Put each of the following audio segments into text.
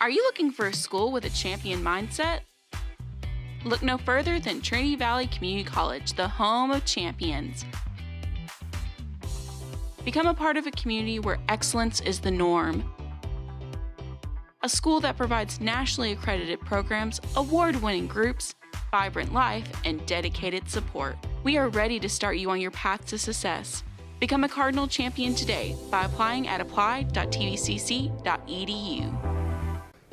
Are you looking for a school with a champion mindset? Look no further than Trinity Valley Community College, the home of champions. Become a part of a community where excellence is the norm. A school that provides nationally accredited programs, award-winning groups, vibrant life, and dedicated support. We are ready to start you on your path to success. Become a Cardinal champion today by applying at apply.tvcc.edu.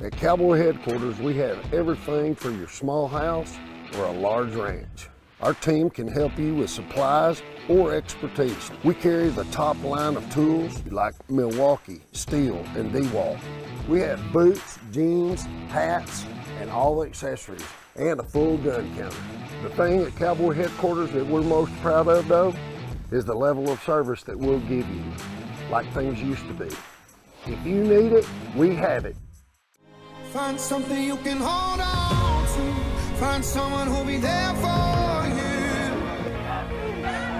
At Cowboy Headquarters, we have everything for your small house or a large ranch. Our team can help you with supplies or expertise. We carry the top line of tools like Milwaukee, Steel, and DeWalt. We have boots, jeans, hats, and all the accessories, and a full gun counter. The thing at Cowboy Headquarters that we're most proud of, though, is the level of service that we'll give you, like things used to be. If you need it, we have it. Find something you can hold on to. Find someone who'll be there for you.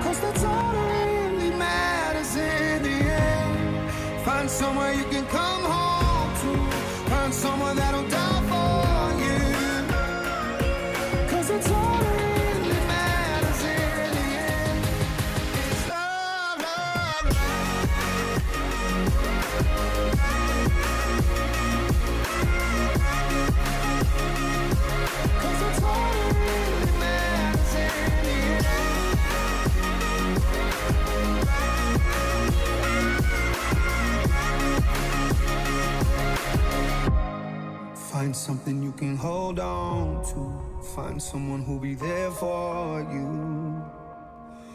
'Cause that's all that really matters in the end. Find somewhere you can come home to. Find someone that'll die for you. 'Cause that's all that really matters in the end. It's love, love, Find something you can hold on to. Find someone who'll be there for you.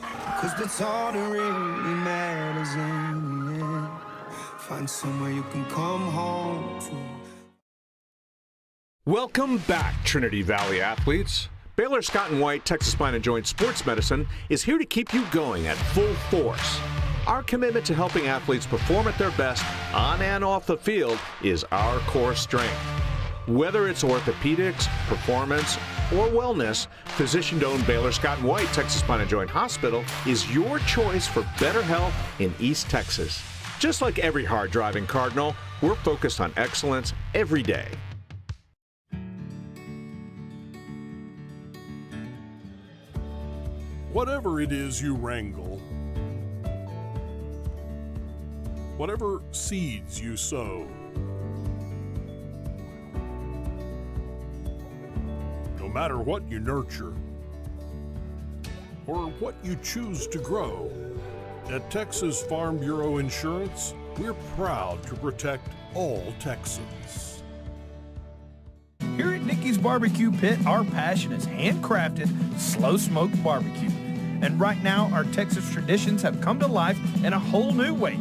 'Cause that's all that really matters in the end. Find somewhere you can come home to. Welcome back, Trinity Valley athletes. Baylor Scott & White Texas Spine & Joint Sports Medicine is here to keep you going at full force. Our commitment to helping athletes perform at their best on and off the field is our core strength. Whether it's orthopedics, performance, or wellness, physician-owned Baylor Scott & White Texas Spine & Joint Hospital is your choice for better health in East Texas. Just like every hard-driving Cardinal, we're focused on excellence every day. Whatever it is you wrangle, whatever seeds you sow, no matter what you nurture or what you choose to grow, at Texas Farm Bureau Insurance, we're proud to protect all Texans. Here at Nikki's Barbecue Pit, our passion is handcrafted, slow-smoked barbecue. And right now, our Texas traditions have come to life in a whole new way.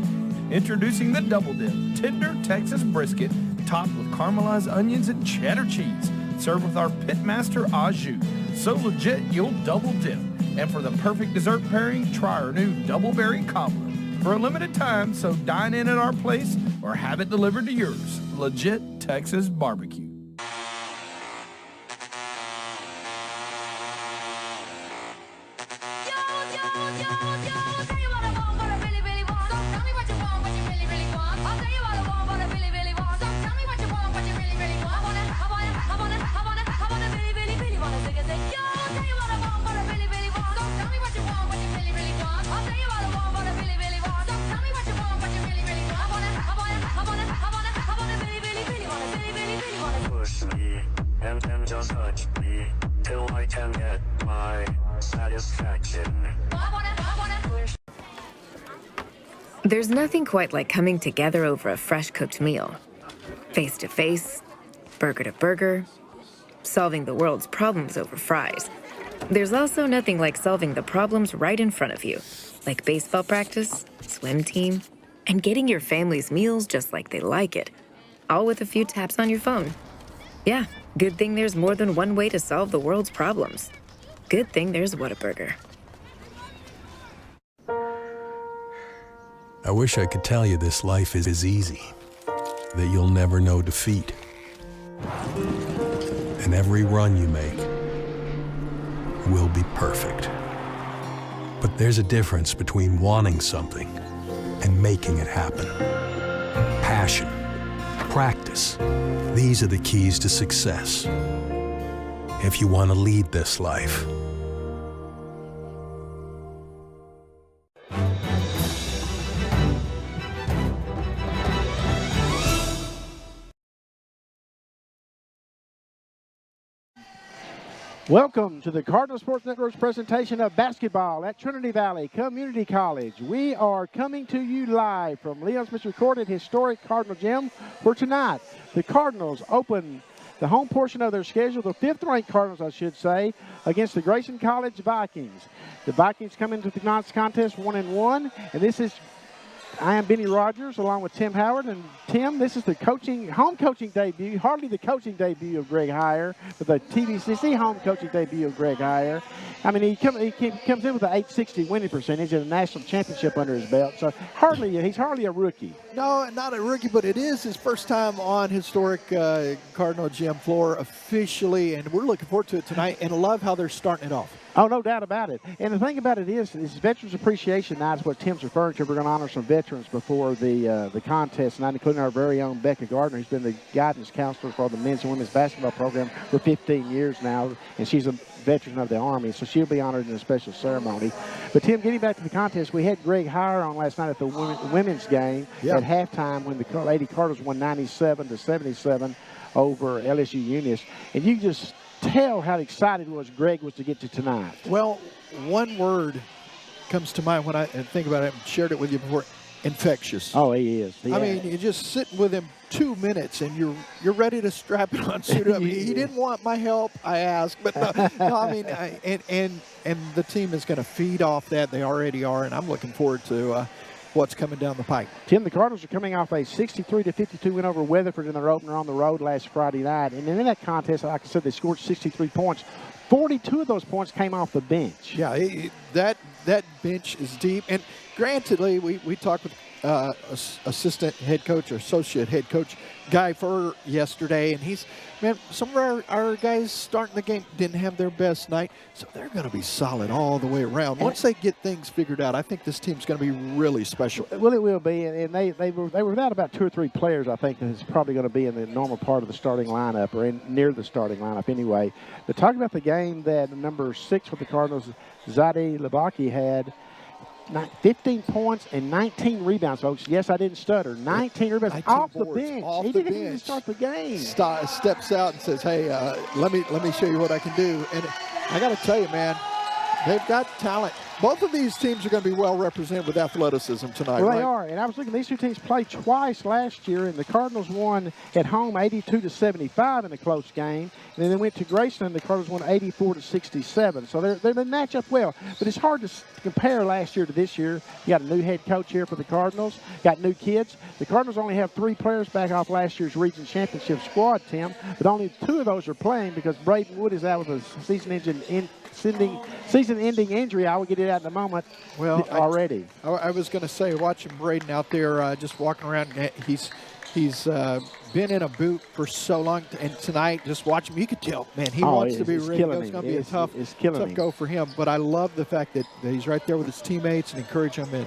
Introducing the Double Dip, tender Texas brisket, topped with caramelized onions and cheddar cheese, served with our pitmaster au jus. So legit, you'll double dip. And for the perfect dessert pairing, try our new Double Berry Cobbler. For a limited time, so dine in at our place or have it delivered to yours. Legit Texas barbecue. Push me and then just touch me till I can get my satisfaction. There's nothing quite like coming together over a fresh cooked meal. Face to face, burger to burger, solving the world's problems over fries. There's also nothing like solving the problems right in front of you, like baseball practice, swim team, and getting your family's meals just like they like it, all with a few taps on your phone. Yeah, good thing there's more than one way to solve the world's problems. Good thing there's Whataburger. I wish I could tell you this life is easy, that you'll never know defeat. And every run you make will be perfect. But there's a difference between wanting something and making it happen. Passion, practice. These are the keys to success. If you want to lead this life. Welcome to the Cardinal Sports Network's presentation of basketball at Trinity Valley Community College. We are coming to you live from Leon Smith's recorded historic Cardinal Gym for tonight. The Cardinals open the home portion of their schedule, the fifth-ranked Cardinals, I should say, against the Grayson College Vikings. The Vikings come into the tonight's contest 1-1, and this is I am Benny Rogers along with Tim Howard. And Tim, this is the home coaching debut, hardly the coaching debut of Greg Heyer, but the TVCC home coaching debut of Greg Heyer. I mean, he comes in with an 860 winning percentage and a national championship under his belt, so he's hardly a rookie. No, not a rookie, but it is his first time on historic Cardinal Gym floor officially, and we're looking forward to it tonight, and I love how they're starting it off. Oh, no doubt about it. And the thing about it is Veterans Appreciation Night is what Tim's referring to. We're going to honor some veterans before the contest tonight, including our very own Becca Gardner, who's been the guidance counselor for the men's and women's basketball program for 15 years now, and she's a veteran of the Army, so she'll be honored in a special ceremony. But, Tim, getting back to the contest, we had Greg Heyer on last night at the women's game at halftime when the Lady Cardinals won 97-77 over LSU Eunice. And you just tell how excited Greg was to get to tonight. Well, one word comes to mind when I think about it. I've shared it with you before. Infectious. Oh, he is. I mean, you're just sitting with him 2 minutes and you're ready to strap it on, suit up. He didn't want my help, I asked, but no, I mean, and the team is going to feed off that. They already are, and I'm looking forward to what's coming down the pike. Tim, the Cardinals are coming off a 63-52 win over Weatherford in their opener on the road last Friday night. And in that contest, like I said, they scored 63 points. 42 of those points came off the bench. Yeah, that bench is deep. And grantedly, we talked with assistant head coach or associate head coach Guy Furr yesterday, and some of our guys starting the game didn't have their best night, so they're going to be solid all the way around. Once they get things figured out, I think this team's going to be really special. Well, it will be, and they were without about 2 or 3 players, I think, that's probably going to be in the normal part of the starting lineup, or near the starting lineup anyway. But talking about the game that number 6 for the Cardinals, Zadie Labaki, had 15 points and 19 rebounds, folks. Yes, I didn't stutter. 19 rebounds 19 off boards, the bench. Off he the didn't bench. even start the game. Steps out and says, "Hey, let me show you what I can do." And I got to tell you, man, they've got talent. Both of these teams are going to be well represented with athleticism tonight. Well, right? they are. And I was looking, these two teams played twice last year, and the Cardinals won at home 82-75 in a close game. And then they went to Grayson, and the Cardinals won 84-67. So they match up well. But it's hard to compare last year to this year. You got a new head coach here for the Cardinals, got new kids. The Cardinals only have 3 players back off last year's region championship squad, Tim, but only 2 of those are playing because Braden Wood is out with a season-ending injury. I will get it out in a moment. Well, already. I was going to say, watching Braden out there just walking around, he's been in a boot for so long, and tonight, just watch him, you could tell, man, he wants to be ready. It's going to be a tough go for him, but I love the fact that he's right there with his teammates and encourage them, and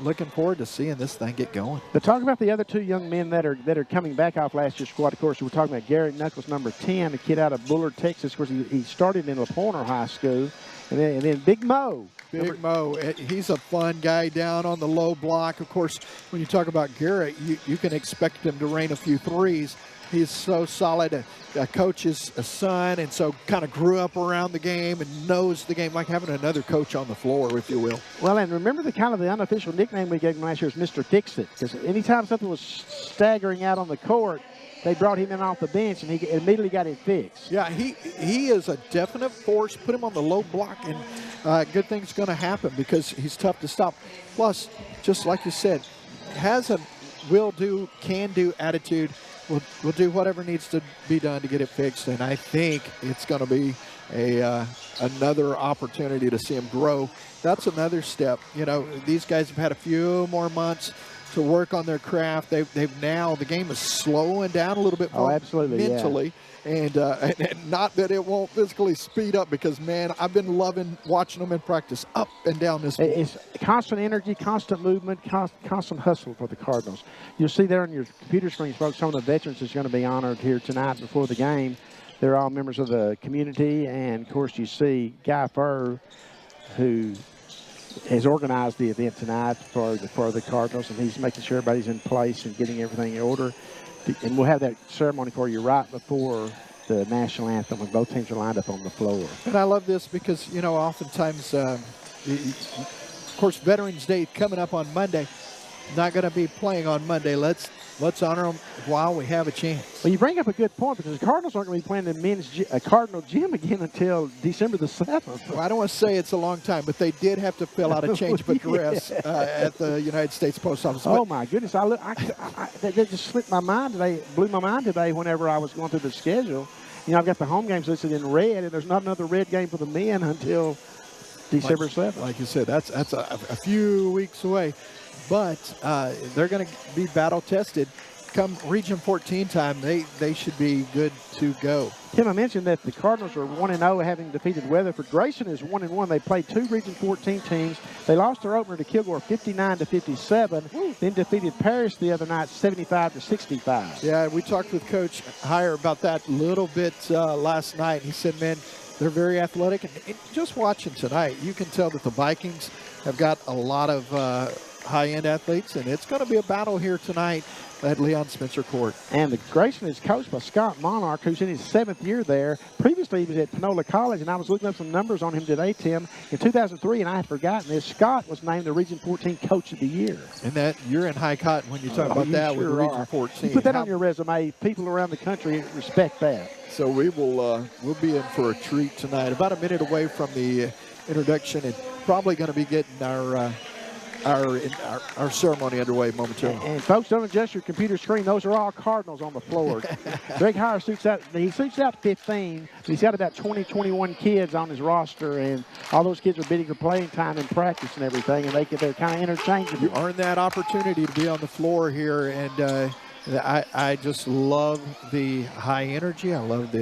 looking forward to seeing this thing get going. But talk about the other 2 young men that are coming back off last year's squad. Of course, we're talking about Garrett Knuckles, number 10, a kid out of Bullard, Texas. Of course, he started in LaPointe High School. And then Big Mo. Big Mo, he's a fun guy down on the low block. Of course, when you talk about Garrett, you can expect him to rain a few threes. He's so solid, a coach's son, and so kind of grew up around the game and knows the game, like having another coach on the floor, if you will. Well, and remember the unofficial nickname we gave him last year is Mr. Fix-It, because anytime something was staggering out on the court, they brought him in off the bench, and he immediately got it fixed. Yeah, he is a definite force. Put him on the low block, and good things going to happen because he's tough to stop. Plus, just like you said, has a will-do, can-do attitude. We'll do whatever needs to be done to get it fixed, and I think it's going to be another opportunity to see him grow. That's another step. You know, these guys have had a few more months to work on their craft. They've now, the game is slowing down a little bit more mentally. And not that it won't physically speed up, because, man, I've been loving watching them in practice up and down this court. It's constant energy, constant movement, constant hustle for the Cardinals. You'll see there on your computer screens, folks, some of the veterans that's going to be honored here tonight before the game. They're all members of the community. And, of course, you see Guy Furr, who has organized the event tonight for the Cardinals, and he's making sure everybody's in place and getting everything in order. And we'll have that ceremony for you right before the national anthem when both teams are lined up on the floor. And I love this because, you know, oftentimes, of course, Veterans Day coming up on Monday. Not going to be playing on Monday. Let's honor them while we have a chance. Well, you bring up a good point, because the Cardinals aren't going to be playing the men's Cardinal gym again until December the 7th. Well, I don't want to say it's a long time, but they did have to fill out a change of address at the United States Post Office. Oh, my goodness. That just slipped my mind today, blew my mind today whenever I was going through the schedule. You know, I've got the home games listed in red, and there's not another red game for the men until December 7th. Like you said, that's a few weeks away. But they're going to be battle-tested. Come Region 14 time, they should be good to go. Tim, I mentioned that the Cardinals are 1-0, having defeated Weatherford. Grayson is 1-1. They played 2 Region 14 teams. They lost their opener to Kilgore 59-57, then defeated Paris the other night 75-65. Yeah, we talked with Coach Heyer about that a little bit last night. He said, man, they're very athletic. And just watching tonight, you can tell that the Vikings have got a lot of high-end athletes, and it's going to be a battle here tonight at Leon Spencer Court. And the Grayson is coached by Scott Monarch, who's in his 7th year there. Previously, he was at Panola College, and I was looking up some numbers on him today, Tim. In 2003, and I had forgotten this, Scott was named the Region 14 Coach of the Year. And that you're in high cotton when you talk about that with Region 14. You put that on your resume. People around the country respect that. So we will we'll be in for a treat tonight. About a minute away from the introduction, and probably going to be getting our ceremony underway momentarily. And folks, don't adjust your computer screen. Those are all Cardinals on the floor. Greg Heyer suits out 15, but he's got about 20, 21 kids on his roster, and all those kids are bidding for playing time and practice and everything, and they're kind of interchangeable. You earned that opportunity to be on the floor here, and I just love the high energy. I love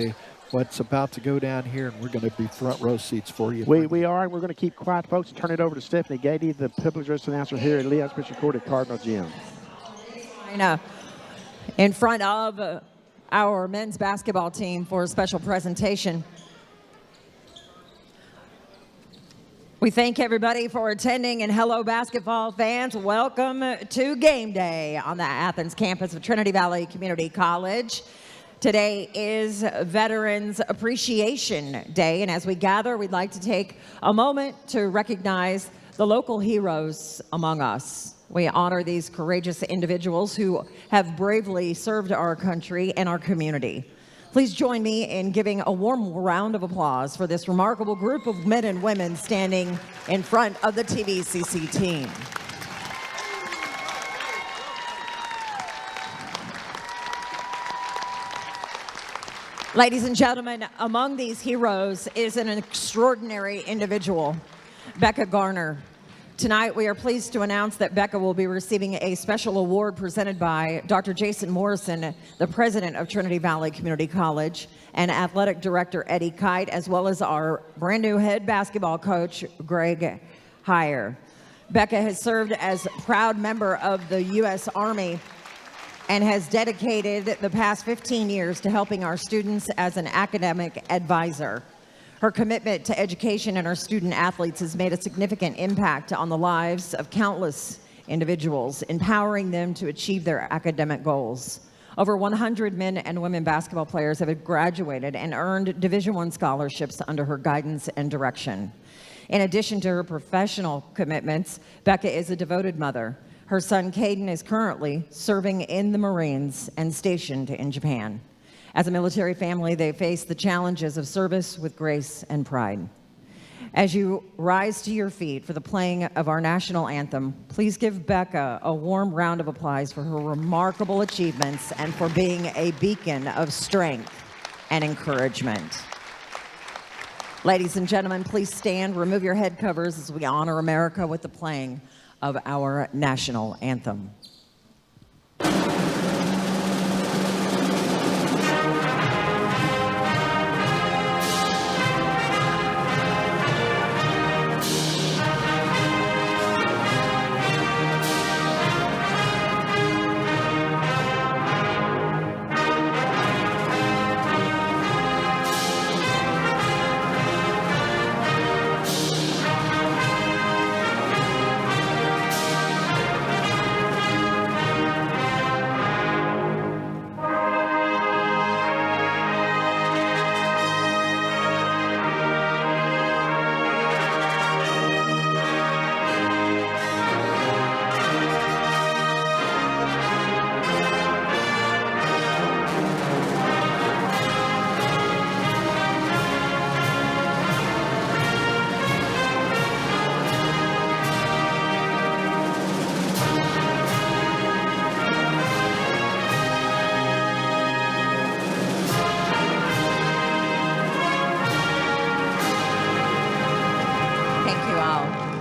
what's about to go down here, and we're going to be front row seats for you. We are, and we're going to keep quiet, folks, and turn it over to Stephanie Gady, the public address announcer here at Leon Spencer Court at Cardinal Gym. In front of our men's basketball team for a special presentation. We thank everybody for attending, and hello, basketball fans. Welcome to game day on the Athens campus of Trinity Valley Community College. Today is Veterans Appreciation Day, and as we gather, we'd like to take a moment to recognize the local heroes among us. We honor these courageous individuals who have bravely served our country and our community. Please join me in giving a warm round of applause for this remarkable group of men and women standing in front of the TVCC team. Ladies and gentlemen, among these heroes is an extraordinary individual, Becca Garner. Tonight, we are pleased to announce that Becca will be receiving a special award presented by Dr. Jason Morrison, the president of Trinity Valley Community College, and athletic director Eddie Kite, as well as our brand new head basketball coach, Greg Heyer. Becca has served as a proud member of the U.S. Army and has dedicated the past 15 years to helping our students as an academic advisor. Her commitment to education and our student athletes has made a significant impact on the lives of countless individuals, empowering them to achieve their academic goals. Over 100 men and women basketball players have graduated and earned Division I scholarships under her guidance and direction. In addition to her professional commitments, Becca is a devoted mother. Her son, Caden, is currently serving in the Marines and stationed in Japan. As a military family, they face the challenges of service with grace and pride. As you rise to your feet for the playing of our national anthem, please give Becca a warm round of applause for her remarkable achievements and for being a beacon of strength and encouragement. Ladies and gentlemen, please stand, remove your head covers as we honor America with the playing of our national anthem.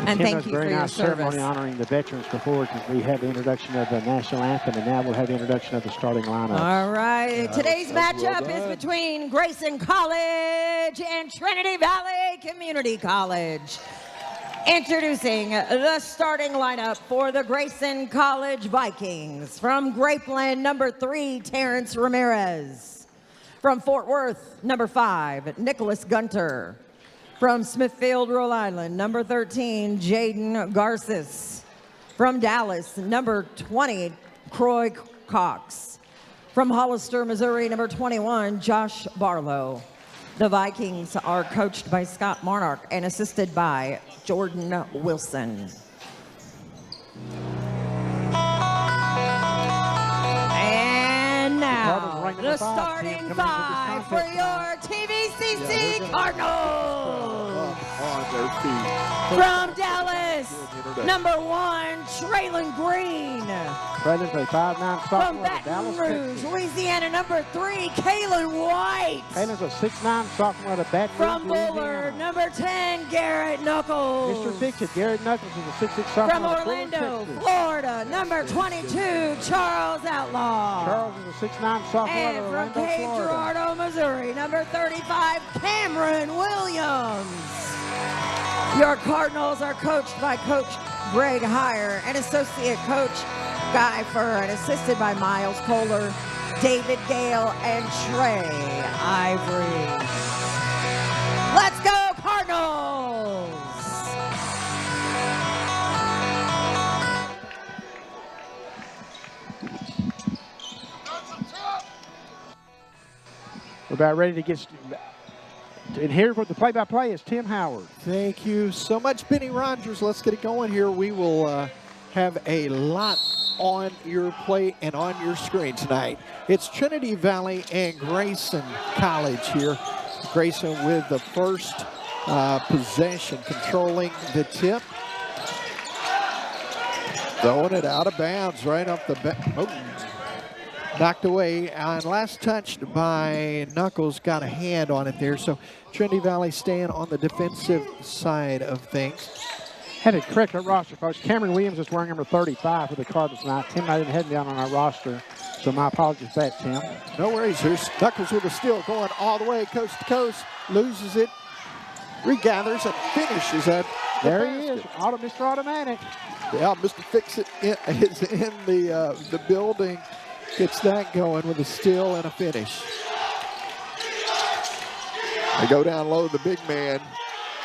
And Tim, thank you for very your nice service. ceremony honoring the veterans before we had the introduction of the national anthem, and now we'll have the introduction of the starting lineup. All right. Today's that was well matchup is done. between Grayson College and Trinity Valley Community College. Introducing the starting lineup for the Grayson College Vikings. From Grapeland, number 3, Terrence Ramirez. From Fort Worth, number 5, Nicholas Gunter. From Smithfield, Rhode Island, number 13, Jaden Garces. From Dallas, number 20, Croy Cox. From Hollister, Missouri, number 21, Josh Barlow. The Vikings are coached by Scott Monarch and assisted by Jordan Wilson. And now, the starting 5 for your TVCC Cardinals. On their feet. From Dallas, number 1, Traylon Green. Traylon's a 5'9" From sophomore out of Baton Dallas, Rouge, Texas. Louisiana, number 3, Kaylin White. Traylon's a 6'9" sophomore out of Baton Rouge, From Bullard, Louisiana. number 10, Garrett Knuckles. Mr. Fix-It, Garrett Knuckles is a 6'6" sophomore From out of Bullard, Orlando, Texas. Florida, number 22, Charles Outlaw. Charles is a 6'9" sophomore out And of from Orlando, Cape Florida. Girardeau, Missouri, number 35, Cameron Williams. Your Cardinals are coached by Coach Greg Heyer and Associate Coach Guy Furr, and assisted by Miles Kohler, David Gale, and Trey Ivory. Let's go, Cardinals! We're about ready to get and here for the play-by-play is Tim Howard. Thank you so much, Benny Rogers. Let's get it going here. We will have a lot on your plate and on your screen tonight. It's Trinity Valley and Grayson College here. Grayson with the first possession, controlling the tip. Throwing it out of bounds right off the bat. Oh. Knocked away and last touched by Knuckles, got a hand on it there. So Trinity Valley staying on the defensive side of things. Had to correct our roster, folks. Cameron Williams is wearing number 35 for the Cardinals tonight. Tim, I didn't have him down on our roster, so my apologies for that, Tim. No worries. Here's Knuckles with a steal going all the way coast to coast. Loses it, regathers, and finishes at the There basket. he is, Mr. Automatic. Yeah, Mr. Fix-It is in the building. Gets that going with a steal and a finish. They go down low, the big man,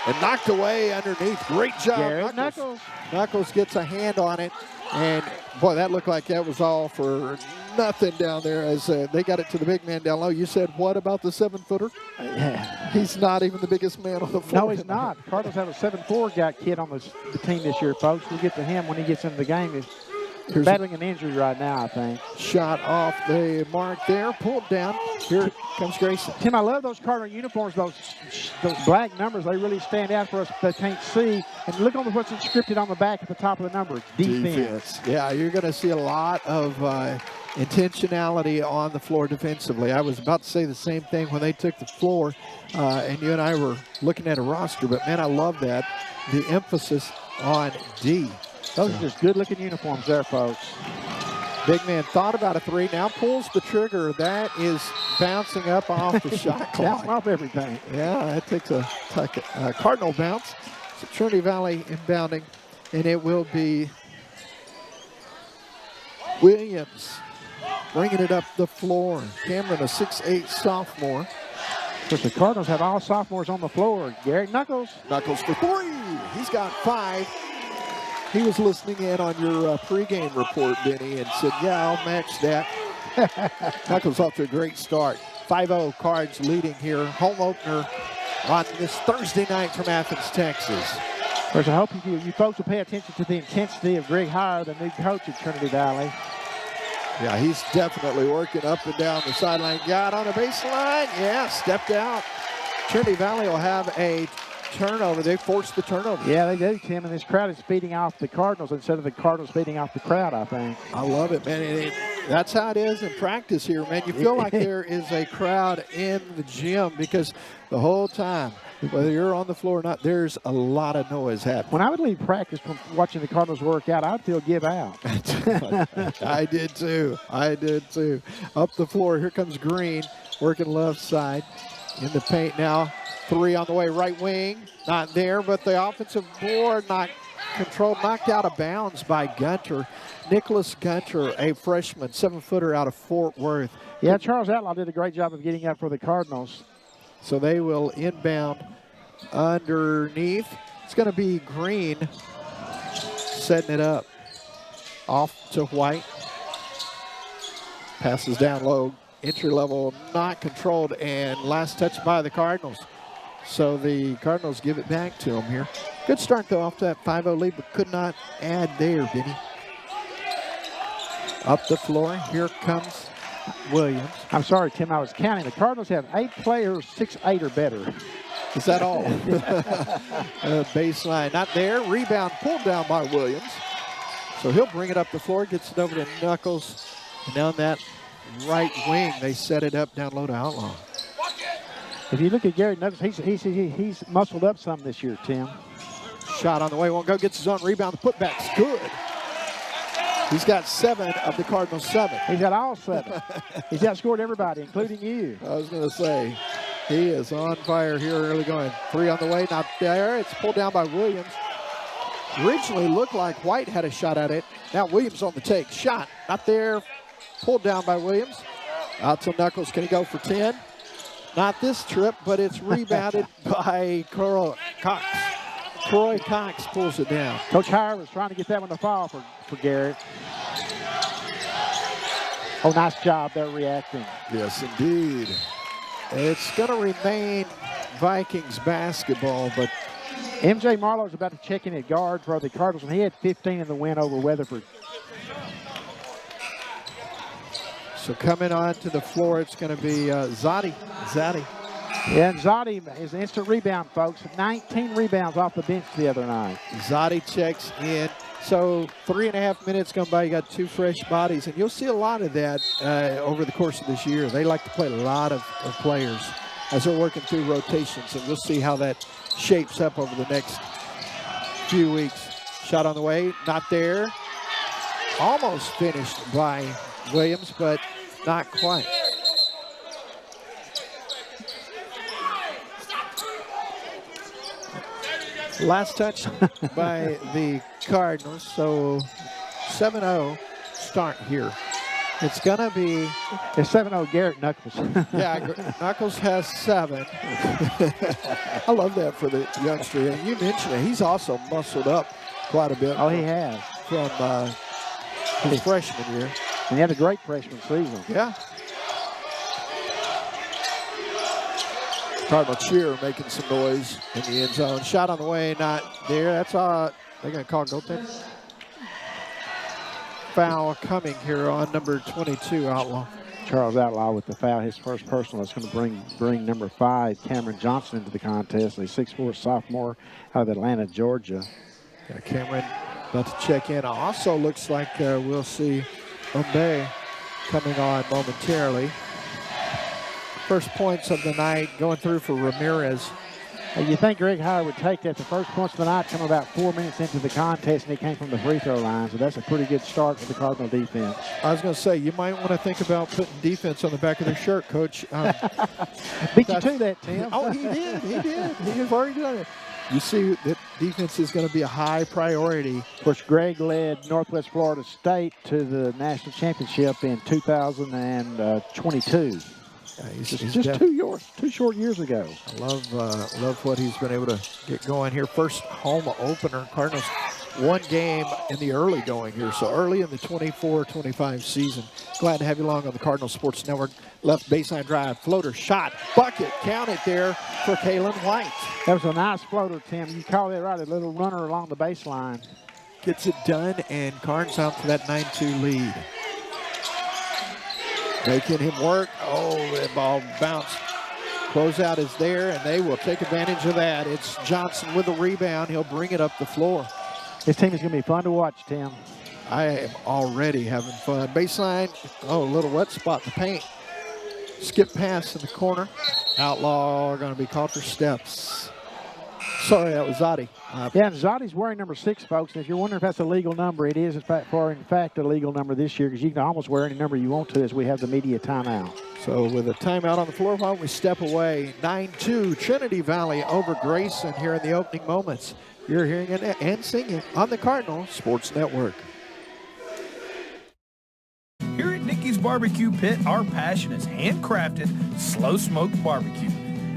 and knocked away underneath. Great job, Garrett Knuckles. Knuckles gets a hand on it, and boy, that looked like that was all for nothing down there as they got it to the big man down low. You said, what about the 7-footer? Yeah. He's not even the biggest man on the floor. No, he's not. The Cardinals have a 7'4" kid on the team this year, folks. We'll get to him when he gets into the game. He's battling an injury right now, I think. Shot off the mark there, pulled down. Here comes Grayson. Tim, I love those Cardinal uniforms, those black numbers. They really stand out for us that can't see. And look on what's inscripted on the back at the top of the number. Defense. Yeah, you're going to see a lot of intentionality on the floor defensively. I was about to say the same thing when they took the floor, and you and I were looking at a roster, but man, I love that. The emphasis on D. Those are just good-looking uniforms there, folks. Big man thought about a three, now pulls the trigger. That is bouncing up off the shot clock. Bouncing off everything. Yeah, that takes a Cardinal bounce. So Trinity Valley inbounding, and it will be Williams bringing it up the floor. Cameron, a 6'8" sophomore. Of course, the Cardinals have all sophomores on the floor. Garrett Knuckles. Knuckles for three. He's got 5. He was listening in on your pregame report, Benny, and said, yeah, I'll match that. Knuckles off to a great start. 5-0 Cards leading here. Home opener on this Thursday night from Athens, Texas. Of course, I hope you folks will pay attention to the intensity of Greg Heyer, the new coach at Trinity Valley. Yeah, he's definitely working up and down the sideline. Got on the baseline. Yeah, stepped out. Trinity Valley will have a turnover. They forced the turnover. Yeah, they do, Tim, and this crowd is feeding off the Cardinals instead of the Cardinals feeding off the crowd, I think. I love it, man. That's how it is in practice here, man. You feel like there is a crowd in the gym because the whole time, whether you're on the floor or not, there's a lot of noise happening. When I would leave practice from watching the Cardinals work out, I'd feel give out. I did too. Up the floor, here comes Green, working left side. In the paint now. 3 on the way, right wing. Not there, but the offensive board not controlled, knocked out of bounds by Gunter. Nicholas Gunter, a freshman, 7-footer out of Fort Worth. Yeah, Charles Outlaw did a great job of getting up for the Cardinals. So they will inbound underneath. It's going to be Green setting it up. Off to White. Passes down low. Entry level not controlled, and last touch by the Cardinals. So the Cardinals give it back to them here. Good start though off that 5-0 lead, but could not add there, Benny. Up the floor, here comes Williams. I'm sorry, Tim, I was counting. The Cardinals have 8 players, 6'8" or better. Is that all? Baseline, not there. Rebound pulled down by Williams. So he'll bring it up the floor, gets it over to Knuckles. And down that right wing, they set it up down low to Outlaw. If you look at Gary Knuckles, he's muscled up some this year, Tim. Shot on the way, won't go, gets his own rebound. The putback's good. He's got 7 of the Cardinals' 7. He's got all 7. He's outscored everybody, including you. I was going to say, he is on fire here early going. 3 on the way, not there. It's pulled down by Williams. Originally looked like White had a shot at it. Now Williams on the take. Shot, not there. Pulled down by Williams. Out to Knuckles. Can he go for 10? Not this trip, but it's rebounded by Troy Cox pulls it down. Coach Howard was trying to get that one to fall for Garrett. Oh, nice job there reacting. Yes, indeed. It's going to remain Vikings basketball, but MJ Marlowe's about to check in at guard for the Cardinals, and he had 15 in the win over Weatherford. So coming on to the floor, it's going to be Zadi. Yeah, and Zadi is an instant rebound, folks. 19 rebounds off the bench the other night. Zadi checks in. So 3.5 minutes gone by, you got 2 fresh bodies, and you'll see a lot of that over the course of this year. They like to play a lot of players as they're working through rotations, and we'll see how that shapes up over the next few weeks. Shot on the way, not there. Almost finished by Williams, but not quite. Last touch by the Cardinals, so 7-0 start here. It's going to be... It's 7-0 Garrett Knuckles. Yeah, Knuckles has 7. I love that for the youngster. And you mentioned it, he's also muscled up quite a bit. Oh, he has. From his freshman year. And he had a great freshman season. Yeah. Cardinal cheer making some noise in the end zone. Shot on the way, not there. That's they're going to call goaltending. Foul coming here on number 22, Outlaw. Charles Outlaw with the foul, his first personal. That's going to bring number 5, Cameron Johnson, into the contest. A 6'4" sophomore out of Atlanta, Georgia. Yeah, Cameron about to check in. Also looks like we'll see Ombe coming on momentarily. First points of the night going through for Ramirez. You think Greg Howard would take that? The first points of the night come about 4 minutes into the contest, and he came from the free throw line, so that's a pretty good start for the Cardinal defense. I was going to say, you might want to think about putting defense on the back of their shirt, Coach. Beat you to that, Tim. Oh, he did. He has already done it. You see that defense is going to be a high priority. Of course, Greg led Northwest Florida State to the national championship in 2022. He's just 2 short years ago. I love what he's been able to get going here. First home opener. Cardinals 1 game in the early going here. So early in the 24-25 season. Glad to have you along on the Cardinal Sports Network. Left baseline drive, floater, shot, bucket. Count it there for Kalen White. That was a nice floater, Tim. You call it right, a little runner along the baseline. Gets it done, and Cardinals out for that 9-2 lead. Making him work. Oh, the ball bounced. Closeout is there, and they will take advantage of that. It's Johnson with a rebound. He'll bring it up the floor. This team is going to be fun to watch, Tim. I am already having fun. Baseline, oh, a little wet spot in the paint. Skip pass in the corner. Outlaw going to be called for steps. Sorry, that was Zadi. Yeah, and Zadi's wearing number 6, folks. And if you're wondering if that's a legal number, it is in fact a legal number this year because you can almost wear any number you want to as we have the media timeout. So with a timeout on the floor, why don't we step away? 9-2, Trinity Valley over Grayson here in the opening moments. You're hearing it and singing on the Cardinal Sports Network. Here at Nikki's Barbecue Pit, our passion is handcrafted, slow-smoked barbecue.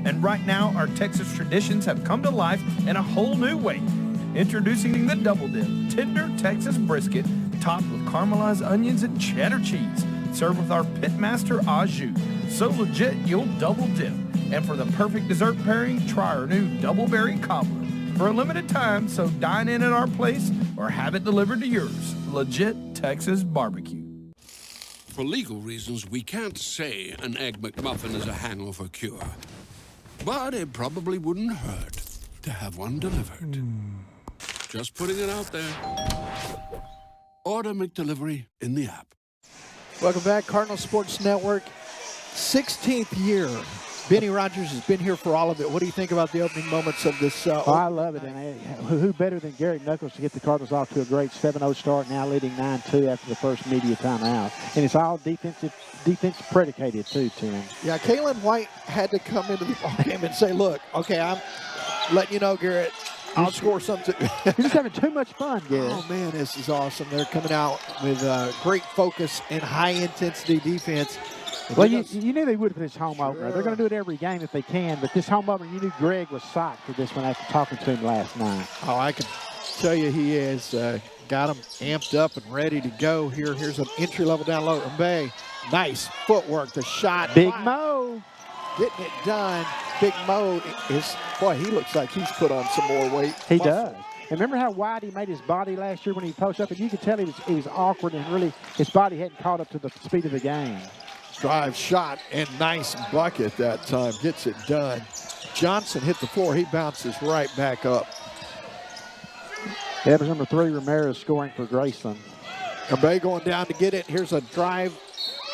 And right now, our Texas traditions have come to life in a whole new way. Introducing the Double Dip, tender Texas brisket, topped with caramelized onions and cheddar cheese. Served with our Pitmaster au jus. So legit, you'll double dip. And for the perfect dessert pairing, try our new Double Berry Cobbler. For a limited time, so dine in at our place or have it delivered to yours. Legit Texas barbecue. For legal reasons, we can't say an Egg McMuffin is a hangover cure. But it probably wouldn't hurt to have one delivered. Just putting it out there. Order McDelivery in the app. Welcome back, Cardinal Sports Network. 16th year. Benny Rogers has been here for all of it. What do you think about the opening moments of this? I love it. And who better than Garrett Knuckles to get the Cardinals off to a great 7-0 start, now leading 9-2 after the first media timeout. And it's all defense predicated, too, Tim. Yeah, Kalen White had to come into the ballgame and say, look, okay, I'm letting you know, Garrett, I'll score something. You're just having too much fun, Garrett. Oh, man, this is awesome. They're coming out with great focus and high-intensity defense. Well, you knew they would for this home opener. They're going to do it every game if they can, but this home opener, you knew Greg was psyched for this one after talking to him last night. Oh, I can tell you he has got him amped up and ready to go here. Here's an entry-level down low. Mbay, nice footwork. The shot. Big Mo. Getting it done. Big Mo is, boy, he looks like he's put on some more weight. He does. And remember how wide he made his body last year when he posted up? And you could tell he was awkward and really his body hadn't caught up to the speed of the game. Drive shot and nice bucket that time. Gets it done. Johnson hit the floor. He bounces right back up. That was number 3, Ramirez scoring for Grayson. Bay going down to get it. Here's a drive.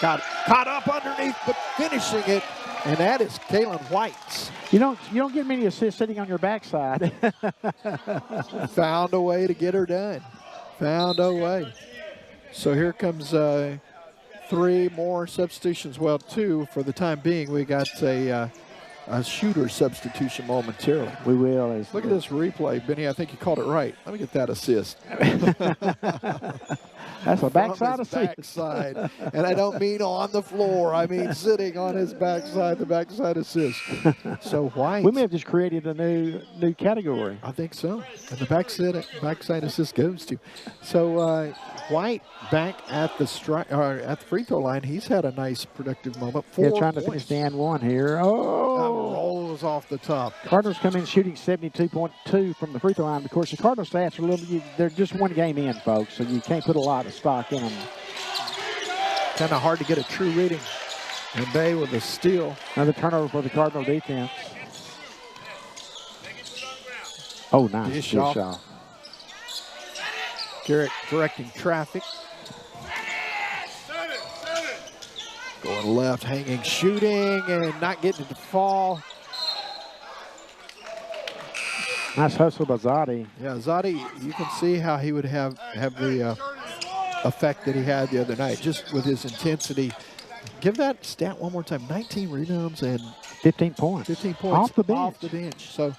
Got caught up underneath, but finishing it. And that is Kalen White's. You don't get many assists sitting on your backside. Found a way to get her done. Found a way. So here comes 3 more substitutions. Well, 2 for the time being. We got a shooter substitution momentarily. We will. Look at this replay. Benny, I think you called it right. Let me get that assist. That's a backside assist. Backside. And I don't mean on the floor. I mean sitting on his backside, the backside assist. So White. We may have just created a new category. I think so. And the backside assist goes to. So White back at the free throw line. He's had a nice productive moment. 4 trying points. to finish the and one here. Oh, that rolls off the top. Cardinals come in shooting 72.2 from the free throw line. Of course, the Cardinals stats are they're just one game in, folks, so you can't put a lot of stock in them. Kind of hard to get a true reading. And Bay with a steal. Another turnover for the Cardinal defense. Oh, nice. Dish off. Garrett directing traffic. Going left, hanging, shooting, and not getting it to fall. Nice hustle by Zadi. Yeah, Zadi, you can see how he would have the effect that he had the other night, just with his intensity. Give that stat one more time. 19 rebounds and 15 points. 15 points off the bench. Off the bench. So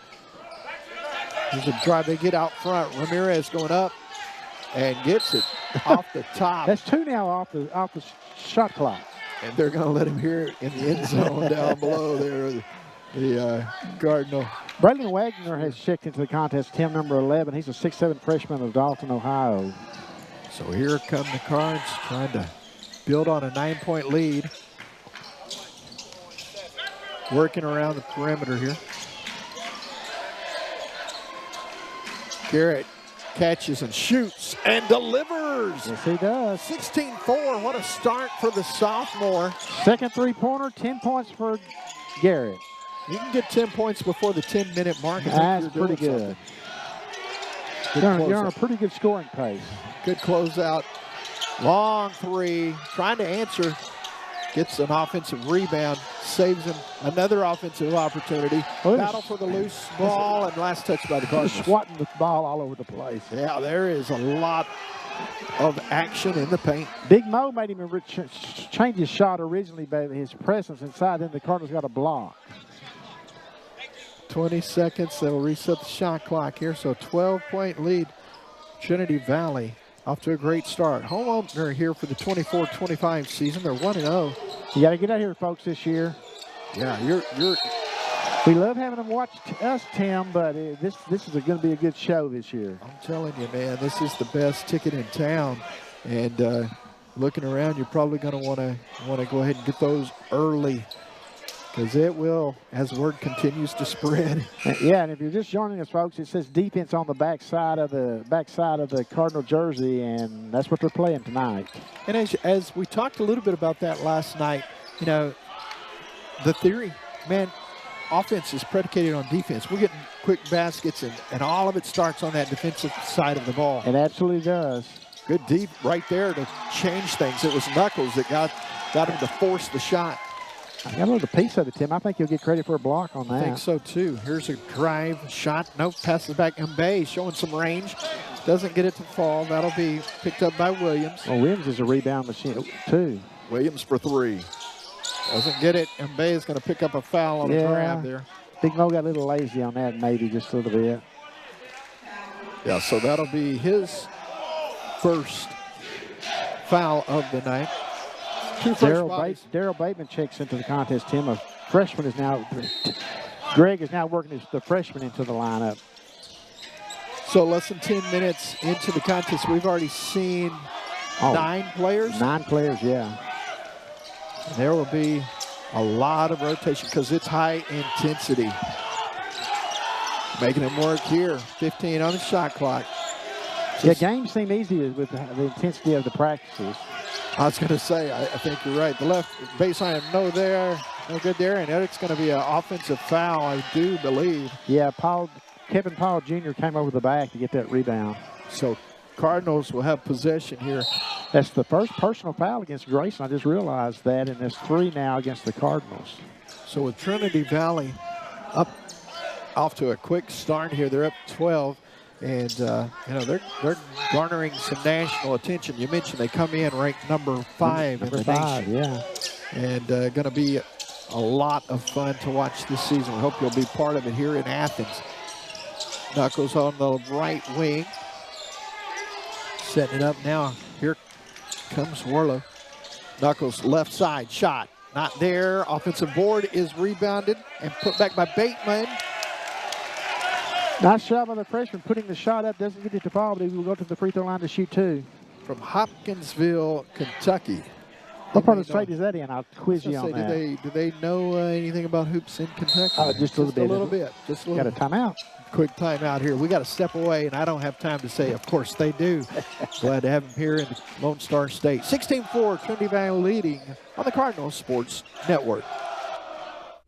there's a drive. They get out front. Ramirez going up and gets it off the top. That's 2 now off the shot clock. And they're going to let him hear it in the end zone down below there. The Cardinal. Braylon Wagner has checked into the contest, team number 11. He's a 6'7" freshman of Dalton, Ohio. So here come the Cards trying to build on a 9-point lead. Working around the perimeter here. Garrett catches and shoots and delivers. Yes, he does. 16-4. What a start for the sophomore. Second three-pointer, 10 points for Garrett. You can get 10 points before the 10-minute mark. That's pretty good. You're on a pretty good scoring pace. Good closeout. Long three. Trying to answer. Gets an offensive rebound. Saves him another offensive opportunity. Battle for the loose ball and last touch by the Cardinals. Swatting the ball all over the place. Yeah, there is a lot of action in the paint. Big Mo made him change his shot originally by his presence inside. Then the Cardinals got a block. 20 seconds. That'll reset the shot clock here. So 12-point lead. Trinity Valley off to a great start. Home opener here for the 24-25 season. They're 1-0. You got to get out here, folks, this year. Yeah, we love having them watch us, Tim, but this is going to be a good show this year. I'm telling you, man, this is the best ticket in town. And looking around, you're probably going to want to go ahead and get those early, because it will, as word continues to spread. Yeah, and if you're just joining us, folks, it says defense on the backside of the Cardinal jersey, and that's what they're playing tonight. And as we talked a little bit about that last night, you know, the theory, man, offense is predicated on defense. We're getting quick baskets, and all of it starts on that defensive side of the ball. It absolutely does. Good deep right there to change things. It was Knuckles that got him to force the shot. I got a little piece of it, Tim. I think you'll get credit for a block on that. I think so, too. Here's a drive shot. Nope, passes back. MBB showing some range. Doesn't get it to fall. That'll be picked up by Williams. Well, Williams is a rebound machine, too. Williams for three. Doesn't get it. MBB is going to pick up a foul on a grab there. Big Mo got a little lazy on that, maybe just a little bit. Yeah, so that'll be his first foul of the night. Daryl Bateman checks into the contest, Tim. A freshman is now, Greg is now working the freshman into the lineup. So less than 10 minutes into the contest, we've already seen 9 players. 9 players, yeah. There will be a lot of rotation because it's high intensity. Making them work here. 15 on the shot clock. Yeah, games seem easy with the intensity of the practices. I was going to say, I think you're right. The left baseline, no good there, and it's going to be an offensive foul, I do believe. Yeah, Kevin Paul Jr. came over the back to get that rebound. So Cardinals will have possession here. That's the first personal foul against Grayson. I just realized that, and there's 3 now against the Cardinals. So with Trinity Valley off to a quick start here, they're up 12. And, you know, they're garnering some national attention. You mentioned they come in ranked number 5 in the nation. Yeah. And going to be a lot of fun to watch this season. We hope you'll be part of it here in Athens. Knuckles on the right wing. Setting it up now. Here comes Warlow. Knuckles left side shot. Not there. Offensive board is rebounded and put back by Bateman. Nice shot by the freshman, putting the shot up. Doesn't get it to fall, but he will go to the free throw line to shoot 2. From Hopkinsville, Kentucky. What part of the state is that in? I'll quiz you on that. Do they know anything about hoops in Kentucky? Just a little bit. Got a timeout. Quick timeout here. We got to step away, and I don't have time to say, of course they do. Glad to have him here in the Lone Star State. 16-4, Trinity Valley leading on the Cardinal Sports Network.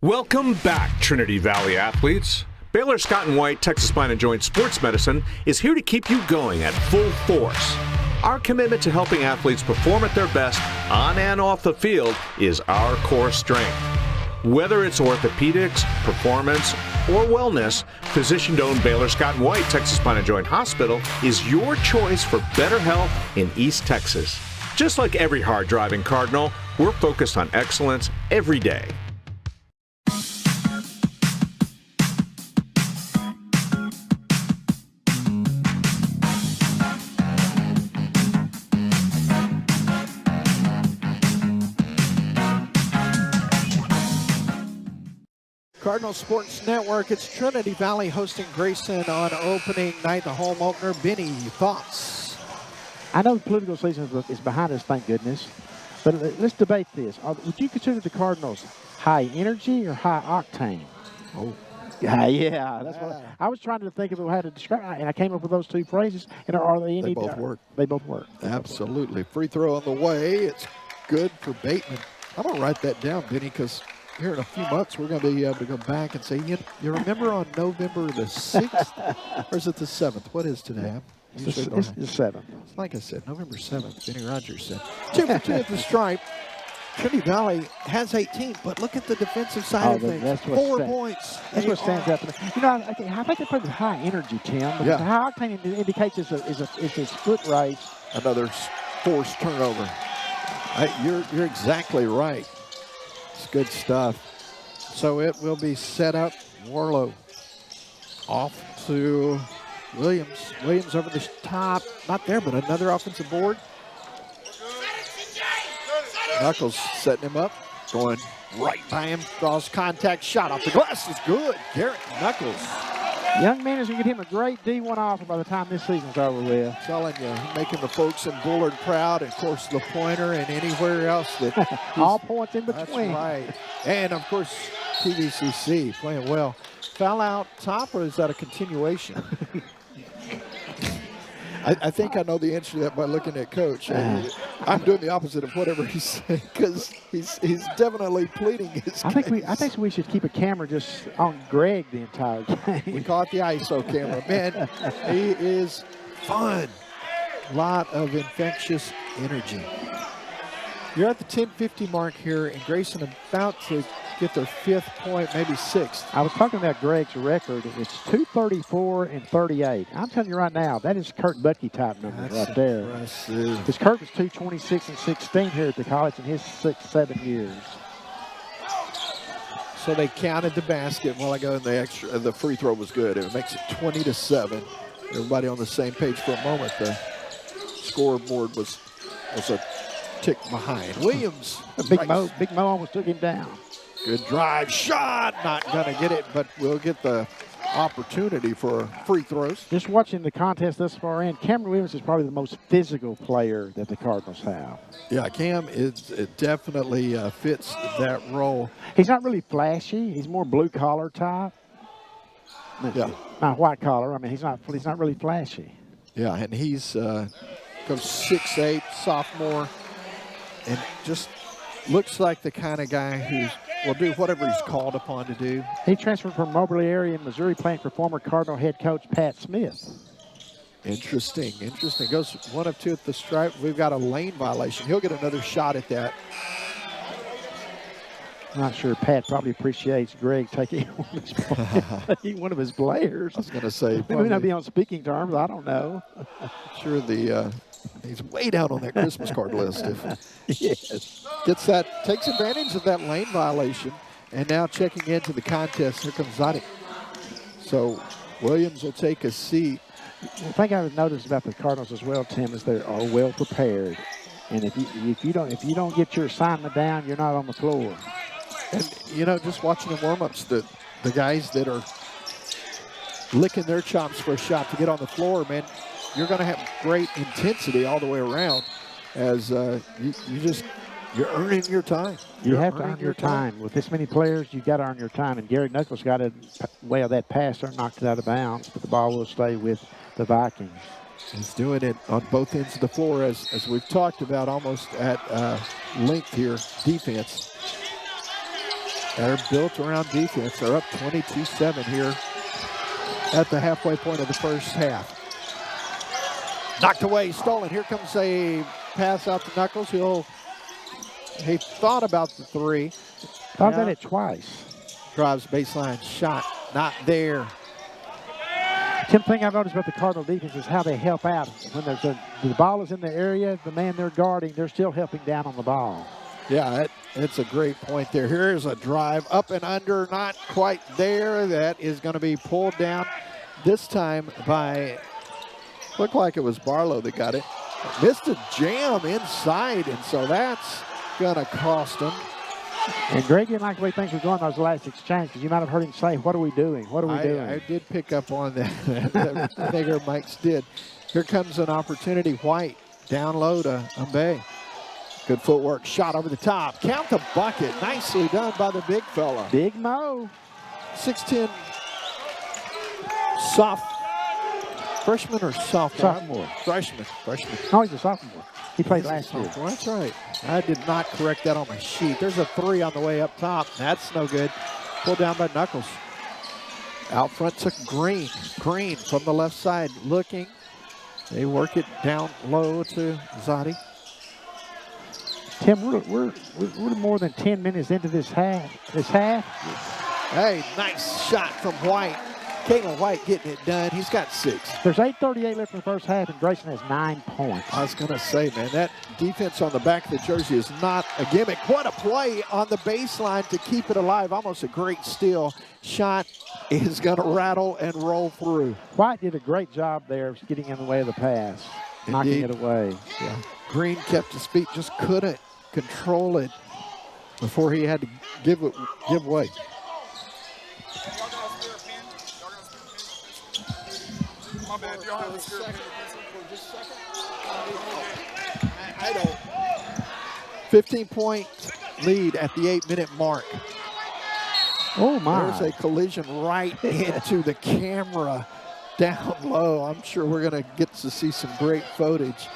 Welcome back, Trinity Valley athletes. Baylor Scott & White Texas Spine and Joint Sports Medicine is here to keep you going at full force. Our commitment to helping athletes perform at their best on and off the field is our core strength. Whether it's orthopedics, performance, or wellness, physician-owned Baylor Scott & White Texas Spine and Joint Hospital is your choice for better health in East Texas. Just like every hard-driving Cardinal, we're focused on excellence every day. Cardinal Sports Network, it's Trinity Valley hosting Grayson on opening night, the home opener. Benny, thoughts? I know the political season is behind us, thank goodness, but let's debate this. Would you consider the Cardinals high energy or high octane? Oh. Yeah, that's what I was trying to think of how to describe, and I came up with those 2 phrases. And are they any? They both work. They both work. Absolutely. Free throw on the way. It's good for Bateman. I'm going to write that down, Benny, because here in a few months, we're going to be able to go back and say, you remember on November the 6th? Or is it the 7th? What is today? It's the 7th. Like I said, November 7th, Benny Rogers said. 2 for 2 at the stripe. Trinity Valley has 18, but look at the defensive side of things. That's 4 points. That's what stands out to me. You know, I think they play with high energy, Tim. Because the high octane indicates it's his foot race. Another forced turnover. You're exactly right. It's good stuff. So it will be set up. Warlow off to Williams. Williams over the top. Not there, but another offensive board. Knuckles setting him up. Going right by him. Draws contact. Shot off the glass is good. Garrett Knuckles. Young man is going to get him a great D1 offer by the time this season's over with. Telling you, making the folks in Bullard proud. And, of course, the pointer and anywhere else. That all points in between. That's right. And, of course, TVCC playing well. Foul out top, or is that a continuation? I think I know the answer to that by looking at Coach. I'm doing the opposite of whatever he's saying because he's definitely pleading his case. I think we should keep a camera just on Greg the entire game. We call it the ISO camera. Man, he is fun. A lot of infectious energy. You're at the 10:50 mark here, and Grayson about to get their 5th point, maybe 6th. I was talking about Greg's record. It's 234-38. I'm telling you right now, that is Kurt Butke type number right there. Because Kurt was 226-16 here at the college in his 6-7 years. So they counted the basket while I go in the free throw was good. It makes it 20-7. Everybody on the same page for a moment. The scoreboard was a tick behind. Williams. Big Mo almost took him down. Good drive shot. Not going to get it, but we'll get the opportunity for free throws. Just watching the contest thus far in, Cameron Williams is probably the most physical player that the Cardinals have. Yeah, Cam it definitely fits that role. He's not really flashy. He's more blue-collar type. Yeah. Not white-collar. I mean, he's not really flashy. Yeah, and he's goes 6'8", sophomore, and just looks like the kind of guy who will do whatever he's called upon to do. He transferred from Moberly area in Missouri, playing for former Cardinal head coach Pat Smith. Interesting. Goes 1 of 2 at the stripe. We've got a lane violation. He'll get another shot at that. I'm not sure Pat probably appreciates Greg taking one of his players. I was going to say. They may not be on speaking terms. I don't know. Sure, he's way down on that Christmas card list. Yes. Takes advantage of that lane violation, and now checking into the contest. Here comes Zadi. So Williams will take a seat. The thing I've noticed about the Cardinals as well, Tim, is they are well prepared. And if you don't get your assignment down, you're not on the floor. And just watching the warm-ups, the guys that are licking their chops for a shot to get on the floor, man, you're going to have great intensity all the way around as you're earning your time. You have to earn your time. With this many players, you got to earn your time. And Gary Knuckles got it. Well, that pass knocked it out of bounds, but the ball will stay with the Vikings. He's doing it on both ends of the floor, as we've talked about, almost at length here. Defense. They're built around defense. They're up 22-7 here at the halfway point of the first half. Knocked away, stolen. Here comes a pass out to Knuckles. He thought about the 3. Thought about it twice. Drives baseline shot. Not there. Tim, thing I've noticed about the Cardinal defense is how they help out. When the ball is in the area, the man they're guarding, they're still helping down on the ball. Yeah, it's a great point there. Here's a drive up and under, not quite there. That is going to be pulled down this time by, looked like it was Barlow that got it. Missed a jam inside, and so that's going to cost him. And Greg didn't like the way things were going those last exchange, because you might have heard him say, what are we doing? What are we doing? I did pick up on that. I think Mike's did. Here comes an opportunity. White down low to Umbe. Good footwork, shot over the top. Count the bucket. Nicely done by the big fella. Big Mo. 6'10", soft freshman or sophomore? Sophomore. Freshman. No, he's a sophomore. He played last year. That's right. I did not correct that on my sheet. There's a 3 on the way up top. That's no good. Pulled down by Knuckles. Out front to Green. Green from the left side looking. They work it down low to Zotti. Tim, we're more than 10 minutes into this half. Hey, nice shot from White. Caitlin White getting it done. He's got 6. There's 8:38 left in the first half, and Grayson has 9 points. I was going to say, man, that defense on the back of the jersey is not a gimmick. What a play on the baseline to keep it alive. Almost a great steal. Shot is going to rattle and roll through. White did a great job there of getting in the way of the pass, knocking it away. Yeah. Green kept his feet, just couldn't control it before he had to give way. My bad. Y'all have a second. I don't. 15-point lead at the 8-minute mark. Oh, my. There's a collision right into the camera down low. I'm sure we're going to get to see some great footage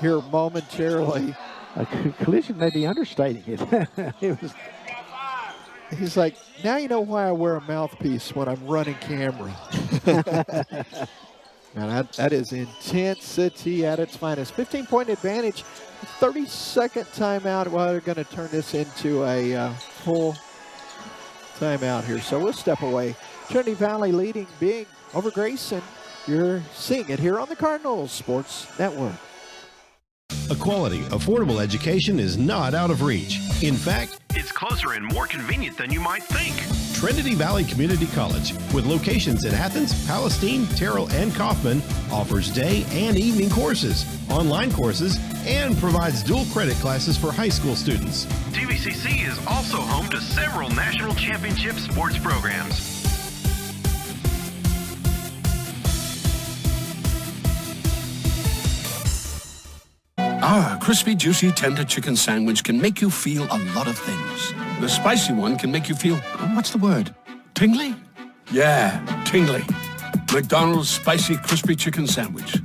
here momentarily. A collision may be understating it. He's like, now you know why I wear a mouthpiece when I'm running camera. Man, that is intensity at its finest. 15-point advantage, 30-second timeout. Well, they're going to turn this into a full timeout here. So we'll step away. Trinity Valley leading big over Grayson. You're seeing it here on the Cardinals Sports Network. A quality, affordable education is not out of reach. In fact, it's closer and more convenient than you might think. Trinity Valley Community College, with locations in Athens, Palestine, Terrell, and Kaufman, offers day and evening courses, online courses, and provides dual credit classes for high school students. TVCC is also home to several national championship sports programs. Our crispy, juicy, tender chicken sandwich can make you feel a lot of things. The spicy one can make you feel, what's the word? Tingly? Yeah, tingly. McDonald's Spicy Crispy Chicken Sandwich.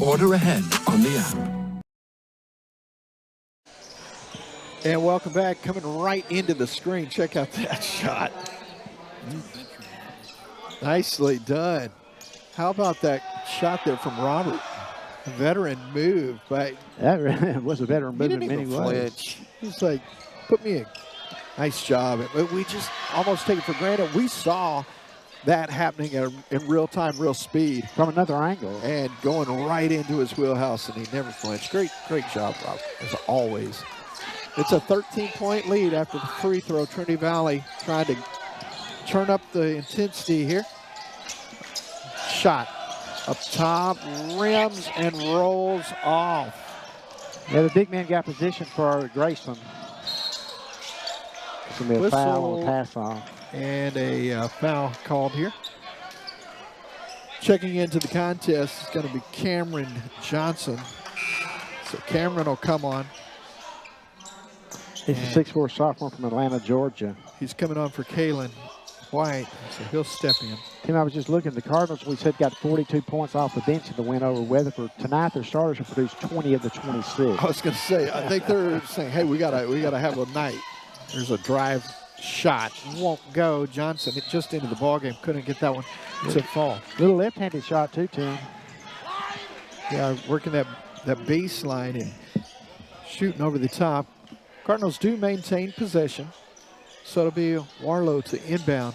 Order ahead on the app. And welcome back. Coming right into the screen. Check out that shot. Nicely done. How about that shot there from Robert? A veteran move, but that was a veteran move in many ways. He's like, put me in. Nice job. But we just almost take it for granted. We saw that happening in real time, real speed. From another angle. And going right into his wheelhouse, and he never flinched. Great job, Rob, as always. It's a 13-point lead after the free throw. Trinity Valley trying to turn up the intensity here. Shot. Up top, rims and rolls off. Yeah, the big man got position for Grayson. It's going to be a foul or pass off. And a foul called here. Checking into the contest is going to be Cameron Johnson. So Cameron will come on. He's a 6'4" sophomore from Atlanta, Georgia. He's coming on for Kalen White, so he'll step in. Tim, I was just looking. The Cardinals, we said, got 42 points off the bench in the win over Weatherford. Tonight, their starters have produced 20 of the 26. I was going to say, I think they're saying, hey, we gotta have a night. There's a drive shot. Won't go. Johnson, it just into the ballgame. Couldn't get that one to fall. Little left-handed shot, too, Tim. Yeah, working that baseline and shooting over the top. Cardinals do maintain possession. So it'll be Warlow to inbound.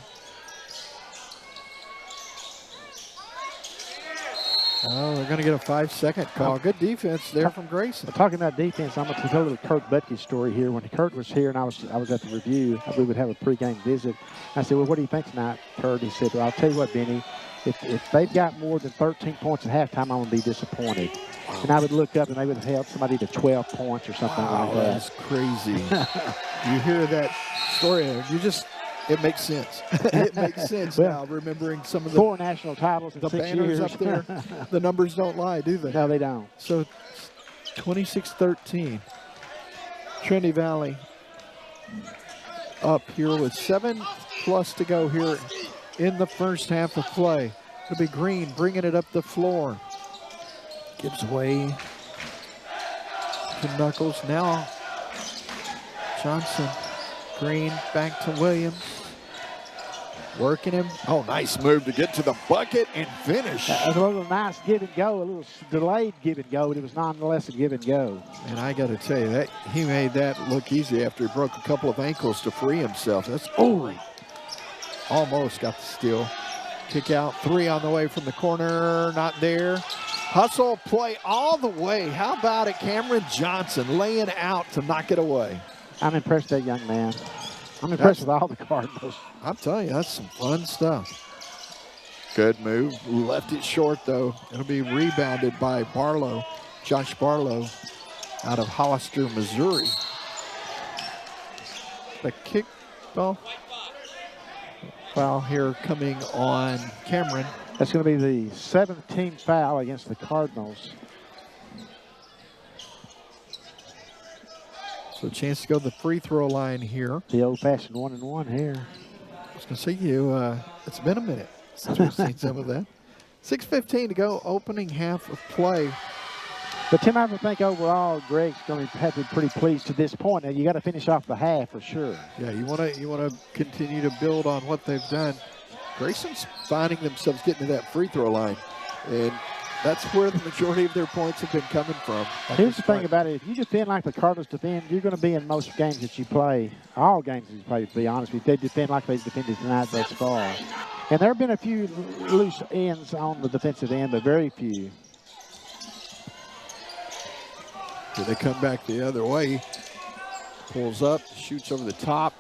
Oh, they're going to get a 5-second call. Good defense there from Grayson. Talking about defense, I'm going to tell you the Kurt Butke story here. When Kurt was here and I was at the review, we would have a pregame visit. I said, well, what do you think tonight, Kurt? He said, well, I'll tell you what, Benny, if they've got more than 13 points at halftime, I'm going to be disappointed. Wow. And I would look up and they would have held somebody to 12 points or something like that. That's crazy. You hear that story, it makes sense. It makes sense now, remembering some of the 4 national titles in 6 banners years up there. The numbers don't lie, do they? No, they don't. So 26-13. Trinity Valley up here with 7+ to go here in the first half of play. It'll be Green bringing it up the floor. Gives away to Knuckles. Now Johnson. Green back to Williams. Working him. Oh, nice move to get to the bucket and finish. That was a little nice give and go, a little delayed give and go, but it was nonetheless a give and go. And I got to tell you, that he made that look easy after he broke a couple of ankles to free himself. That's almost got the steal. Kick out, 3 on the way from the corner, not there. Hustle play all the way. How about it, Cameron Johnson laying out to knock it away. I'm impressed with that young man. I'm impressed with all the Cardinals. I'm telling you, that's some fun stuff. Good move. Left it short, though. It'll be rebounded by Barlow, Josh Barlow, out of Hollister, Missouri. The kick ball. Foul here coming on Cameron. That's going to be the 7th team foul against the Cardinals. So a chance to go to the free throw line here. The old-fashioned 1-and-1 here. I was going to say it's been a minute since we've seen some of that. 6:15 to go, opening half of play. But Tim, I would think overall Greg's going to have to be pretty pleased to this point. Now you got to finish off the half for sure. Yeah, you want to continue to build on what they've done. Grayson's finding themselves getting to that free throw line, and that's where the majority of their points have been coming from. Here's the thing about it. If you defend like the Cardinals defend, you're going to be in most games that you play, all games that you play, to be honest with you. They defend like they've defended tonight thus far. And there have been a few loose ends on the defensive end, but very few. Here they come back the other way. Pulls up, shoots over the top.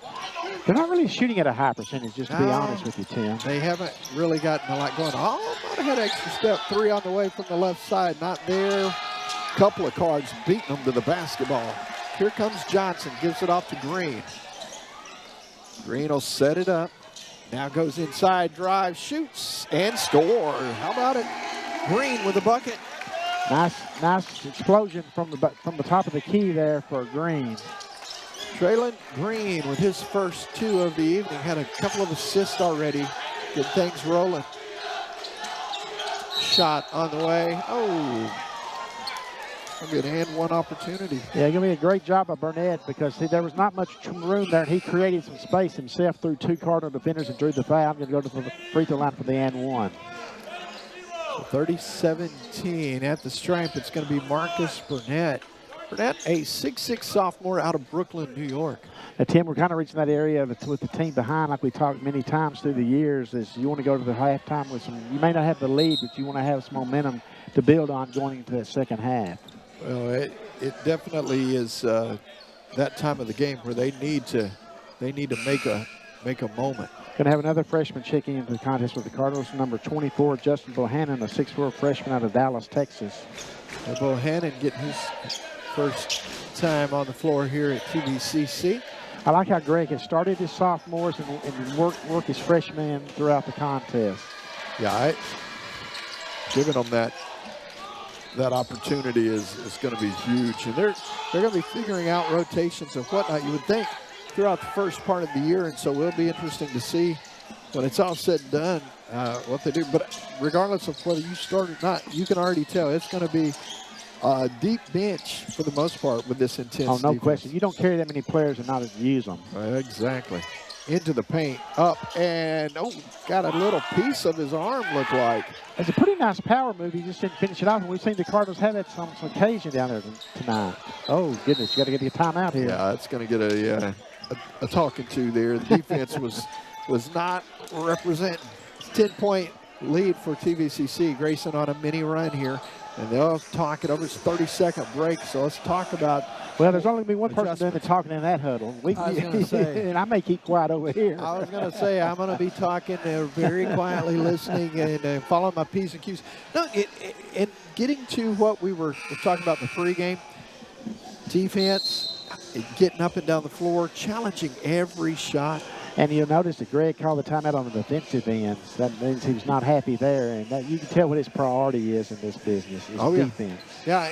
They're not really shooting at a high percentage, just to be honest with you, Tim. They haven't really gotten a lot going. Oh, might have had an extra step. 3 on the way from the left side. Not there. Couple of cards beating them to the basketball. Here comes Johnson. Gives it off to Green. Green will set it up. Now goes inside, drives, shoots, and scores. How about it? Green with a bucket. Nice explosion from the top of the key there for Green. Traylon Green with his first 2 of the evening. Had a couple of assists already. Get things rolling. Shot on the way. Oh. Gonna be an and one opportunity. Yeah, gonna be a great job by Burnett because there was not much room there, and he created some space himself through 2 Cardinal defenders and drew the foul. I'm gonna go to the free throw line for the and one. 30-17 at the stripe. It's going to be Marcus Burnett. Burnett, a 6'6" sophomore out of Brooklyn, New York. Now, Tim, we're kind of reaching that area with the team behind, like we talked many times through the years, is you want to go to the halftime with some, you may not have the lead, but you want to have some momentum to build on going into that second half. Well, it definitely is that time of the game where they need to make a moment. Going to have another freshman checking into the contest with the Cardinals, number 24, Justin Bohannon, a 6'4" freshman out of Dallas, Texas. Bohannon getting his first time on the floor here at TVCC. I like how Greg has started his sophomores and work his freshmen throughout the contest. Yeah, giving them that opportunity is going to be huge, and they're going to be figuring out rotations and whatnot. You would think throughout the first part of the year, and so it'll be interesting to see when it's all said and done what they do. But regardless of whether you start or not, you can already tell it's going to be a deep bench for the most part with this intense no defense. question. You don't carry that many players and not use them. Exactly. Into the paint, up, and got a little piece of his arm, look like. It's a pretty nice power move. He just didn't finish it off, and we've seen the Cardinals have that on some occasion down there tonight. Oh, goodness, you got to get a timeout here. Yeah, it's going to get a talking to there. The defense was not representing. 10-point lead for TVCC. Grayson on a mini run here, and they'll talk it over. It's 30-second break, so let's talk about. Well, there's only going to be one person doing the talking in that huddle. I was going to say. And I may keep quiet over here. I was going to say I'm going to be talking, very quietly listening and following my P's and Q's. No, and getting to what we were talking about in the pregame, defense, getting up and down the floor, challenging every shot. And you'll notice that Greg called the timeout on the defensive end. That means he was not happy there. And you can tell what his priority is in this business, is defense. Yeah,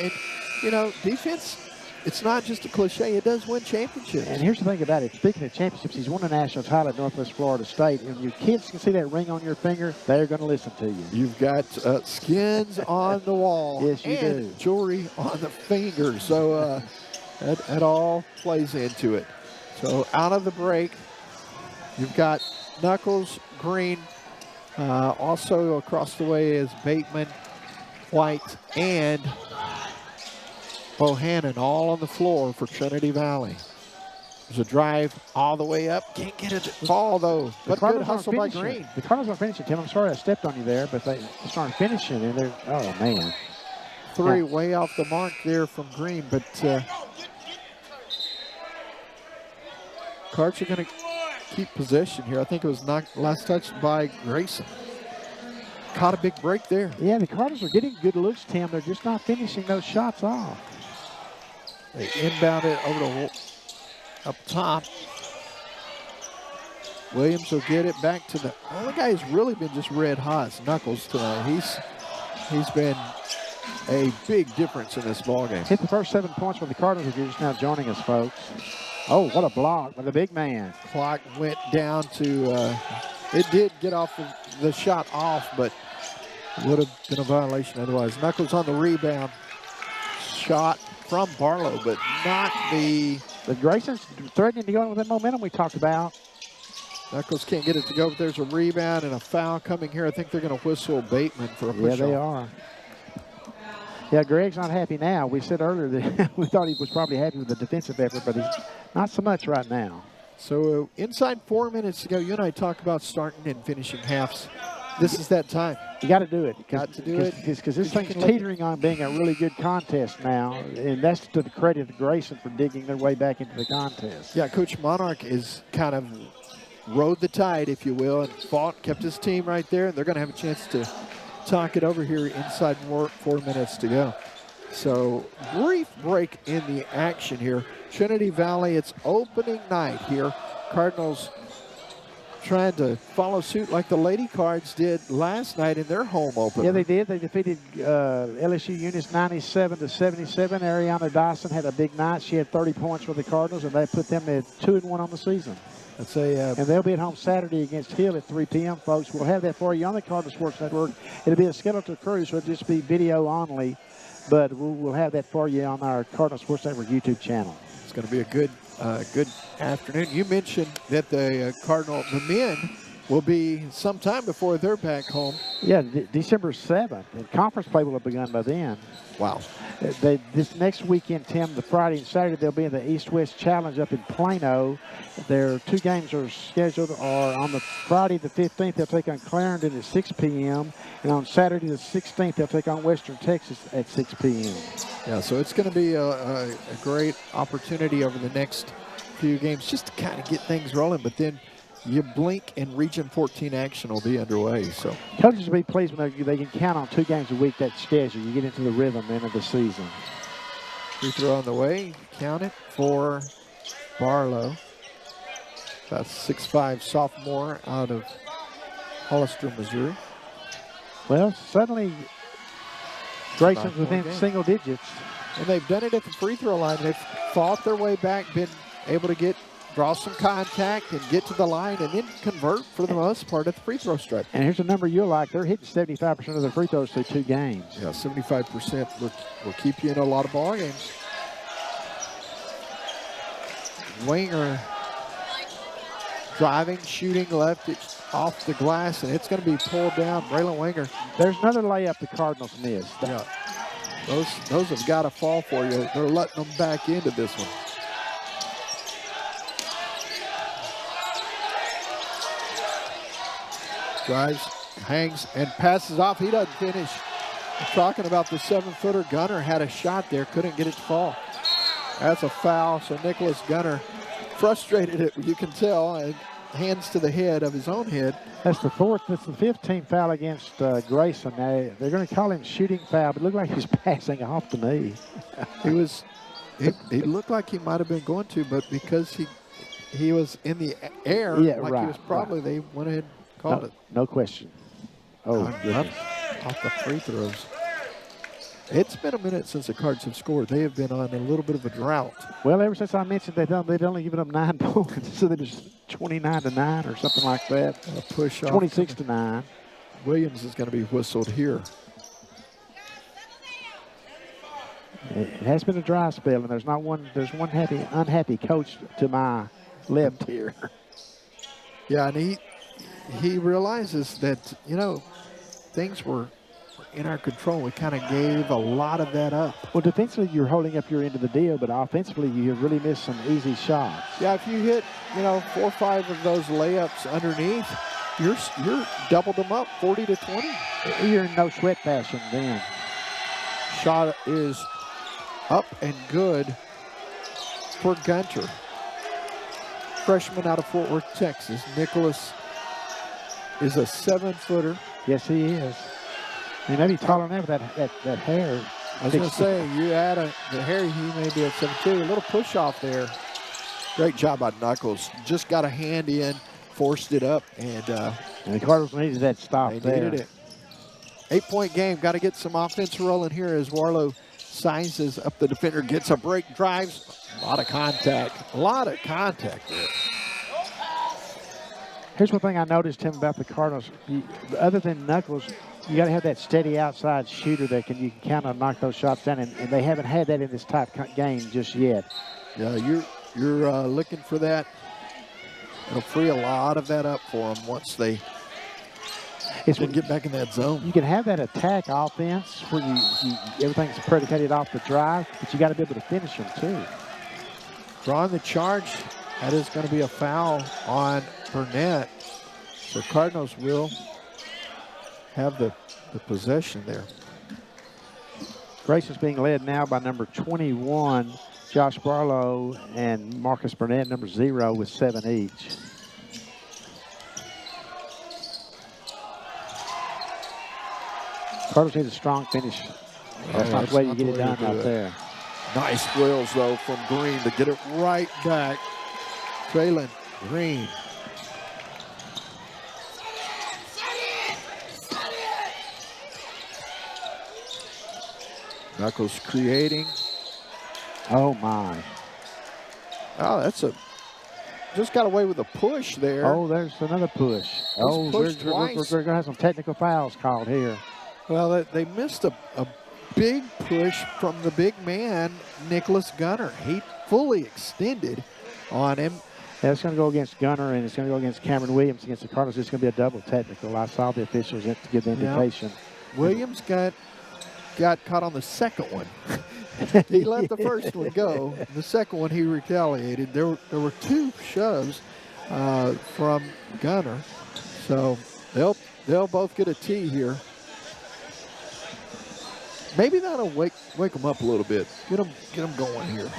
and, defense, it's not just a cliche. It does win championships. And here's the thing about it. Speaking of championships, he's won a national title at Northwest Florida State. And your kids can see that ring on your finger, they're going to listen to you. You've got skins on the wall. Yes, you and do. Jewelry on the fingers. So that all plays into it. So out of the break, you've got Knuckles, Green. Also across the way is Bateman, White, and Bohannon all on the floor for Trinity Valley. There's a drive all the way up. Can't get it to fall, though. But good hustle by Green. The Cardinals aren't finishing, Tim. I'm sorry I stepped on you there, but they started finishing, and they're, oh, man. Three way off the mark there from Green, but Cards are going to keep possession here. I think it was knocked last touch by Grayson. Caught a big break there. Yeah, the Cardinals are getting good looks, Tim. They're just not finishing those shots off. They inbound it over to up top. Williams will get it back to the only guy who's really been just red hot is Knuckles tonight. He's been a big difference in this ballgame. Hit the first 7 points for the Cardinals if you're just now joining us, folks. Oh, what a block by the big man. Clock went down to, it did get off the shot off, but it would have been a violation otherwise. Knuckles on the rebound. Shot from Barlow, but not the... But Grayson's threatening to go in with that momentum we talked about. Knuckles can't get it to go, but there's a rebound and a foul coming here. I think they're going to whistle Bateman for a push. Yeah, they are. Yeah, Greg's not happy now. We said earlier that we thought he was probably happy with the defensive effort, but he's not so much right now. So inside 4 minutes to go, you and I talk about starting and finishing halves. This is that time. You got to do it. Got to do it. Because this thing's teetering on being a really good contest now, and that's to the credit of Grayson for digging their way back into the contest. Yeah, Coach Monarch is kind of rode the tide, if you will, and fought, kept his team right there, and they're going to have a chance to talk it over here inside 4 minutes to go. So brief break in the action here. Trinity Valley, it's opening night here. Cardinals trying to follow suit like the Lady Cards did last night in their home opener. Yeah, they did. They defeated LSU Eunice 97-77. Ariana Dyson had a big night. She had 30 points for the Cardinals, and they put them at 2-1 on the season. That's and they'll be at home Saturday against Hill at 3 p.m., folks. We'll have that for you on the Cardinal Sports Network. It'll be a skeletal crew, so it'll just be video only, but we'll have that for you on our Cardinal Sports Network YouTube channel. It's going to be a good afternoon. You mentioned that the the men will be sometime before they're back home. Yeah, December 7th. And conference play will have begun by then. Wow. This next weekend, Tim, the Friday and Saturday, they'll be in the East-West Challenge up in Plano. Their 2 games are scheduled. On the Friday the 15th, they'll take on Clarendon at 6 p.m. And on Saturday the 16th, they'll take on Western Texas at 6 p.m. Yeah, so it's going to be a great opportunity over the next few games just to kind of get things rolling. But then you blink and Region 14 action will be underway. So coaches will be pleased when they can count on 2 games a week, that schedule. You get into the rhythm then of the season. Free throw on the way. Count it for Barlow. That's 6'5" sophomore out of Hollister, Missouri. Well, suddenly Grayson's within single digits. And they've done it at the free throw line. They've fought their way back, been able to draw some contact and get to the line and then convert for the most part at the free throw stripe. And here's a number you'll like. They're hitting 75% of their free throws through 2 games. Yeah, 75% will keep you in a lot of ball games. Winger driving, shooting left. It's off the glass, and it's going to be pulled down. Braylon Winger. There's another layup the Cardinals missed. Yeah. Those have got to fall for you. They're letting them back into this one. Drives, hangs, and passes off. He doesn't finish. I'm talking about the 7-footer. Gunner had a shot there, couldn't get it to fall. That's a foul, so Nicholas Gunner frustrated, you can tell, and hands to the head of his own head. That's the 5th team foul against Grayson. Now, they're going to call him shooting foul, but it looked like he's passing off to me. He looked like he might have been going to, but because he was in the air, yeah, like he was probably, they went ahead and called it. No question. Oh, goodness. Off the free throws. It's been a minute since the Cards have scored. They have been on a little bit of a drought. Well, ever since I mentioned they'd only given up 9 points, so they was 29-9 or something like that. A push off. 26-9. Williams is going to be whistled here. It has been a dry spell, and there's one unhappy coach to my left here. Yeah, and he realizes that, you know, things were in our control. We kind of gave a lot of that up. Well, defensively, you're holding up your end of the deal, but offensively, you have really missed some easy shots. Yeah, if you hit, you know, 4 or 5 of those layups underneath, you're doubled them up, 40-20. You're in no sweat fashion then. Shot is up and good for Gunter. Freshman out of Fort Worth, Texas. Nicholas is a 7-footer. Yes, he is. He may be taller than that with that hair. I was going to say, you add the hair, he may be at 7'2". A little push off there. Great job by Knuckles. Just got a hand in, forced it up, and the Cardinals needed that stop they there. needed it. 8-point game. Got to get some offense rolling here as Warlow sizes up the defender, gets a break, drives. A lot of contact. A lot of contact there. Here's one thing I noticed, Tim, about the Cardinals. Other than Knuckles, you got to have that steady outside shooter that you can kind of knock those shots down, and they haven't had that in this type game just yet. Yeah, you're looking for that. It'll free a lot of that up for them once they can get back in that zone. You can have that attack offense where everything's predicated off the drive, but you got to be able to finish them too. Drawing the charge, that is going to be a foul on Burnett. So Cardinals will have the possession there. Grayson's being led now by number 21, Josh Barlow, and Marcus Burnett, number 0, with 7 each. Cardinals need a strong finish. That's not the way you get it done out there. Nice drills, though, from Green to get it right back. Traylon Green. Knuckles creating. Oh, my. Oh, just got away with a push there. Oh, there's another push. We're going to have some technical fouls called here. Well, they missed a big push from the big man, Nicholas Gunner. He fully extended on him. Yeah, it's going to go against Gunner, and it's going to go against Cameron Williams against the Cardinals. It's going to be a double technical. I saw the officials to give the indication. Yeah. Williams got caught on the second one. He let the first one go. The second one, he retaliated. There were 2 shoves from Gunner. So they'll both get a T here. Maybe that'll wake them up a little bit. Get them going here.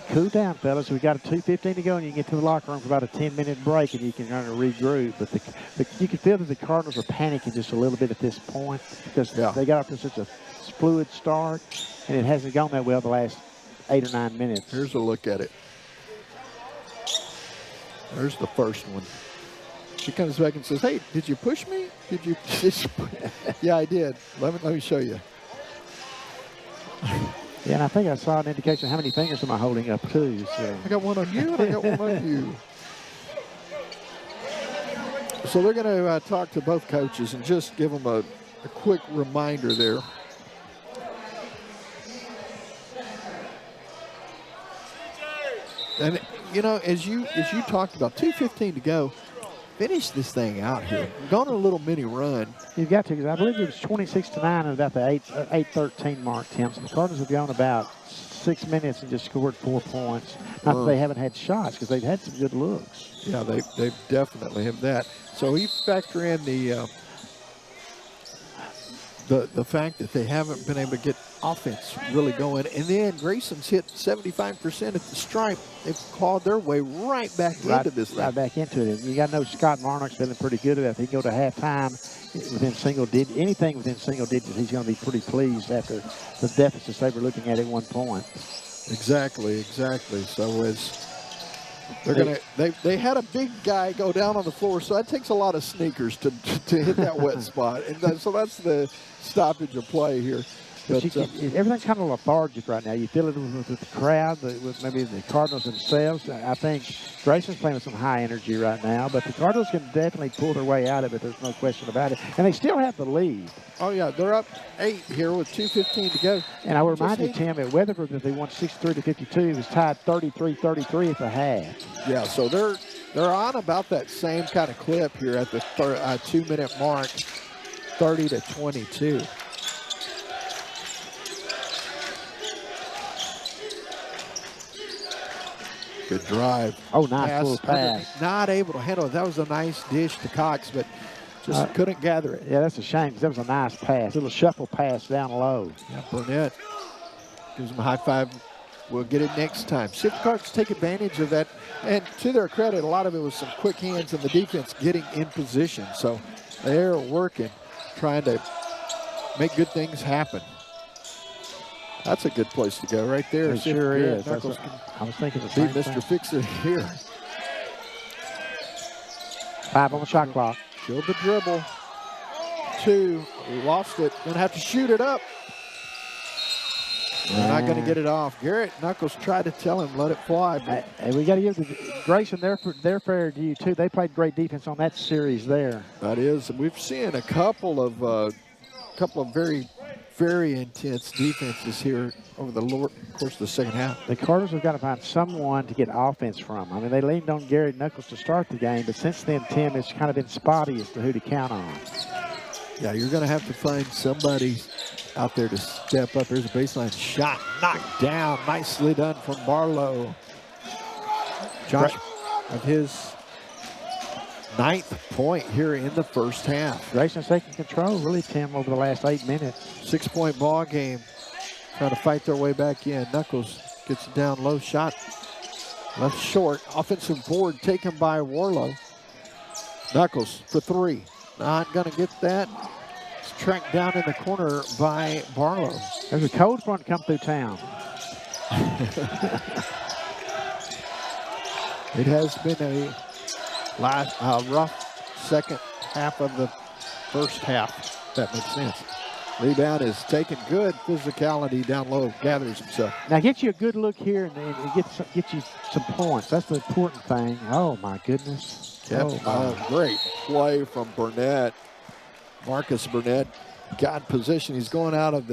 Cool down, fellas. We got a 2:15 to go, and you can get to the locker room for about a 10-minute break, and you can kind of regroup. But you can feel that the Cardinals are panicking just a little bit at this point because they got off to such a fluid start, and it hasn't gone that well the last 8 or 9 minutes. Here's a look at it. There's the first one. She comes back and says, "Hey, did you push me? Did you?" Yeah, I did. Let me show you. Yeah, and I think I saw an indication of how many fingers am I holding up, too. So. I got one on you, and I got one on you. So they're going to talk to both coaches and just give them a quick reminder there. And, you know, as you talked about, 2:15 to go. Finish this thing out here. Go on a little mini run. You've got to, because I believe it was 26-9 at about the 8:13 mark, Tim. So the Cardinals have gone about 6 minutes and just scored 4 points. Not that they haven't had shots, because they've had some good looks. Yeah, they definitely have that. So you factor in the fact that they haven't been able to get offense really going. And then Grayson's hit 75% at the stripe. They've clawed their way right back into this thing. Right back into it. And you got to know Scott Marnock's feeling pretty good at that. If he can go to halftime within single digits, anything within single digits, he's going to be pretty pleased after the deficits they were looking at one point. Exactly. So as they had a big guy go down on the floor, so that takes a lot of sneakers to hit that wet spot. And so that's the stoppage of play here. But everything's kind of lethargic right now. You feel it with the crowd, with maybe the Cardinals themselves. I think Grayson's playing with some high energy right now, but the Cardinals can definitely pull their way out of it. There's no question about it. And they still have the lead. Oh, yeah, they're up 8 here with 2:15 to go. And I will remind you, Tim, at Weatherford that they won 63-52. It was tied 33-33 at the half. Yeah, so they're on about that same kind of clip here at the 2-minute mark, 30-22. Good drive. Oh, nice little pass. Not able to handle it. That was a nice dish to Cox, but just couldn't gather it. Yeah, that's a shame because that was a nice pass. A little shuffle pass down low. Yeah, Burnett gives him a high five. We'll get it next time. See if the Cardinals take advantage of that. And to their credit, a lot of it was some quick hands and the defense getting in position. So they're working, trying to make good things happen. That's a good place to go right there. It sure is. I was thinking the same Mr. Fix It here. 5 on the shot clock. Killed the dribble. 2. Lost it. Gonna have to shoot it up. They're not going to get it off. Garrett Knuckles tried to tell him, let it fly. And we got to give Grayson their fair due, too. They played great defense on that series there. That is. We've seen a couple of very, very intense defenses here over the course of the second half. The Cardinals have got to find someone to get offense from. I mean, they leaned on Garrett Knuckles to start the game, but since then, Tim, it's kind of been spotty as to who to count on. Yeah, you're going to have to find somebody out there to step up. There's a baseline shot knocked down. Nicely done from Barlow. Josh of his 9th point here in the first half. Grayson's taking control, really, Tim, over the last 8 minutes. 6-point ball game. Trying to fight their way back in. Knuckles gets it down low. Shot left short. Offensive board taken by Warlow. Knuckles for 3. Not going to get that. It's tracked down in the corner by Barlow. There's a cold front come through town. It has been a rough second half of the first half. That makes sense. Rebound is taken. Good physicality down low. Gathers himself. Now get you a good look here and get you some points. That's the important thing. Oh, my goodness. Great play from Burnett. Marcus Burnett got in position. He's going out of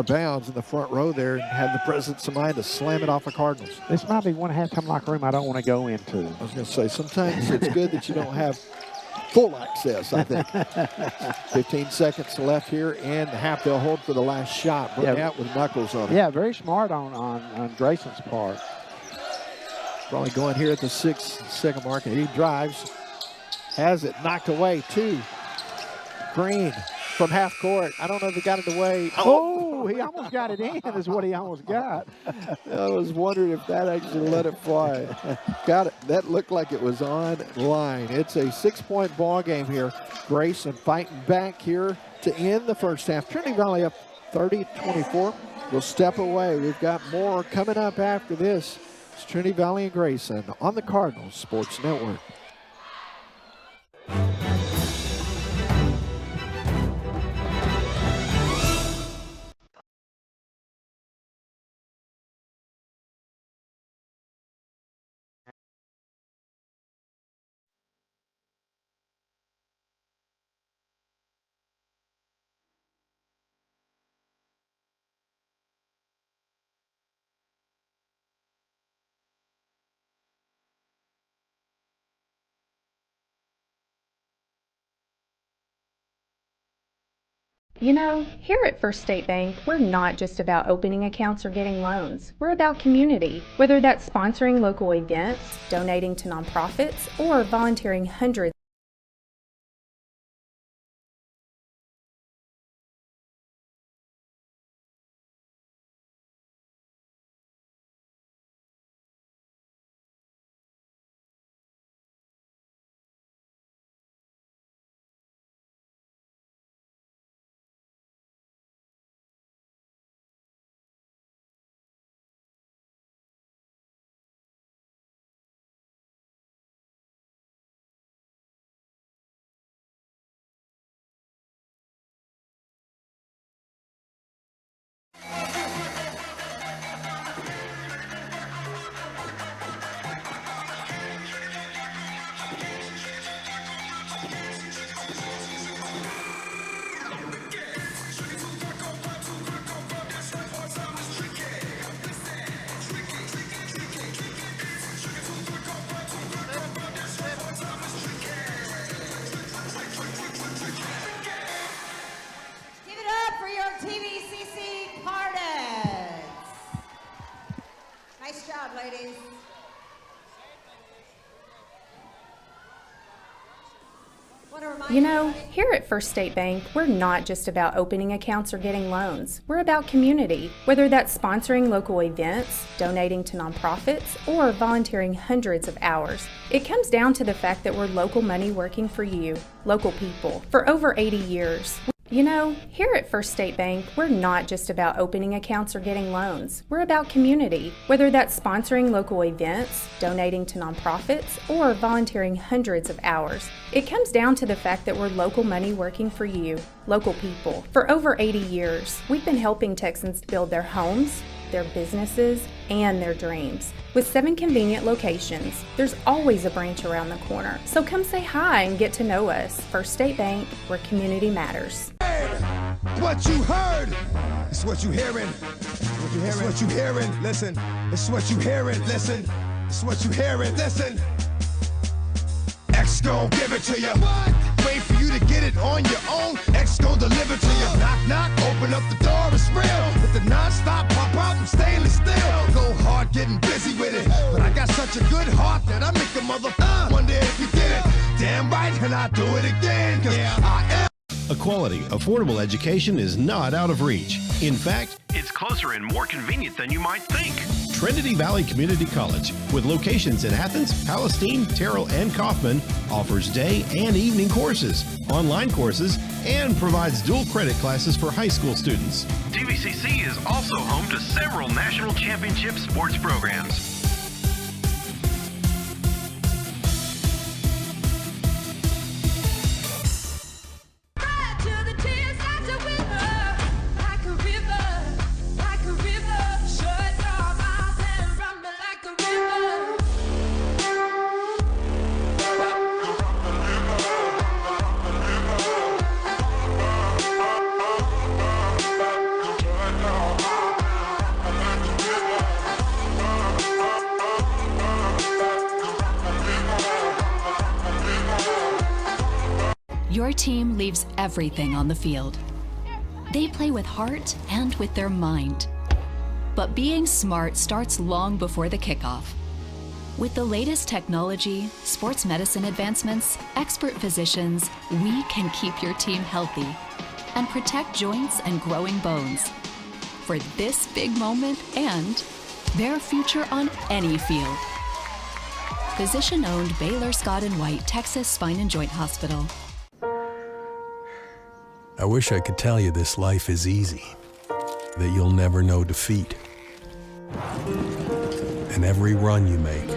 bounds in the front row there and had the presence of mind to slam it off the Cardinals. This might be one halftime locker room I don't want to go into. I was going to say, sometimes it's good that you don't have full access, I think. 15 seconds left here and the half. They'll hold for the last shot. Burnett with Knuckles on it. Yeah, very smart on Grayson's part. Probably going here at the 6-second mark, and he drives, has it knocked away. 2. Green from half court. I don't know if he got it away. Oh, he almost got it in is what he almost got. I was wondering if that actually let it fly. Got it. That looked like it was on line. It's a 6-point ball game here. Grayson fighting back here to end the first half. Trinity Valley up 30-24. We'll step away. We've got more coming up after this. It's Trinity Valley and Grayson on the Cardinals Sports Network. You know, here at First State Bank, we're not just about opening accounts or getting loans. We're about community, whether that's sponsoring local events, donating to nonprofits, or volunteering hundreds TVCC Cardets. Nice job, ladies. You know, here at First State Bank, we're not just about opening accounts or getting loans. We're about community, whether that's sponsoring local events, donating to nonprofits, or volunteering hundreds of hours. It comes down to the fact that we're local money working for you, local people, for over 80 years. You know, here at First State Bank, we're not just about opening accounts or getting loans. We're about community, whether that's sponsoring local events, donating to nonprofits, or volunteering hundreds of hours. It comes down to the fact that we're local money working for you, local people. For over 80 years, we've been helping Texans build their homes, their businesses, and their dreams. With 7 convenient locations, there's always a branch around the corner. So come say hi and get to know us. First State Bank, where community matters. What you heard, it's what you hearing. It's what you hearing. Listen, it's what you hearing. Listen, it's what you hearing. Listen. X gon' give it to you. Wait for you to get it on your own. X gon' deliver to you. Knock, knock, open up the door, it's real. With the non-stop pop out from stainless steel. Go hard getting busy with it. But I got such a good heart that I make the mother wonder if you get it. Damn right, and I do it again. Cause I am. A quality, affordable education is not out of reach. In fact, it's closer and more convenient than you might think. Trinity Valley Community College, with locations in Athens, Palestine, Terrell, and Kaufman, offers day and evening courses, online courses, and provides dual credit classes for high school students. TVCC is also home to several national championship sports programs. Your team leaves everything on the field. They play with heart and with their mind. But being smart starts long before the kickoff. With the latest technology, sports medicine advancements, expert physicians, we can keep your team healthy and protect joints and growing bones for this big moment and their future on any field. Physician-owned Baylor Scott & White Texas Spine and Joint Hospital. I wish I could tell you this life is easy, that you'll never know defeat. And every run you make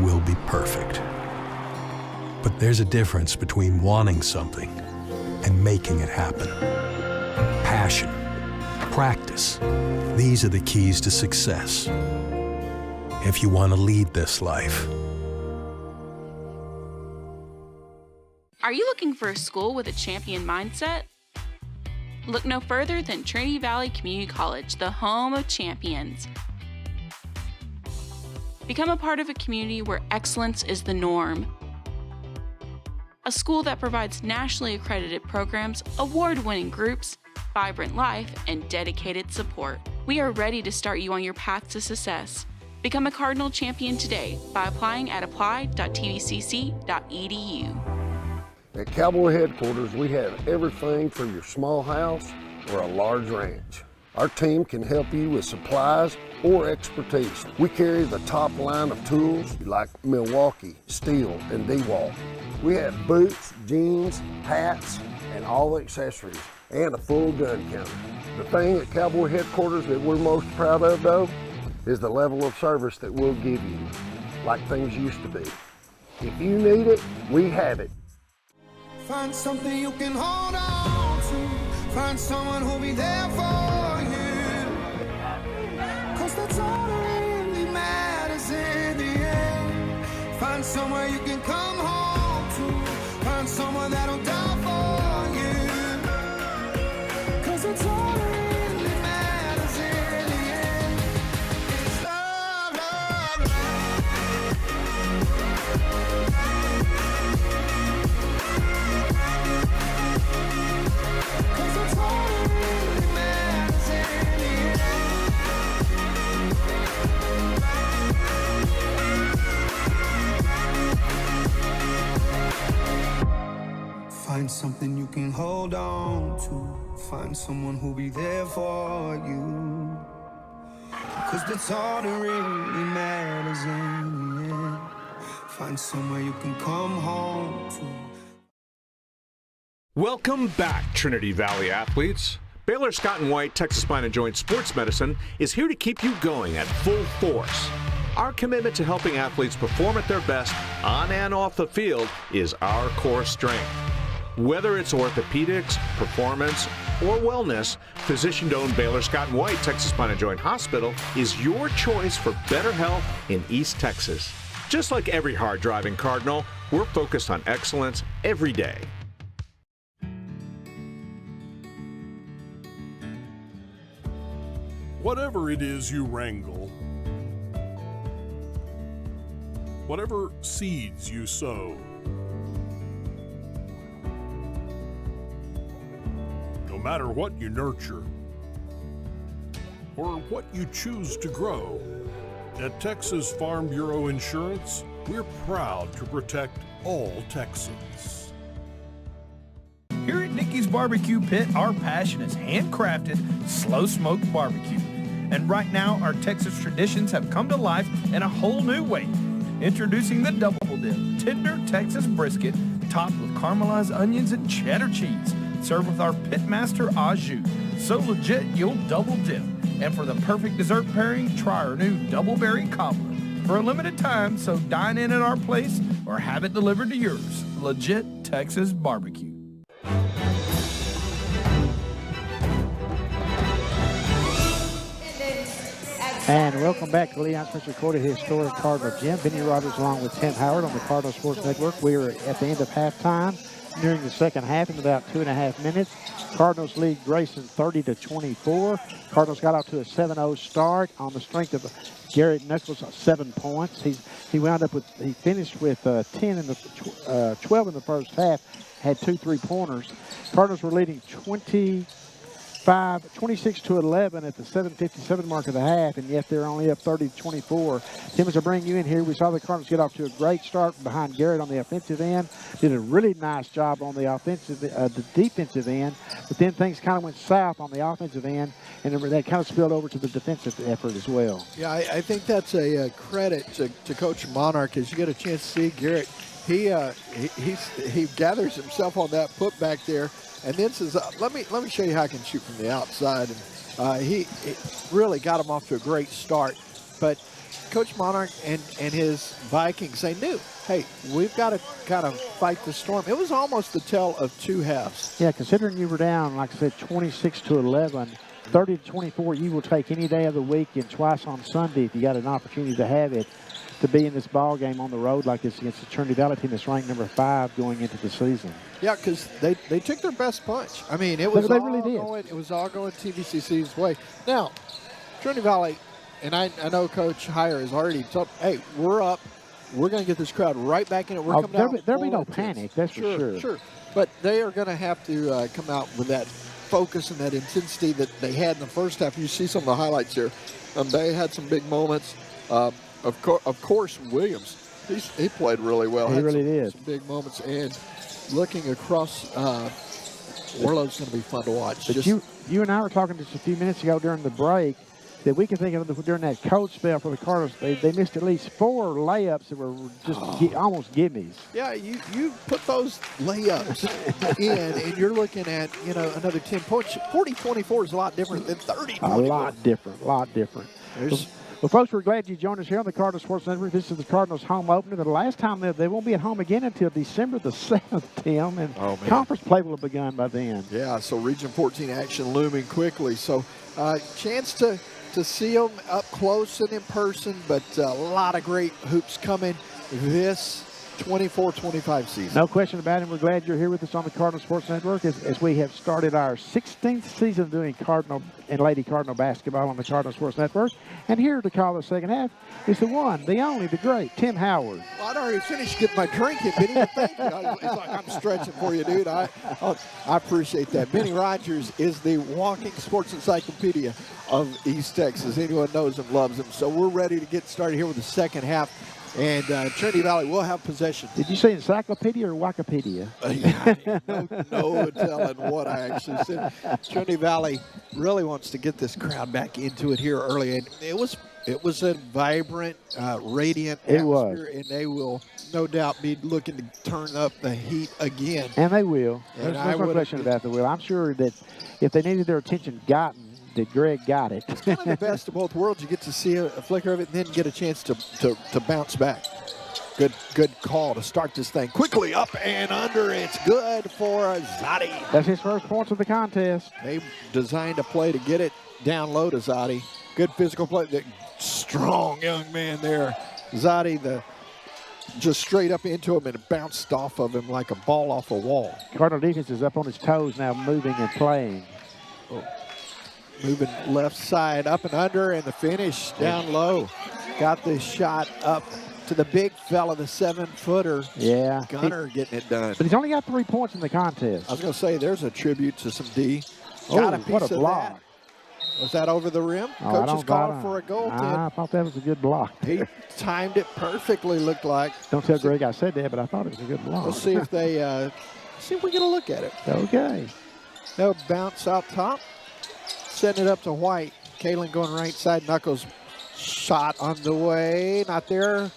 will be perfect. But there's a difference between wanting something and making it happen. Passion, practice, these are the keys to success. If you want to lead this life. Are you looking for a school with a champion mindset? Look no further than Trinity Valley Community College, the home of champions. Become a part of a community where excellence is the norm. A school that provides nationally accredited programs, award-winning groups, vibrant life, and dedicated support. We are ready to start you on your path to success. Become a Cardinal champion today by applying at apply.tvcc.edu. At Cowboy Headquarters, we have everything for your small house or a large ranch. Our team can help you with supplies or expertise. We carry the top line of tools like Milwaukee, Steel, and DeWalt. We have boots, jeans, hats, and all the accessories, and a full gun counter. The thing at Cowboy Headquarters that we're most proud of, though, is the level of service that we'll give you, like things used to be. If you need it, we have it. Find something you can hold on to. Find someone who'll be there for you. Cause that's all that really matters in the end. Find somewhere you can come home to. Find someone that'll die for you. Cause that's all that really matters in the end. It's love, love, love. Cause it's all on to. Find someone who'll be there for you. Cause that's all that really matters in the end. Find somewhere you can come home to. Welcome back, Trinity Valley athletes. Baylor Scott & White Texas Spine and Joint Sports Medicine is here to keep you going at full force. Our commitment to helping athletes perform at their best on and off the field is our core strength. Whether it's orthopedics, performance, or wellness, physician-owned Baylor Scott & White Texas Spine and Joint Hospital is your choice for better health in East Texas. Just like every hard-driving Cardinal, we're focused on excellence every day. Whatever it is you wrangle, whatever seeds you sow, no matter what you nurture or what you choose to grow, at Texas Farm Bureau Insurance, we're proud to protect all Texans. Here at Nikki's Barbecue Pit, our passion is handcrafted, slow-smoked barbecue. And right now, our Texas traditions have come to life in a whole new way. Introducing the Double Dip, tender Texas brisket, topped with caramelized onions and cheddar cheese, served with our Pitmaster au jus. So legit, you'll double dip. And for the perfect dessert pairing, try our new Double Berry Cobbler. For a limited time, so dine in at our place or have it delivered to yours. Legit Texas barbecue. And welcome back to Leon Smith recorded historic Cardinal Gym. Benny Rogers along with Tim Howard on the Cardinal Sports Network. We are at the end of halftime, nearing the second half in about 2.5 minutes. Cardinals lead Grayson 30-24. Cardinals got off to a 7-0 start on the strength of Garrett Nichols, 7 points. He finished with 12 in the first half, had 2 3-pointers. Cardinals were leading 26-11 at the 7:57 mark of the half, and yet they're only up 30-24. Tim, as I bring you in here, we saw the Cardinals get off to a great start behind Garrett on the offensive end. Did a really nice job on the the defensive end, but then things kind of went south on the offensive end, and that kind of spilled over to the defensive effort as well. Yeah, I think that's a credit to Coach Monarch. As you get a chance to see Garrett, he gathers himself on that putback there. And then says, let me show you how I can shoot from the outside. And he really got him off to a great start. But Coach Monarch and his Vikings, they knew, hey, we've got to kind of fight the storm. It was almost the tale of two halves. Yeah, considering you were down, like I said, 26-11, 30-24, you will take any day of the week and twice on Sunday if you got an opportunity to have it, to be in this ball game on the road like this against the Trinity Valley team that's ranked number 5 going into the season. Yeah, because they took their best punch. I mean, it was they really did. It was all going TVCC's way. Now, Trinity Valley, and I know Coach Heyer has already told, hey, we're up. We're going to get this crowd right back in it. We're coming out. There'll be no panic, that's for sure. Sure, but they are going to have to come out with that focus and that intensity that they had in the first half. You see some of the highlights here. They had some big moments. Of course, Williams, he played really well. He really did. Some big moments, and looking across, Warlow's going to be fun to watch. But you and I were talking just a few minutes ago during the break that we can think of during that cold spell for the Cardinals. They missed at least 4 layups that were just almost gimmies. Yeah, you put those layups in, and you're looking at another 10 points. 40-24 is a lot different than 30-24. A lot different. Well, folks, we're glad you joined us here on the Cardinal Sports Network. This is the Cardinals' home opener. The last time they won't be at home again until December the 7th, Tim, and conference play will have begun by then. Yeah, so Region 14 action looming quickly. So chance to see them up close and in person, but a lot of great hoops coming this 24-25 season. No question about it. We're glad you're here with us on the Cardinal Sports Network as we have started our 16th season doing Cardinal and Lady Cardinal basketball on the Cardinal Sports Network. And here to call the second half is the one, the only, the great Tim Howard. Well, I'd already finished getting my drink in, Benny. Thank you. It's like I'm stretching for you, dude. I appreciate that. Benny Rogers is the walking sports encyclopedia of East Texas. Anyone knows him, loves him. So we're ready to get started here with the second half. And Trinity Valley will have possession. Did you say encyclopedia or Wikipedia? No telling what I actually said. Trinity Valley really wants to get this crowd back into it here early. And it was a vibrant, radiant atmosphere. And they will no doubt be looking to turn up the heat again. And they will. And There's no question about they will. I'm sure that if they needed their attention gotten, that Greg got it. It's kind of the best of both worlds. You get to see a flicker of it and then get a chance to bounce back. Good call to start this thing. Quickly up and under. It's good for Zadi. That's his first points of the contest. They designed a play to get it down low to Zadi. Good physical play. The strong young man there. Zadi, just straight up into him and bounced off of him like a ball off a wall. Cardinal defense is up on his toes now, moving and playing. Oh. Moving left side, up and under, and the finish down low. Got the shot up to the big fella, the 7-footer. Yeah. Gunner getting it done. But he's only got 3 points in the contest. I was going to say, there's a tribute to some D. Got a piece what a block. Was that over the rim? Oh, Coach is calling for a goal. I thought that was a good block. He timed it perfectly, looked like. Don't tell Greg I said that, but I thought it was a good block. Let's see if they, see if we get a look at it. Okay. They'll bounce out top. Setting it up to White. Kalen going right side. Knuckles shot on the way. Not there.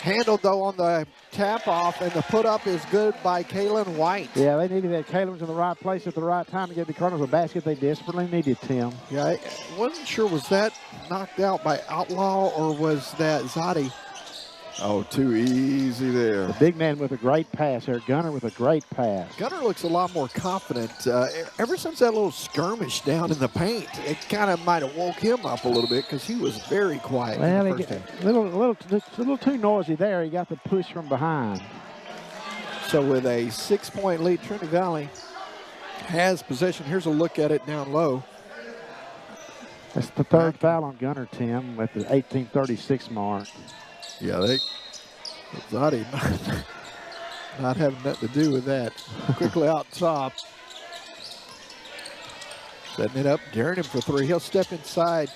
Handled, though, on the tap-off, and the put-up is good by Kalen White. Yeah, they needed that. Kalen was in the right place at the right time to give the Cardinals a basket they desperately needed, Tim. Yeah, I wasn't sure, was that knocked out by Outlaw, or was that Zadi? Oh, too easy there. The big man with a great pass there. Gunner with a great pass. Gunner looks a lot more confident. Ever since that little skirmish down in the paint, it kind of might have woke him up a little bit because he was very quiet. Well, a little too noisy there. He got the push from behind. So with a 6-point lead, Trinity Valley has possession. Here's a look at it down low. That's the third foul on Gunner, Tim, at the 18:36 mark. Yeah, Zadi not having nothing to do with that. Quickly out top. Setting it up, daring him for three. He'll step inside.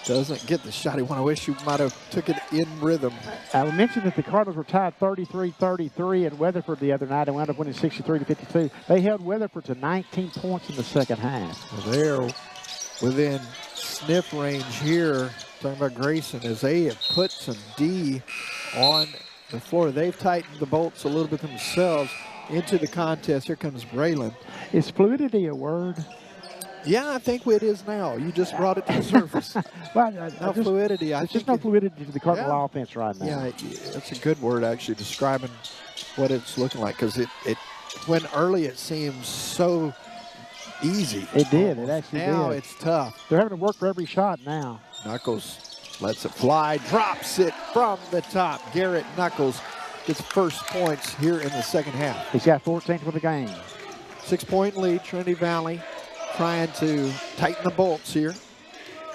Doesn't get the shot. I wish he might have took it in rhythm. I mentioned that the Cardinals were tied 33-33 in Weatherford the other night and wound up winning 63-52. They held Weatherford to 19 points in the second half. Well, they're within sniff range here. Talking about Grayson, as they have put some D on the floor. They've tightened the bolts a little bit themselves into the contest. Here comes Braylon. Is fluidity a word? Yeah, I think it is now. You just brought it to the surface. Fluidity. There's just no fluidity to the Cardinal offense right now. Yeah, that's a good word, actually, describing what it's looking like. Because it when early it seems so easy. It did. It actually did. Now it's tough. They're having to work for every shot now. Knuckles lets it fly, drops it from the top. Garrett Knuckles gets first points here in the second half. He's got 14 for the game. 6-point lead, Trinity Valley trying to tighten the bolts here.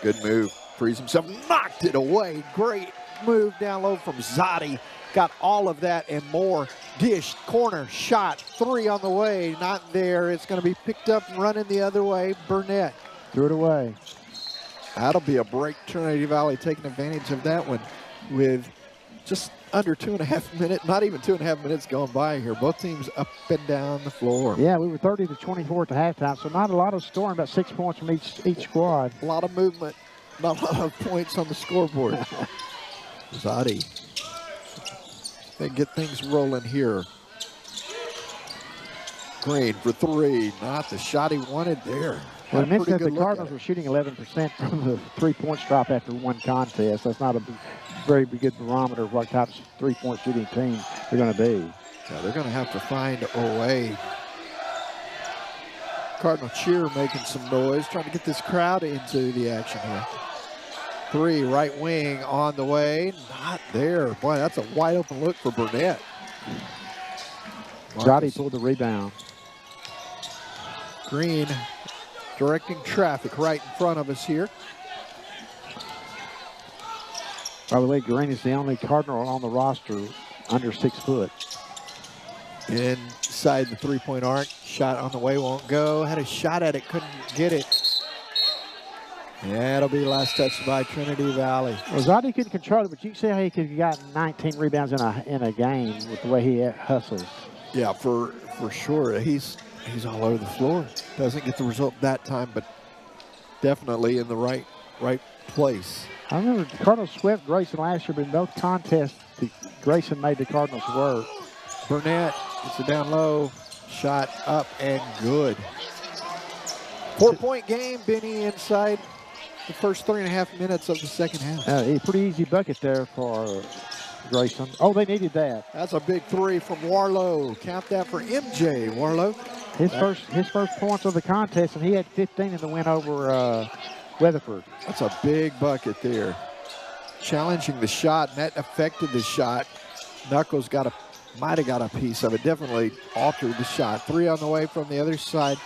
Good move, frees himself, knocked it away. Great move down low from Zadi. Got all of that and more. Dished, corner, shot, three on the way. Not there. It's going to be picked up and running the other way. Burnett threw it away. That'll be a break. Trinity Valley taking advantage of that one with just under 2.5 minutes, not even 2.5 minutes gone by here. Both teams up and down the floor. Yeah, we were 30-24 at the halftime, so not a lot of scoring, about 6 points from each squad. A lot of movement, not a lot of points on the scoreboard. Zadi, they get things rolling here. Green for three, not the shot he wanted there. Well, I mentioned that the Cardinals were shooting 11% from the three-point drop after one contest. That's not a very good barometer of what type of three-point shooting team they're going to be. Yeah, they're going to have to find a way. Cardinal cheer making some noise, trying to get this crowd into the action here. Three, right wing on the way. Not there. Boy, that's a wide open look for Burnett. Zadi pulled the rebound. Green directing traffic right in front of us here. By the way, Green is the only Cardinal on the roster under 6 foot. Inside the three-point arc. Shot on the way, won't go. Had a shot at it, couldn't get it. Yeah, it'll be the last touch by Trinity Valley. Well, Zadi couldn't control it, but you can see how he could have gotten 19 rebounds in a game with the way he hustles. Yeah, for sure. He's all over the floor. Doesn't get the result that time, but definitely in the right place. I remember the Cardinals swept Grayson last year, but in both contests, Grayson made the Cardinals work. Burnett gets it down low, shot up and good. 4-point game, Benny, inside the first 3.5 minutes of the second half. A pretty easy bucket there for Grayson. Oh, they needed that. That's a big three from Warlow. Count that for MJ Warlow. His first points of the contest, and he had 15 in the win over Weatherford. That's a big bucket there. Challenging the shot, and that affected the shot. Knuckles might have got a piece of it. Definitely altered the shot. 3 on the way from the other side.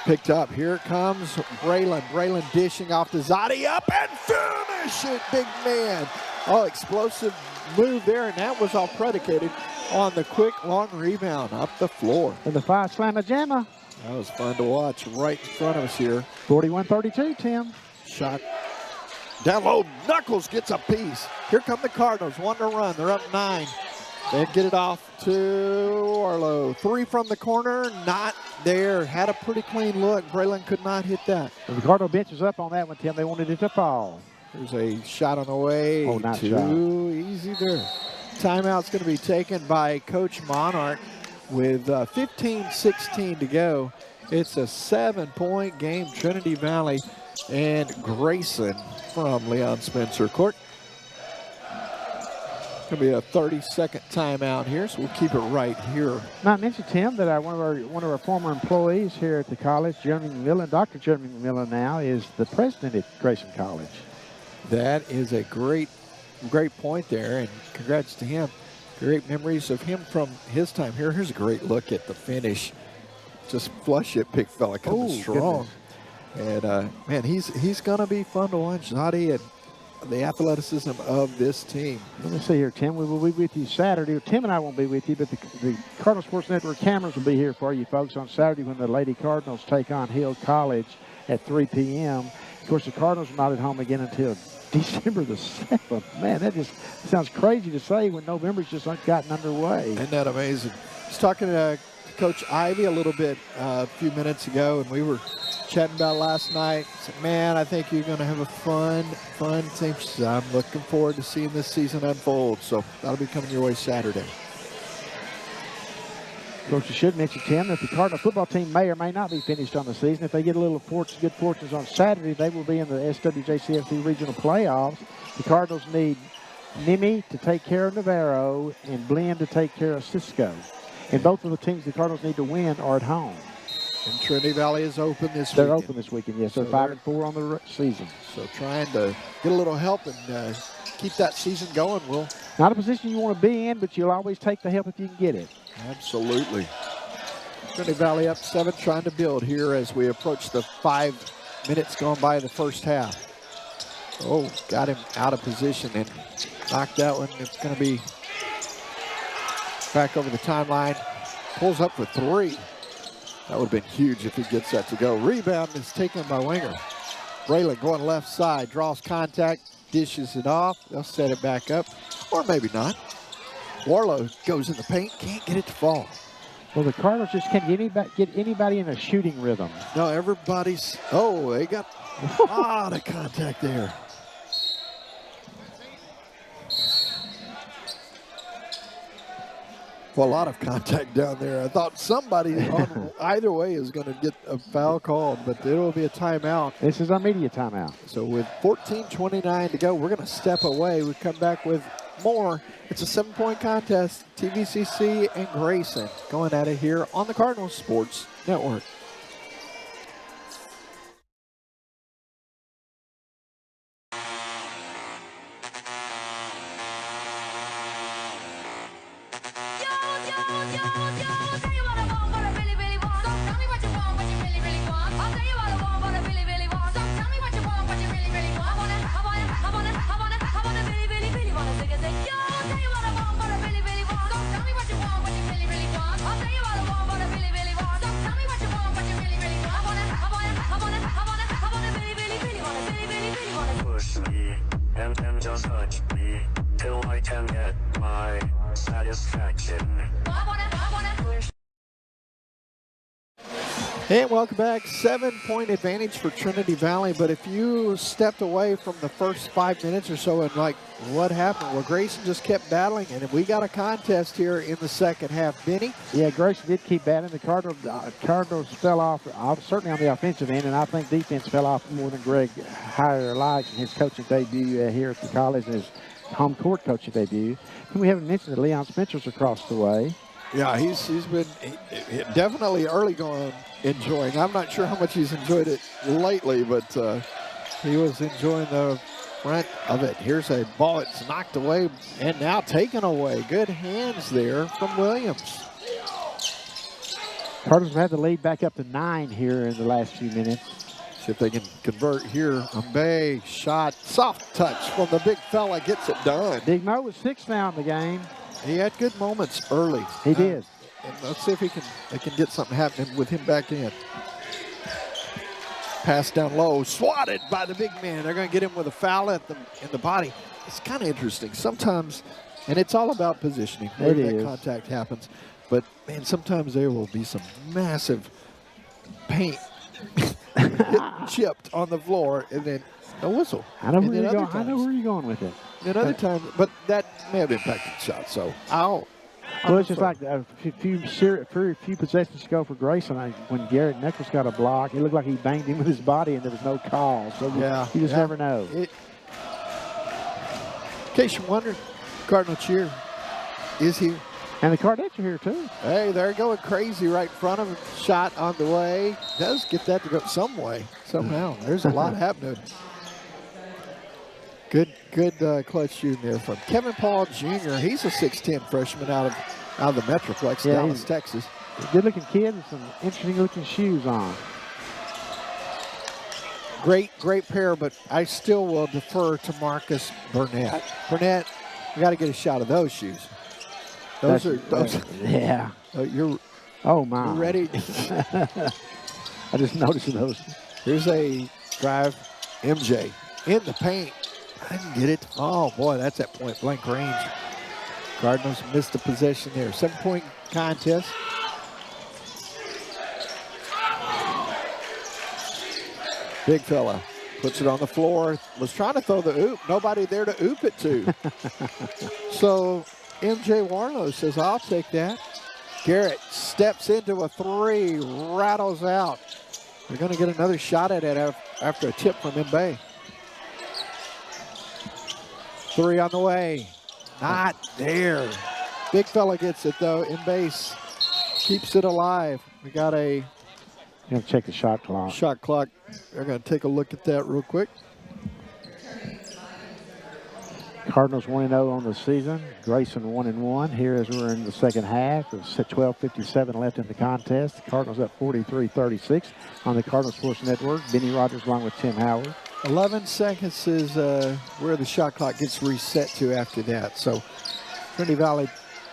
Picked up. Here it comes. Braylon. Braylon dishing off to Zadi. Up and finish it, big man. Oh, explosive move there, and that was all predicated on the quick, long rebound up the floor. And the 5 slammer jammer. That was fun to watch right in front of us here. 41-32, Tim. Shot down low. Knuckles gets a piece. Here come the Cardinals. 1 to run. They're up 9. They get it off to Arlo. 3 from the corner. Not there. Had a pretty clean look. Braylon could not hit that. And the Cardinal bench is up on that one, Tim. They wanted it to fall. There's a shot on the way. Oh, not too easy there. Timeout's going to be taken by Coach Monarch with 15-16 to go. It's a 7-point game. Trinity Valley and Grayson from Leon Spencer Court. Going to be a 30-second timeout here, so we'll keep it right here. Not mention, Tim, that one of our former employees here at the college, Jeremy McMillan, Dr. Jeremy McMillan now is the president at Grayson College. That is a great point there, and congrats to him. Great memories of him from his time here. Here's a great look at the finish. Just flush it, big fella, coming strong. Goodness. And, man, he's going to be fun to watch. Zadi and the athleticism of this team. Let me see here, Tim. We will be with you Saturday. Tim and I won't be with you, but the Cardinal Sports Network cameras will be here for you folks on Saturday when the Lady Cardinals take on Hill College at 3 p.m. Of course, the Cardinals are not at home again until December the 7th. Man, that just sounds crazy to say when November's just gotten underway. Isn't that amazing? I was talking to Coach Ivy a little bit a few minutes ago, and we were chatting about last night. I said, man, I think you're going to have a fun team. She said, I'm looking forward to seeing this season unfold. So that'll be coming your way Saturday. Of course, you should mention, Tim, that the Cardinal football team may or may not be finished on the season. If they get a little good fortunes on Saturday, they will be in the SWJCFC regional playoffs. The Cardinals need Nimi to take care of Navarro and Blinn to take care of Cisco. And both of the teams the Cardinals need to win are at home. And Trinity Valley is open this weekend. They're open this weekend, yes. They're 5-4 on the season. So trying to get a little help and keep that season going, Will. Not a position you want to be in, but you'll always take the help if you can get it. Absolutely. Trinity Valley up 7, trying to build here as we approach the 5 minutes gone by the first half. Oh, got him out of position and knocked that one. It's going to be back over the timeline. Pulls up for 3. That would have been huge if he gets that to go. Rebound is taken by Winger. Braylon going left side, draws contact, dishes it off. They'll set it back up, or maybe not. Warlow goes in the paint, can't get it to fall. Well, the Cardinals just can't get anybody in a shooting rhythm. No, everybody's, they got a lot of contact there. Well, a lot of contact down there. I thought somebody on either way is going to get a foul called, but there will be a timeout. This is our media timeout. So with 14:29 to go, we're going to step away. We come back with more. It's a 7-point contest. TVCC and Grayson going at it here on the Cardinal Sports Network. and then just touch me till I can get my satisfaction. And welcome back. 7-point advantage for Trinity Valley. But if you stepped away from the first 5 minutes or so and like, what happened? Well, Grayson just kept battling, and we got a contest here in the second half. Benny? Yeah, Grayson did keep battling. The Cardinals fell off, certainly on the offensive end, and I think defense fell off more than Greg Heyer likes in his coaching debut here at the college, and his home court coaching debut. And we haven't mentioned that Leon Spencer's across the way. Yeah, he's been definitely early going enjoying. I'm not sure how much he's enjoyed it lately, but he was enjoying the front of it. Here's a ball that's knocked away and now taken away. Good hands there from Williams. Cardinals have had the lead back up to 9 here in the last few minutes. See if they can convert here. Mbe shot, soft touch from the big fella, gets it done. Big Mo was 6 now in the game. He had good moments early. He did. And let's see if they can get something happening with him back in. Pass down low, swatted by the big man. They're going to get him with a foul in the body. It's kind of interesting. Sometimes, and it's all about positioning where that contact happens. But, man, sometimes there will be some massive paint chipped on the floor and then a whistle. I know where you're going with it. And other times, but that may have impacted the shot. So well, it's just like a few possessions ago for Grayson. When Garrett Nichols got a block, it looked like he banged him with his body, and there was no call. So you just never know. In case you wondered, Cardinal cheer is here. And the Cardettes are here, too. Hey, they're going crazy right in front of him. Shot on the way. Does get that to go some way, somehow. There's a lot happening. Good clutch shooting there from Kevin Paul Jr. He's a 6'10 freshman out of the Metroplex, Dallas, Texas. Good-looking kid with some interesting-looking shoes on. Great pair, but I still will defer to Marcus Burnett. Burnett, we got to get a shot of those shoes. Those. Yeah. Oh my. You ready? I just noticed those. Here's a drive. MJ in the paint. I didn't get it. Oh boy, that's at point blank range. Cardinals missed the possession there. 7-point contest. Big fella puts it on the floor. Was trying to throw the oop. Nobody there to oop it to. So MJ Warlow says, I'll take that. Garrett steps into a 3, rattles out. They're going to get another shot at it after a tip from MB. 3 on the way. Not there. Big fella gets it, though, in base. Keeps it alive. We got a... You have to check the shot clock. Shot clock. They're going to take a look at that real quick. Cardinals 1-0 on the season. Grayson 1-1. Here as we're in the second half. There's 12:57 left in the contest. The Cardinals up 43-36 on the Cardinal Sports Network. Benny Rogers along with Tim Howard. 11 seconds is where the shot clock gets reset to after that. So Trinity Valley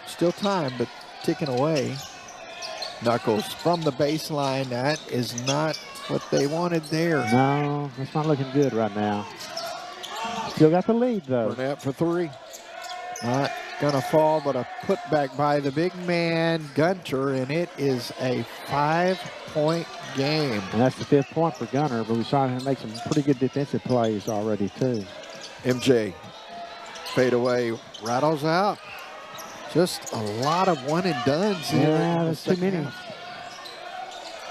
still time, but ticking away. Knuckles from the baseline. That is not what they wanted there. No, it's not looking good right now. Still got the lead, though. Burnett for 3. Not going to fall, but a putback by the big man, Gunter, and it is a 5-point game. And that's the 5th point for Gunter, but we saw him make some pretty good defensive plays already, too. MJ, fade away, rattles out. Just a lot of one-and-dones here. Yeah, that's too many.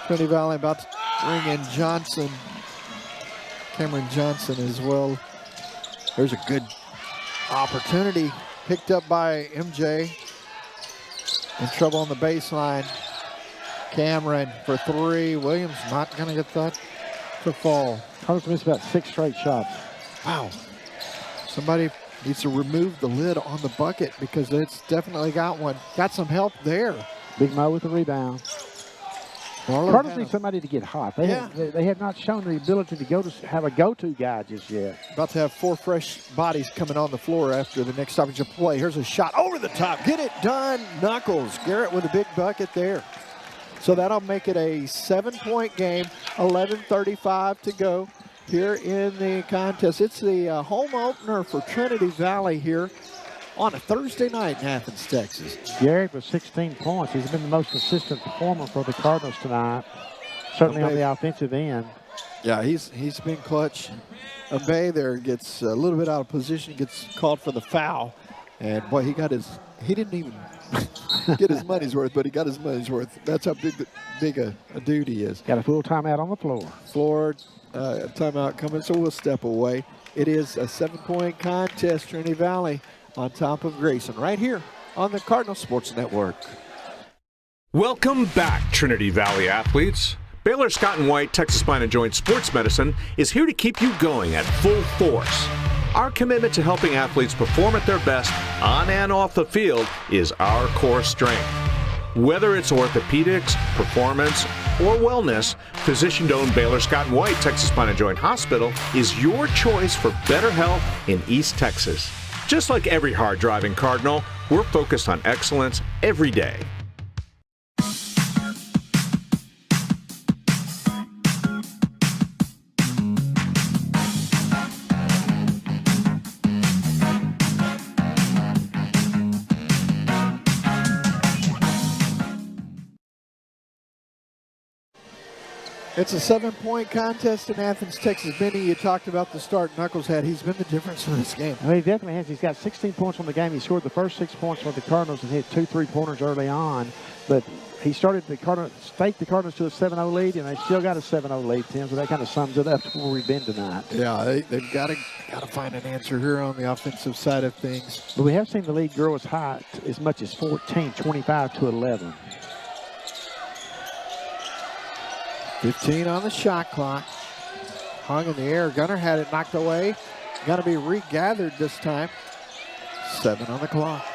Trinity Valley about to bring in Johnson. Cameron Johnson as well. There's a good opportunity picked up by MJ. In trouble on the baseline. Cameron for 3. Williams not going to get that to fall. Cardinals missed about 6 straight shots. Wow. Somebody needs to remove the lid on the bucket because it's definitely got one. Got some help there. Big Mo with the rebound. Cardinals need somebody to get hot. They have not shown the ability to have a go-to guy just yet. About to have 4 fresh bodies coming on the floor after the next stoppage of play. Here's a shot over the top. Get it done. Knuckles. Garrett with a big bucket there. So that'll make it a 7-point game. 11:35 to go. here in the contest. It's the home opener for Trinity Valley here on a Thursday night in Athens, Texas. Garrett with 16 points. He's been the most consistent performer for the Cardinals tonight, certainly on the offensive end. Yeah, he's been clutch. Bay there gets a little bit out of position, gets called for the foul. And boy, he didn't even get his money's worth, but he got his money's worth. That's how big a dude he is. Got a full timeout on the floor. Timeout coming, so we'll step away. It is a 7-point contest, Trinity Valley on top of Grayson, right here on the Cardinal Sports Network. Welcome back, Trinity Valley athletes. Baylor Scott & White Texas Spine and Joint Sports Medicine is here to keep you going at full force. Our commitment to helping athletes perform at their best on and off the field is our core strength. Whether it's orthopedics, performance, or wellness, physician-owned Baylor Scott & White Texas Spine and Joint Hospital is your choice for better health in East Texas. Just like every hard-driving Cardinal, we're focused on excellence every day. It's a 7-point contest in Athens, Texas. Benny, you talked about the start Knuckles had. He's been the difference in this game. Well, he definitely has. He's got 16 points on the game. He scored the first 6 points for the Cardinals and hit 2 3-pointers early on. But he started the Cardinals to a 7-0 lead, and they still got a 7-0 lead, Tim. So that kind of sums it up to where we've been tonight. Yeah, they've got to find an answer here on the offensive side of things. But we have seen the lead grow as high as much as 14, 25-11. 15 on the shot clock. Hung in the air. Gunner had it knocked away. Going to be regathered this time. 7 on the clock.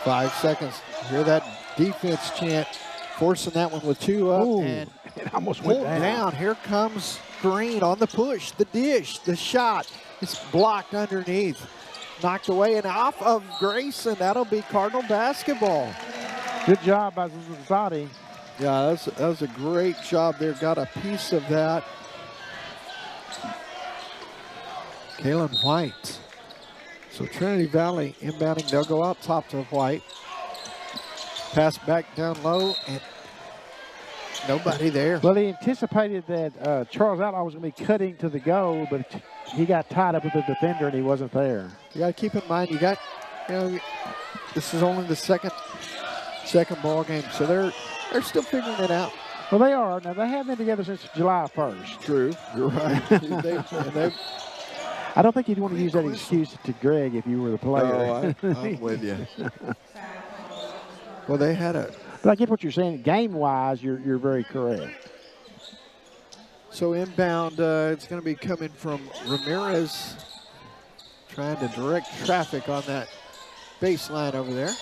5 seconds. Hear that defense chant. Forcing that one with 2 up. Ooh, and it almost went down. Here comes Green on the push. The dish. The shot. It's blocked underneath. Knocked away and off of Grayson. That'll be Cardinal basketball. Good job by Zadi. Yeah, that was a great job there. Got a piece of that. Kalen White. So Trinity Valley inbounding. They'll go out top to White. Pass back down low and nobody there. Well, he anticipated that Charles Outlaw was going to be cutting to the goal, but he got tied up with the defender and he wasn't there. You got to keep in mind, this is only the second ball game, so they're still figuring it out. Well, they are. Now, they have been together since July 1st. True. You're right. I don't think you'd want to use that excuse to Greg if you were the player. No, I'm with you. Well, they had a... But I get what you're saying. Game-wise, you're very correct. So inbound, it's going to be coming from Ramirez, trying to direct traffic on that baseline over there.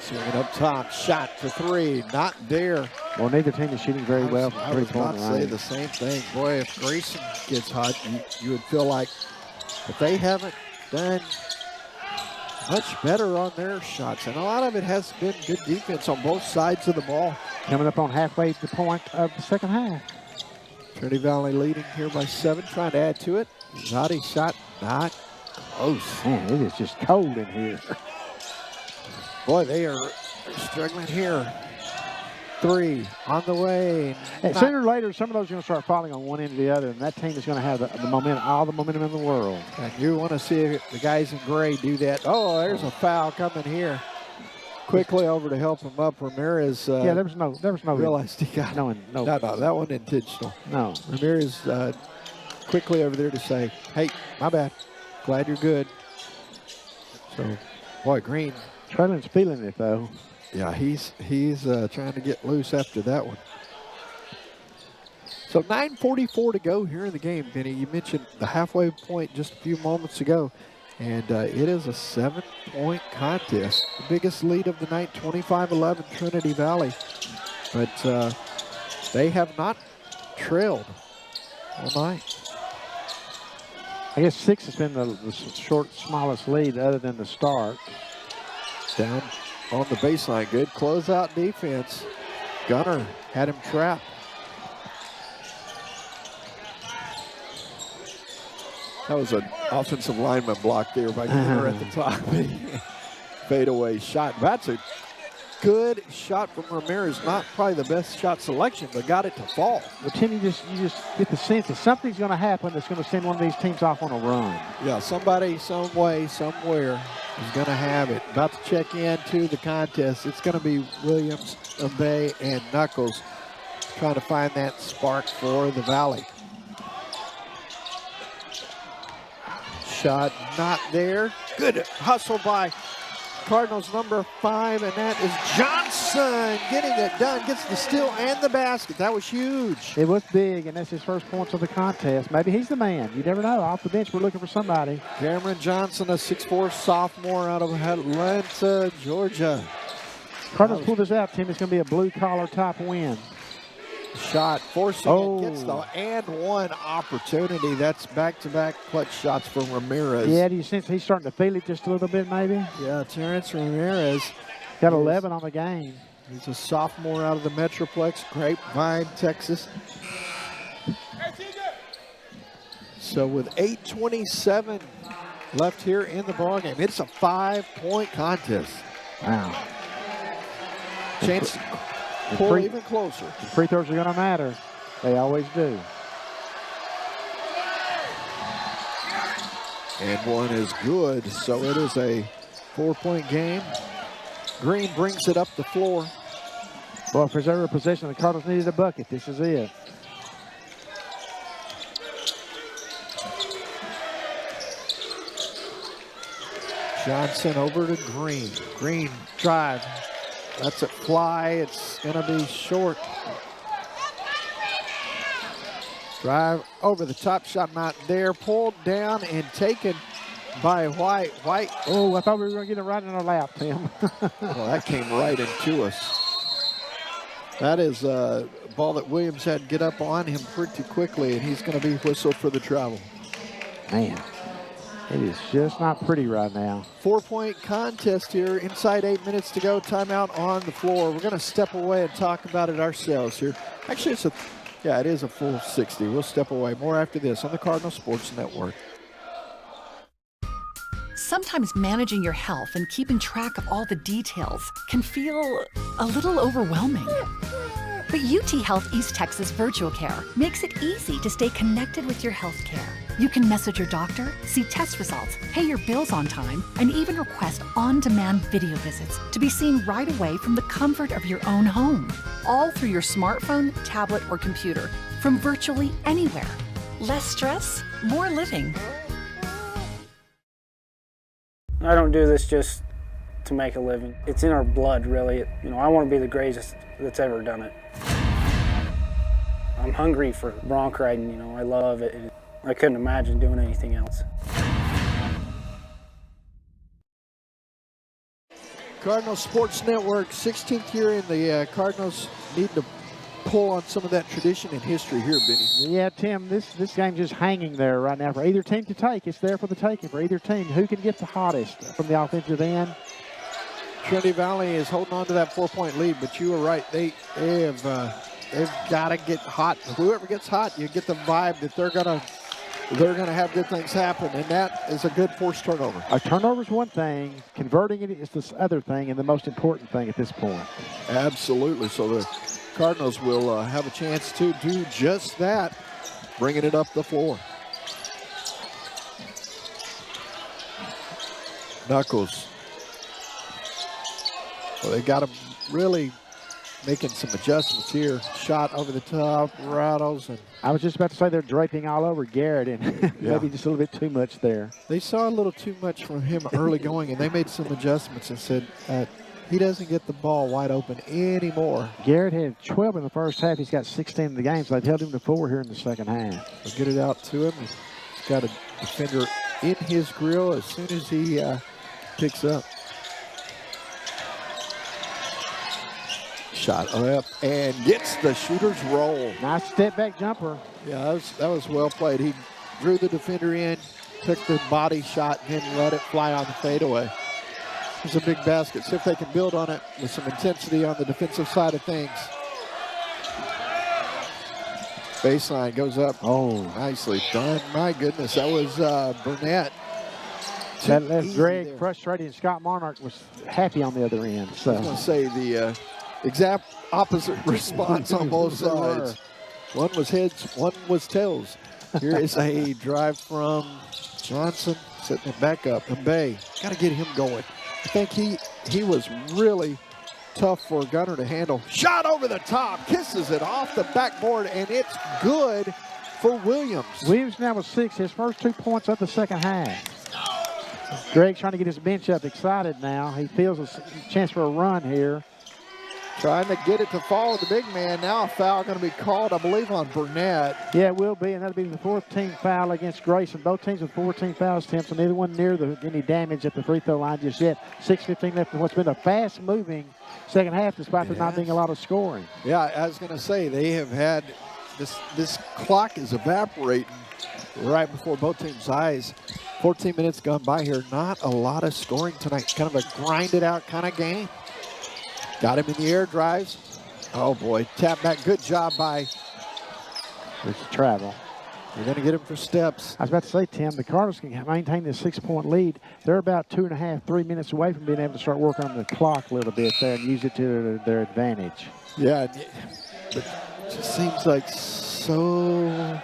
Swinging up top, shot for 3, not there. Well, neither team is shooting very well from I was about three-point to say range. the same thing. Boy, if Grayson gets hot, you would feel like if they haven't done much better on their shots. And a lot of it has been good defense on both sides of the ball. Coming up on halfway to the point of the second half. Trinity Valley leading here by 7, trying to add to it. Zadi shot not close. Man, it is just cold in here. Boy, they are struggling here. 3 on the way. Hey, sooner or later, some of those are going to start falling on one end or the other, and that team is going to have the momentum, all the momentum in the world. And you want to see the guys in gray do that. Oh, there's a foul coming here. Quickly over to help him up. Ramirez. Yeah, there was no realized he got no, that one intentional. No. Ramirez quickly over there to say, hey, my bad. Glad you're good. So, boy, Green. Treyland's feeling it, though. Yeah, he's trying to get loose after that one. So 9:44 to go here in the game, Benny. You mentioned the halfway point just a few moments ago, and it is a 7-point contest. The biggest lead of the night, 25-11 Trinity Valley. But they have not trailed all night. I guess 6 has been the smallest lead other than the start. Down on the baseline. Good closeout defense. Gunner had him trapped. That was an offensive lineman block there by Gunner at the top. Fadeaway shot. That's a good shot from Ramirez. Not probably the best shot selection, but got it to fall. Well, Tim, you just get the sense that something's going to happen that's going to send one of these teams off on a run. Yeah, somebody, some way, somewhere is going to have it. About to check into the contest. It's going to be Williams, Bay, and Knuckles trying to find that spark for the Valley. Shot not there. Good hustle by Cardinals number 5, and that is Johnson getting it done. Gets the steal and the basket. That was huge. It was big, and that's his first points of the contest. Maybe he's the man. You never know. Off the bench, we're looking for somebody. Cameron Johnson, a 6'4" sophomore out of Atlanta, Georgia. Cardinals pull this out, Tim. It's going to be a blue-collar type win. Shot forcing it, gets the and one opportunity. That's back-to-back clutch shots from Ramirez. Yeah, do you sense he's starting to feel it just a little bit maybe? Yeah, Terrence Ramirez. Got 11 on the game. He's a sophomore out of the Metroplex, Grapevine, Texas. So with 8:27 left here in the ballgame, it's a 5-point contest. Wow. Chance to pull even closer. The free throws are going to matter. They always do. And one is good, so it is a 4-point game. Green brings it up the floor. Well, if there's ever a possession the Cardinals needed a bucket, this is it. Johnson over to Green. Green drive. That's a fly. It's going to be short. Drive over the top, shot not there. Pulled down and taken by White. White. Oh, I thought we were going to get it right in our lap, Tim. Well, that came right into us. That is a ball that Williams had to get up on him pretty quickly, and he's going to be whistled for the travel. Man, it is just not pretty right now. 4-point contest here. Inside 8 minutes to go. Timeout on the floor. We're going to step away and talk about it ourselves here. Actually, it is a full 60. We'll step away. More after this on the Cardinal Sports Network. Sometimes managing your health and keeping track of all the details can feel a little overwhelming. But UT Health East Texas Virtual Care makes it easy to stay connected with your health care. You can message your doctor, see test results, pay your bills on time, and even request on-demand video visits to be seen right away from the comfort of your own home. All through your smartphone, tablet, or computer, from virtually anywhere. Less stress, more living. I don't do this just to make a living. It's in our blood, really. I want to be the greatest that's ever done it. I'm hungry for bronc riding, I love it. And I couldn't imagine doing anything else. Cardinal Sports Network, 16th year in the Cardinals need to pull on some of that tradition and history here, Benny. Yeah, Tim, this game's just hanging there right now for either team to take. It's there for the taking for either team. Who can get the hottest from the offensive end? Trinity Valley is holding on to that 4-point lead, but you were right. They've got to get hot. Whoever gets hot, you get the vibe that they're gonna have good things happen, and that is a good forced turnover. A turnover is one thing. Converting it is this other thing, and the most important thing at this point. Absolutely. So the Cardinals will have a chance to do just that, bringing it up the floor. Knuckles. Well, they got him really making some adjustments here. Shot over the top, rattles. And I was just about to say they're draping all over Garrett, and maybe just a little bit too much there. They saw a little too much from him early going, and they made some adjustments and said he doesn't get the ball wide open anymore. Garrett had 12 in the first half. He's got 16 in the game, so they've held him to 4 here in the second half. They'll get it out to him. He's got a defender in his grill as soon as he picks up. Shot up and gets the shooter's roll. Nice step back jumper. Yeah, that was well played. He drew the defender in, took the body shot, and then let it fly on the fadeaway. It's a big basket. See if they can build on it with some intensity on the defensive side of things. Baseline goes up. Oh, nicely done. My goodness, that was Burnett. That left Greg frustrated, and Scott Monarch was happy on the other end. So I was going to say the exact opposite response on both sides. One was heads, one was tails. Here is a drive from Johnson, setting it back up. And Bay, got to get him going. I think he was really tough for Gunner to handle. Shot over the top, kisses it off the backboard, and it's good for Williams. Williams now with 6, his first 2 points of the second half. Greg's trying to get his bench up excited now. He feels a chance for a run here. Trying to get it to fall to the big man. Now a foul going to be called, I believe, on Burnett. Yeah, it will be, and that'll be the 4th team foul against Grayson. Both teams with 14 fouls, Tim, so neither one near any damage at the free throw line just yet. 6:15 left in what's been a fast-moving second half, despite there not being a lot of scoring. Yeah, I was going to say, they have had this clock is evaporating right before both teams' eyes. 14 minutes gone by here. Not a lot of scoring tonight. Kind of a grinded-out kind of game. Got him in the air, drives. Oh, boy. Tap back. Good job by. There's the travel. You're going to get him for steps. I was about to say, Tim, the Cardinals can maintain this 6-point lead. They're about 2.5, 3 minutes away from being able to start working on the clock a little bit there and use it to their advantage. Yeah, but it just seems like so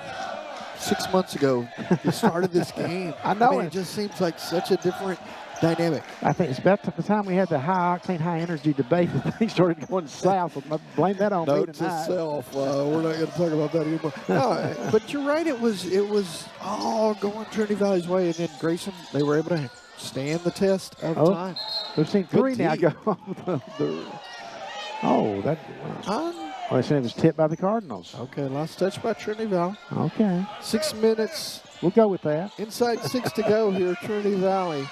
6 months ago you started this game. I know. I mean, it just seems like such a different dynamic. I think it's about the time we had the high-octane, high-energy debate that things started going south. Blame that on me Note tonight. to self. We're not going to talk about that anymore. No, but you're right. It was all going Trinity Valley's way, and then Grayson, they were able to stand the test of time. We've seen 3 now go. They said it was tipped by the Cardinals. Okay, last touch by Trinity Valley. Okay. 6 minutes. We'll go with that. Inside 6 to go here, Trinity Valley.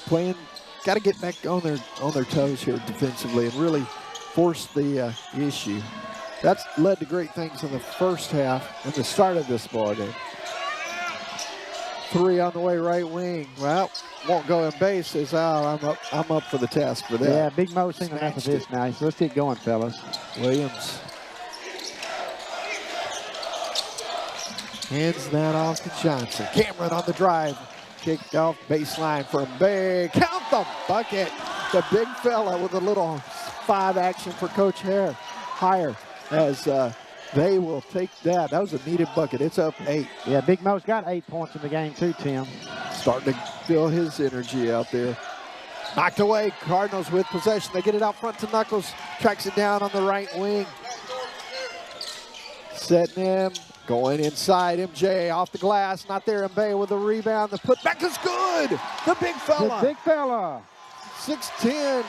Playing, got to get back on their toes here defensively and really force the issue. That's led to great things in the first half and the start of this ball game. 3 on the way, right wing. Well, won't go in base. Says, I'm up for the task for that. Yeah, Big Mo's seen enough of this now. So let's get going, fellas. Williams hands that off to Johnson. Cameron on the drive. Kicked off baseline from Bay. Count the bucket. The big fella with a little 5 action for Coach Hire as they will take that. That was a needed bucket. It's up 8. Yeah, Big Mo's got 8 points in the game too, Tim. Starting to feel his energy out there. Knocked away. Cardinals with possession. They get it out front to Knuckles. Tracks it down on the right wing. Setting him. Going inside, MJ off the glass, not there. Mbaye with a rebound. The putback is good. The big fella. The big fella. 6'10",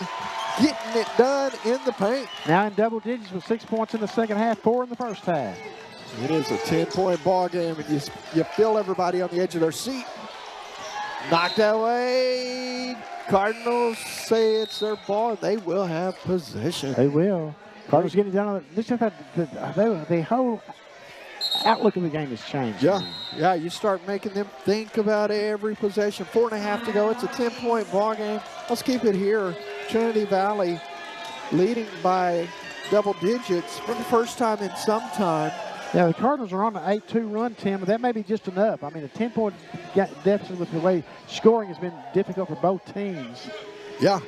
getting it done in the paint. Now in double digits with 6 points in the second half, 4 in the first half. It is a 10-point ball game, and you feel everybody on the edge of their seat. Knocked away. Cardinals say it's their ball, and they will have possession. They will. Cardinals getting down. The whole outlook of the game has changed. Yeah, you start making them think about every possession. 4.5 to go. It's a 10-point ball game. Let's keep it here. Trinity Valley leading by double digits for the first time in some time. Yeah, the Cardinals are on an 8-2 run, Tim, but that may be just enough. I mean, a 10-point deficit with the way scoring has been difficult for both teams. Yeah,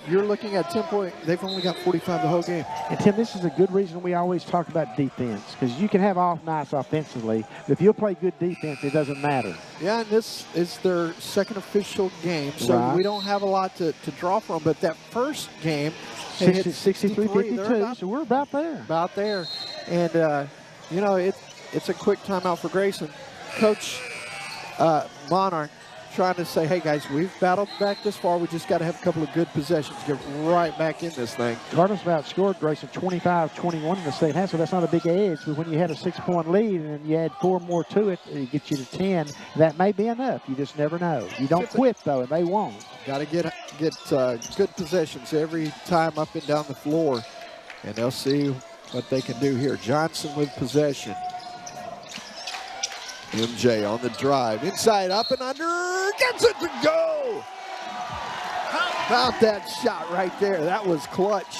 you're looking at 10-point. They've only got 45 the whole game. And, Tim, this is a good reason we always talk about defense, because you can have off nights offensively, but if you'll play good defense, it doesn't matter. Yeah, and this is their second official game, so we don't have a lot to draw from. But that first game, 63-52, so we're about there. About there. And, you know, it's a quick timeout for Grayson. Coach Monarch trying to say, hey, guys, we've battled back this far. We just got to have a couple of good possessions to get right back in this thing. Cardinals have outscored Grayson 25-21 in the second half, so that's not a big edge. But when you had a 6-point lead and you add 4 more to it, it gets you to 10. That may be enough. You just never know. You don't quit, though, and they won't. Got to get good possessions every time up and down the floor, and they'll see what they can do here. Johnson with possession. MJ on the drive. Inside, up and under. Gets it to go. about that shot right there? That was clutch.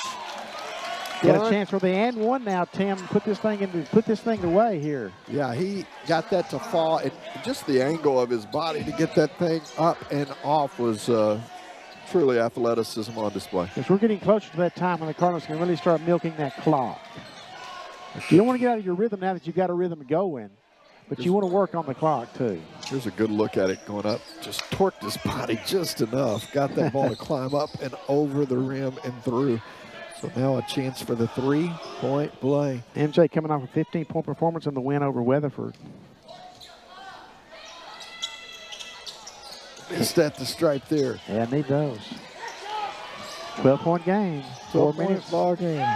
Got a chance for the and one now, Tim. Put this thing away here. Yeah, he got that to fall, and just the angle of his body to get that thing up and off was truly athleticism on display. Because we're getting closer to that time when the Cardinals can really start milking that clock. You don't want to get out of your rhythm now that you've got a rhythm going, but you want to work on the clock too. Here's a good look at it going up. Just torqued his body just enough. Got that ball to climb up and over the rim and through. So now a chance for the three-point play. MJ coming off a 15-point performance in the win over Weatherford. Missed at the stripe there. Yeah, need those. 12-point game. 4 minutes. Ball game.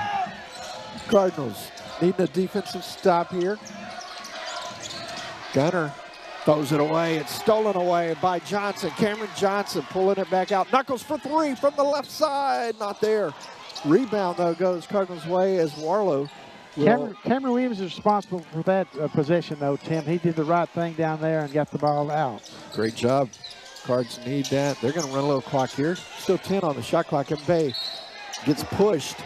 Cardinals needing a defensive stop here. Gunner throws it away. It's stolen away by Johnson. Cameron Johnson pulling it back out. Knuckles for three from the left side. Not there. Rebound, though, goes Cardinals' way as Warlow. Cameron Williams is responsible for that possession, though, Tim. He did the right thing down there and got the ball out. Great job. Cards need that. They're going to run a little clock here. Still 10 on the shot clock. MBB gets pushed.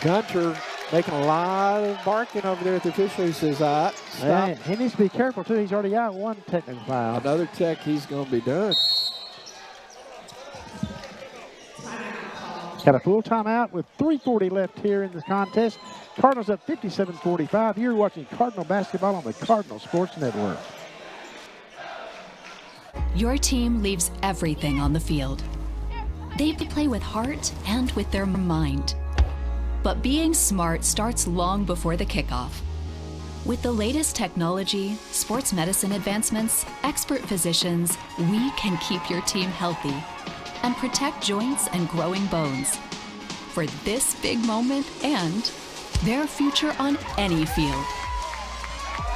Gunter making a lot of barking over there at the official. He says, stop. Man, he needs to be careful, too. He's already got one technical foul. Another tech, he's going to be done. Got a full timeout with 3:40 left here in the contest. Cardinals up 57-45. You're watching Cardinal basketball on the Cardinal Sports Network. Your team leaves everything on the field. They play with heart and with their mind. But being smart starts long before the kickoff. With the latest technology, sports medicine advancements, expert physicians, we can keep your team healthy and protect joints and growing bones for this big moment and their future on any field.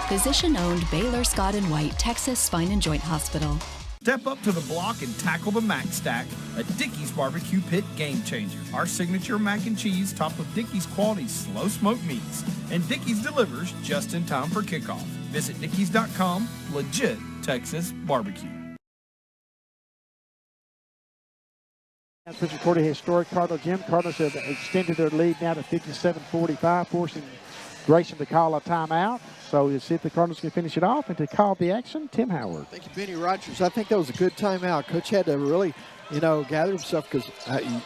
Physician-owned Baylor Scott & White Texas Spine and Joint Hospital. Step up to the block and tackle the Mac Stack, a Dickey's Barbecue Pit game changer. Our signature mac and cheese topped with Dickey's quality slow smoked meats. And Dickey's delivers just in time for kickoff. Visit Dickeys.com, legit Texas barbecue. That's Richard Cordy, historic Cardinal Gym. Cardinals have extended their lead now to 57-45, forcing Grayson to call a timeout. So we'll see if the Cardinals can finish it off. And to call the action, Tim Howard. Thank you, Benny Rogers. I think that was a good timeout. Coach had to really, gather himself because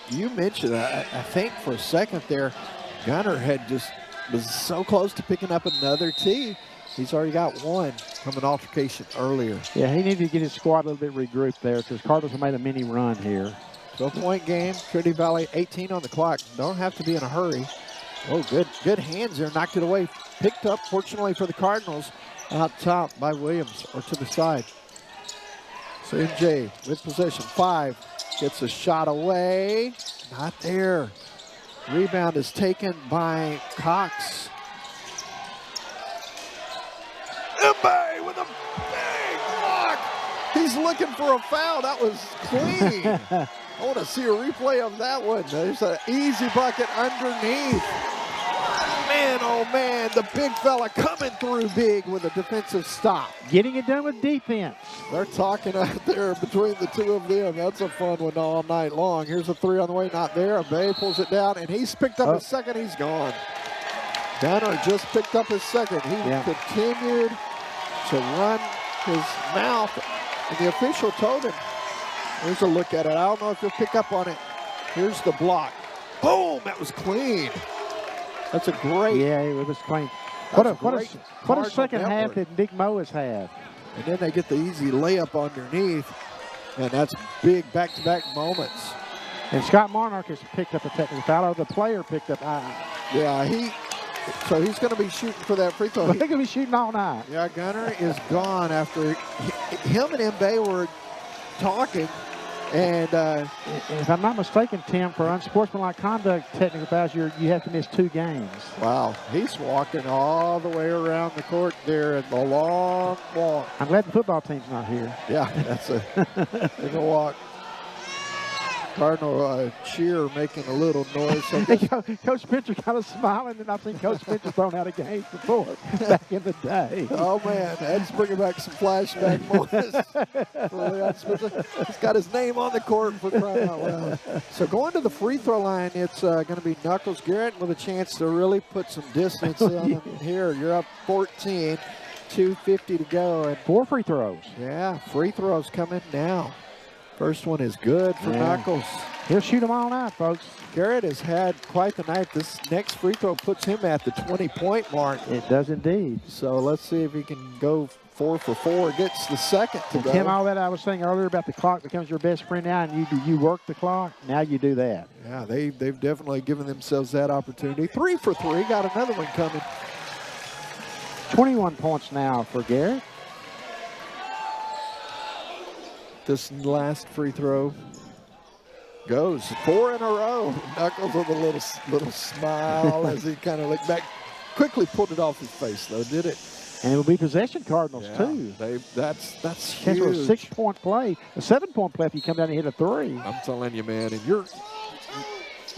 you mentioned, I think for a second there, Gunner was so close to picking up another tee. He's already got one from an altercation earlier. Yeah, he needed to get his squad a little bit regrouped there because Cardinals have made a mini run here. 12-point game, Trinity Valley 18 on the clock. Don't have to be in a hurry. Oh, good hands there, knocked it away. Picked up, fortunately for the Cardinals, out top by Williams, or to the side. So MJ with possession, 5, gets a shot away. Not there. Rebound is taken by Cox. MJ with a big block. He's looking for a foul. That was clean. I want to see a replay of that one. There's an easy bucket underneath. Man, oh man, the big fella coming through big with a defensive stop. Getting it done with defense. They're talking out there between the two of them. That's a fun one all night long. Here's a three on the way, not there. Bay pulls it down, and he's picked up his second. He's gone. Gunner just picked up his second. He continued to run his mouth, and the official told him. Here's a look at it. I don't know if you'll pick up on it. Here's the block. Boom! That was clean. That's a great. Yeah, it was clean. What a second half that Nick Moe has had. And then they get the easy layup underneath, and that's big back-to-back moments. And Scott Monarch has picked up a technical foul, or the player picked up. Yeah, so he's going to be shooting for that free throw. He's going to be shooting all night. Yeah, Gunner is gone after him and MBB were talking. And if I'm not mistaken, Tim, for unsportsmanlike conduct technical fouls, you have to miss 2 games. Wow, he's walking all the way around the court there at the long walk. I'm glad the football team's not here. Yeah, that's a walk. Cardinal cheer making a little noise. So Coach Spencer kind of smiling, and I've seen Coach Spencer thrown out of games before back in the day. Oh, man, that's bringing back some flashback moments for Leon Spencer. He's got his name on the court for crying out loud. So going to the free throw line, it's going to be Knuckles Garrett with a chance to really put some distance on him here. You're up 14, 2:50 to go. And 4 free throws. Yeah, free throws coming now. First one is good for Knuckles. He'll shoot them all night, folks. Garrett has had quite the night. This next free throw puts him at the 20-point mark. It does indeed. So let's see if he can go 4 for 4. Gets the second to go. Tim, all that I was saying earlier about the clock becomes your best friend now, and you work the clock. Now you do that. Yeah, they've definitely given themselves that opportunity. 3 for 3. Got another one coming. 21 points now for Garrett. This last free throw goes 4 in a row. Knuckles with a little smile as he kind of looked back. Quickly pulled it off his face, though, did it? And it will be possession Cardinals, too. That's huge. A 6-point play. A 7-point play if you come down and hit a 3. I'm telling you, man, and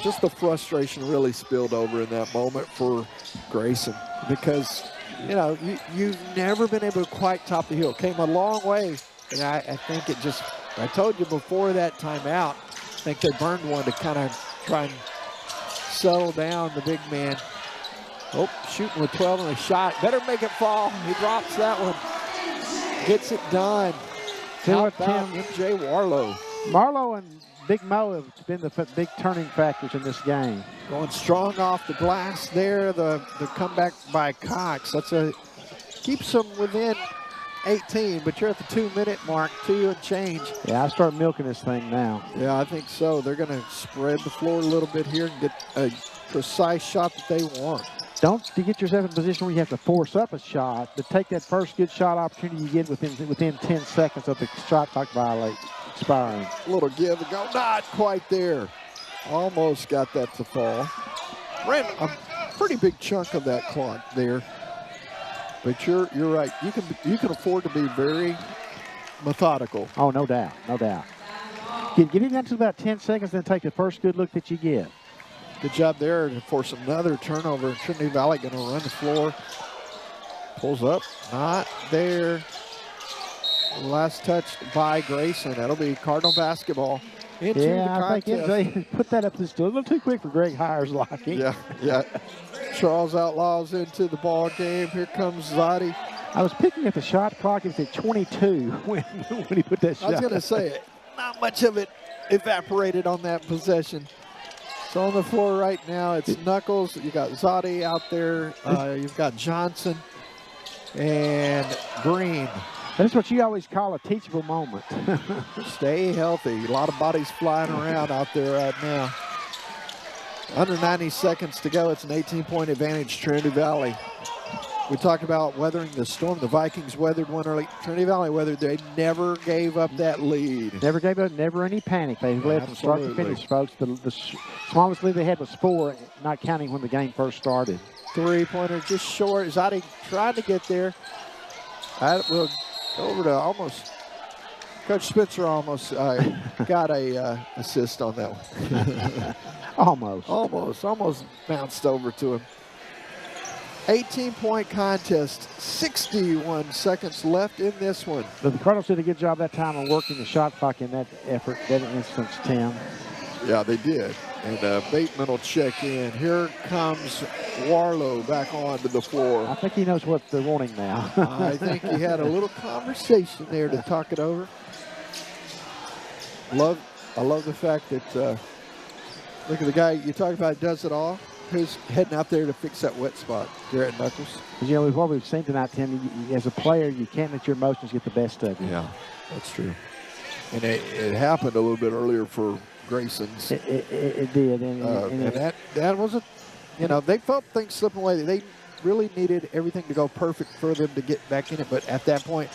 just the frustration really spilled over in that moment for Grayson because, you know, you've never been able to quite top the hill. Came a long way. And I think it just, I told you before that timeout, I think they burned one to kind of try and settle down the big man. Oh, shooting with 12 on a shot. Better make it fall. He drops that one. Gets it done. How about MJ Warlow? Marlowe and Big Mo have been the big turning factors in this game. Going strong off the glass there. The comeback by Cox. Keeps them within 18, but you're at the 2-minute mark, 2 and change. Yeah, I start milking this thing now. Yeah, I think so. They're going to spread the floor a little bit here and get a precise shot that they want. Don't get yourself in a position where you have to force up a shot, but take that first good shot opportunity you get within 10 seconds of the shot clock expiring. A little give and go, not quite there. Almost got that to fall. Ran a pretty big chunk of that clock there. But you're right. You can afford to be very methodical. Oh, no doubt, no doubt. Get it down to about 10 seconds, then take the first good look that you get. Good job there to force another turnover. Trinity Valley going to run the floor. Pulls up, not there. Last touch by Grayson. That'll be Cardinal basketball. Into the I think contest. MJ put that up just a little too quick for Greg Hires locking. Yeah. Charles Outlaws into the ball game. Here comes Zotti. I was picking at the shot clock. It was at 22 when he put that shot. I was going to say, not much of it evaporated on that possession. So on the floor right now, it's Knuckles. You got Zotti out there. You've got Johnson and Green. That's what you always call a teachable moment. Stay healthy. A lot of bodies flying around out there right now. Under 90 seconds to go. It's an 18-point advantage, Trinity Valley. We talked about weathering the storm. The Vikings weathered one early. Trinity Valley weathered. They never gave up that lead. Never gave up, never any panic. They led from start to finish, folks. The smallest lead they had was 4, not counting when the game first started. 3-pointer just short. Zotti tried to get there. We'll go over to almost. Coach Spencer almost got a assist on that one. Almost bounced over to him. 18-point contest, 61 seconds left in this one. But the Cardinals did a good job that time of working the shot clock in that effort, that instance, Tim. Yeah, they did. And Bateman will check in. Here comes Warlow back onto the floor. I think he knows what they're wanting now. I think he had a little conversation there to talk it over. I love the fact that, look at the guy you talk about does it all. Who's heading out there to fix that wet spot? Garrett Knuckles. You know, what we've seen tonight, Tim, as a player, you can't let your emotions get the best of you. Yeah, that's true. And it happened a little bit earlier for Grayson's. It did. And that wasn't, you know, they felt things slipping away. They really needed everything to go perfect for them to get back in it. But at that point,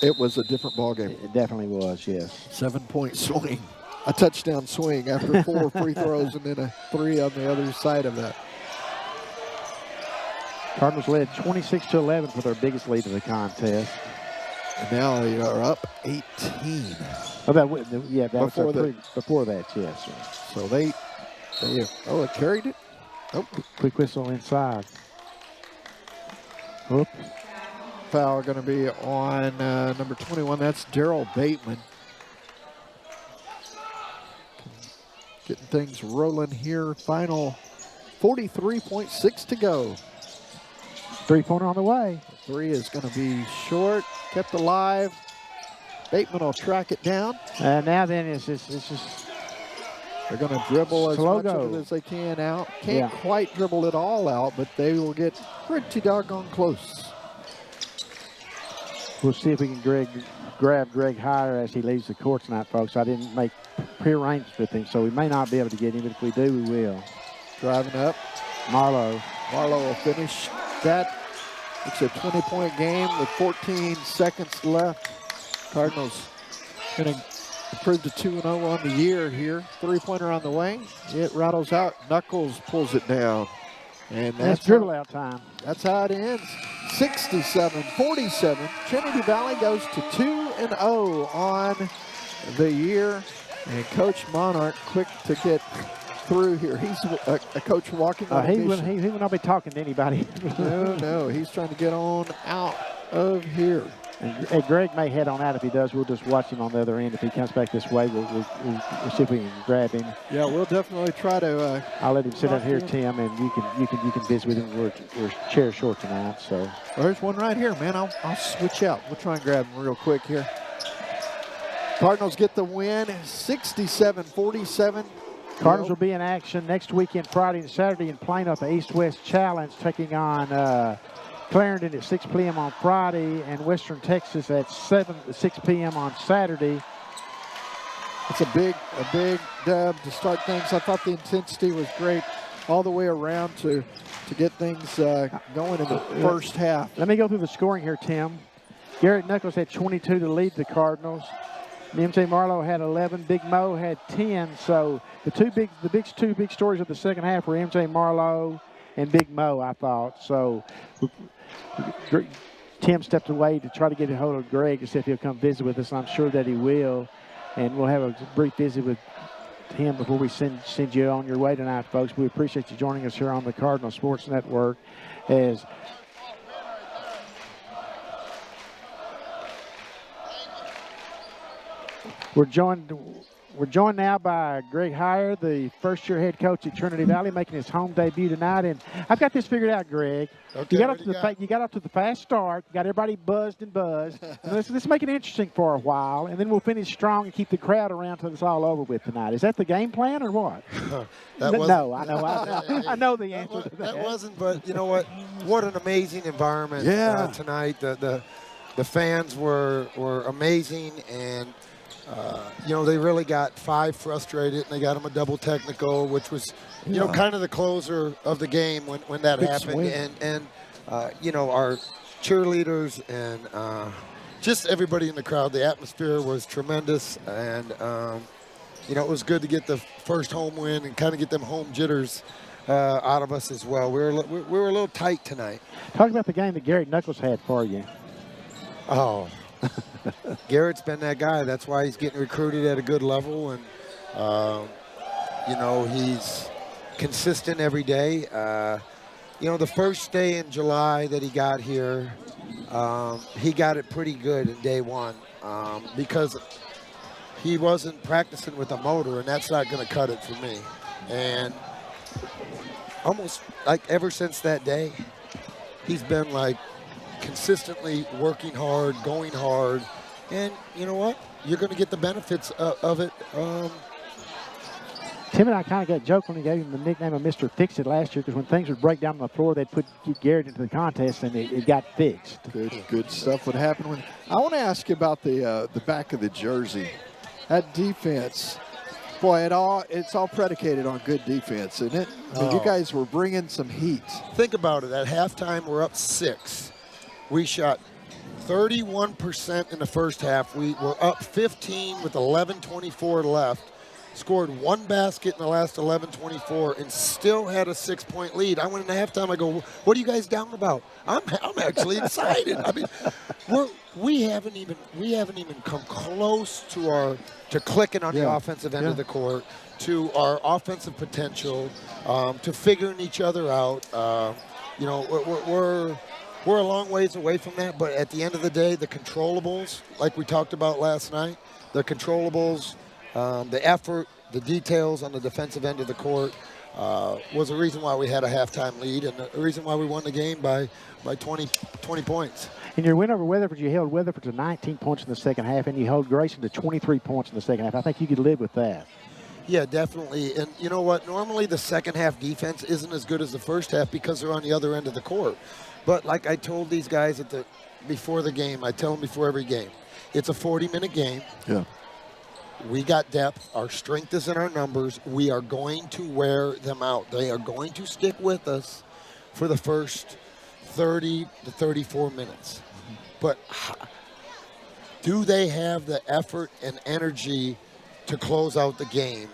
it was a different ballgame. It definitely was, yes. 7-point swing. A touchdown swing after 4 free throws and then a 3 on the other side of that. Cardinals led 26-11 for their biggest lead of the contest. And now they are up 18. Oh, that before before that, yes. So they carried it. Oh, quick whistle inside. Whoop. Foul going to be on number 21. That's Daryl Bateman. Getting things rolling here. Final 43.6 to go. Three-pointer on the way. Three is going to be short. Kept alive. Bateman will track it down. And now then it's just they're going to dribble as slow much of it as they can out. Can't quite dribble it all out, but they will get pretty doggone close. We'll see if we can grab Greg Heyer as he leaves the court tonight, folks. I didn't make prearrangements with him, so we may not be able to get him, but if we do, we will. Driving up. Marlowe will finish that. It's a 20-point game with 14 seconds left. Cardinals going to improve to 2-0 on the year here. Three-pointer on the way. It rattles out. Knuckles pulls it down. And that's dribble out time. That's how it ends. 67-47. Trinity Valley goes to 2-0 on the year. And Coach Monarch quick to get through here. He's a coach walking on he will not be talking to anybody. No, he's trying to get on out of here. And Greg may head on out. If he does, we'll just watch him on the other end. If he comes back this way, we'll see if we can grab him. Yeah, we'll definitely try to. I'll let him sit out here, Tim, and you can visit with him. We're chair short tonight, so. Well, there's one right here, man. I'll switch out. We'll try and grab him real quick here. Cardinals get the win, 67-47. Cardinals will be in action next weekend, Friday and Saturday in Plano at the East-West Challenge, taking on Clarendon at 6 p.m. on Friday and Western Texas at 6 p.m. on Saturday. It's a big dub to start things. I thought the intensity was great all the way around to get things going in the first half. Let me go through the scoring here, Tim. Garrett Knuckles had 22 to lead the Cardinals. MJ Marlowe had 11. Big Mo had 10. So the two big stories of the second half were MJ Marlowe and Big Mo, I thought. So Tim stepped away to try to get a hold of Greg to see if he'll come visit with us. I'm sure that he will. And we'll have a brief visit with him before we send you on your way tonight, folks. We appreciate you joining us here on the Cardinal Sports Network as We're joined now by Greg Heyer, the first-year head coach at Trinity Valley, making his home debut tonight. And I've got this figured out, Greg. Okay, you got off to the fast start. You got everybody buzzed. Let's make it interesting for a while, and then we'll finish strong and keep the crowd around until it's all over with tonight. Is that the game plan or what? No, I know. I know the answer to that. That wasn't, but you know what? What an amazing environment tonight. The fans were amazing, and they really got 5 frustrated, and they got them a double technical, which was, kind of the closer of the game when that happened. And our cheerleaders and just everybody in the crowd, the atmosphere was tremendous. And, it was good to get the first home win and kind of get them home jitters out of us as well. We were a little tight tonight. Talk about the game that Garrett Knuckles had for you. Oh, Garrett's been that guy. That's why he's getting recruited at a good level, and he's consistent every day. The first day in July that he got here, he got it pretty good in day one because he wasn't practicing with a motor, and that's not going to cut it for me. And almost like ever since that day, he's been like consistently working hard, going hard, and you know what? You're going to get the benefits of it. Tim and I kind of got joked when he gave him the nickname of Mr. Fix-It last year, because when things would break down on the floor, they'd put Garrett into the contest, and it got fixed. Good stuff would happen. I want to ask you about the back of the jersey. That defense, boy, it's all predicated on good defense, isn't it? I mean, you guys were bringing some heat. Think about it. At halftime, we're up 6. We shot 31% in the first half. We were up 15 with 11:24 left. Scored 1 basket in the last 11:24 and still had a 6-point lead. I went into halftime. I go, "What are you guys down about?" I'm actually excited. I mean, we haven't even come close to clicking on the offensive end of the court, to our offensive potential, to figuring each other out. You know, we're a long ways away from that, but at the end of the day, the controllables, like we talked about last night, the controllables, the effort, the details on the defensive end of the court was the reason why we had a halftime lead and the reason why we won the game by 20 points. In your win over Weatherford, you held Weatherford to 19 points in the second half, and you held Grayson to 23 points in the second half. I think you could live with that. Yeah, definitely. And you know what? Normally the second half defense isn't as good as the first half because they're on the other end of the court. But like I told these guys before the game, I tell them before every game, it's a 40-minute game. Yeah. We got depth. Our strength is in our numbers. We are going to wear them out. They are going to stick with us for the first 30 to 34 minutes. But do they have the effort and energy to close out the game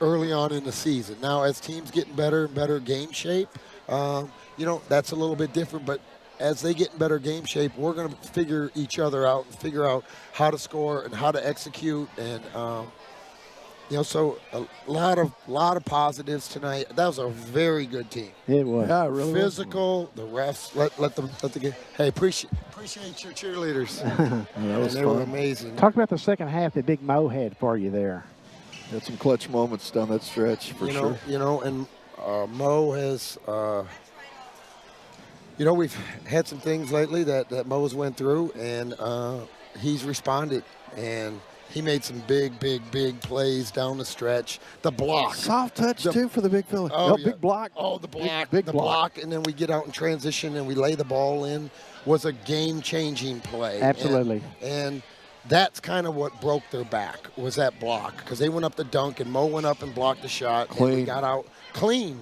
early on in the season? Now, as teams get in better and better game shape, you know, that's a little bit different. But as they get in better game shape, we're going to figure each other out and figure out how to score and how to execute. And, you know, so a lot of positives tonight. That was a very good team. It was. Yeah, it really physical. The refs let the game. Hey, appreciate your cheerleaders. That was they fun. were amazing. Talk about the second half that Big Mo had for you there. Had some clutch moments down that stretch for sure. You know, and Mo has. You know, we've had some things lately that Mo's went through, and he's responded, and he made some big plays down the stretch. The block. Soft touch, too, for the big fella. Oh, yeah. Big block. Oh, the block. Big the block. and then we get out in transition, and we lay the ball in, was a game-changing play. Absolutely. And that's kind of what broke their back, was that block, because they went up the dunk, and Mo went up and blocked the shot. Clean. And we got out. Clean,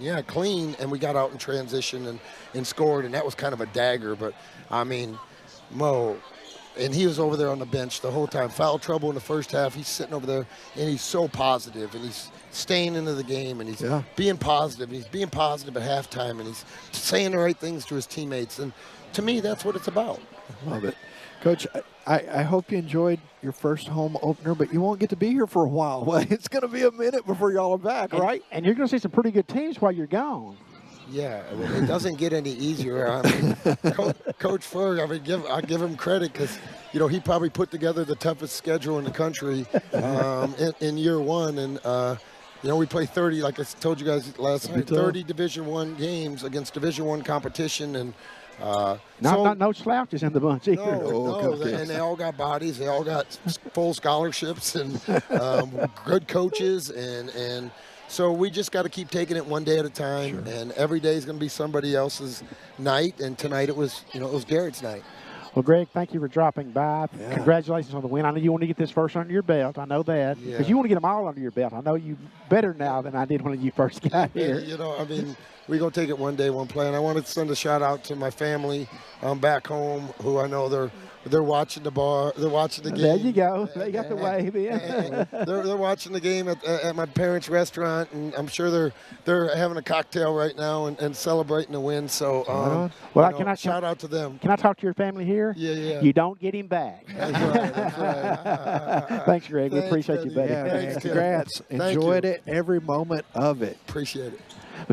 and we got out in transition and scored, and that was kind of a dagger. But, I mean, Mo, and he was over there on the bench the whole time. Foul trouble in the first half. He's sitting over there, and he's so positive, and he's staying into the game, and he's being positive. And he's being positive at halftime, and he's saying the right things to his teammates. And to me, that's what it's about. Love it. Coach, I hope you enjoyed your first home opener, but you won't get to be here for a while. Well, it's going to be a minute before y'all are back, right? And you're going to see some pretty good teams while you're gone. Yeah, it doesn't get any easier. I mean, Coach Ferg, I give him credit because, you know, he probably put together the toughest schedule in the country in year one. And, you know, we play 30, like I told you guys last night, 30 Division I games against Division I competition. And no slouches in the bunch either. No, and they all got bodies. They all got full scholarships and good coaches. And so we just got to keep taking it one day at a time. Sure. And every day is going to be somebody else's night. And tonight it was Garrett's night. Well, Greg, thank you for dropping by. Yeah. Congratulations on the win. I know you want to get this first under your belt. I know that. Because you want to get them all under your belt. I know you better now than I did when you first got here. You know, I mean, we're going to take it one day, one play. And I want to send a shout-out to my family back home who I know they're watching the bar. They're watching the game. There you go. They got the wave in. They're watching the game at my parents' restaurant, and I'm sure they're having a cocktail right now and celebrating the win. So, shout out to them. Can I talk to your family here? Yeah. You don't get him back. That's right. Thanks, Greg. We appreciate you, buddy. Yeah, man. Congrats. Enjoyed it every moment of it. Appreciate it.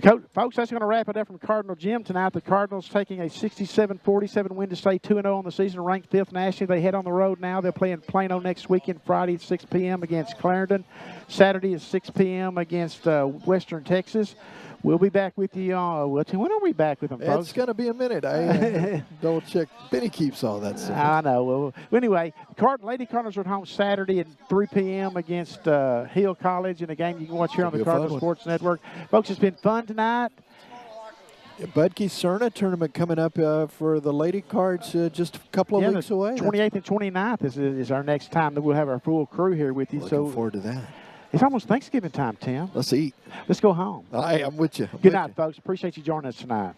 Well, folks, that's going to wrap it up from Cardinal Gym tonight. The Cardinals taking a 67-47 win to stay 2-0 on the season, ranked 5th nationally. They head on the road now. They're playing Plano next weekend, Friday at 6 p.m. against Clarendon. Saturday at 6 p.m. against Western Texas. We'll be back with you. When are we back with them, folks? It's going to be a minute. I double check. Benny keeps all that stuff. I know. Well, anyway, Lady Cardinals are at home Saturday at 3 p.m. against Hill College in a game you can watch here on the Cardinal Sports Network. Folks, it's been fun tonight. Budke Cerna tournament coming up for the Lady Cards just a couple of weeks away. 28th and 29th is our next time that we'll have our full crew here with you. Looking forward to that. It's almost Thanksgiving time, Tim. Let's eat. Let's go home. I'm with you. Good night, folks. Appreciate you joining us tonight.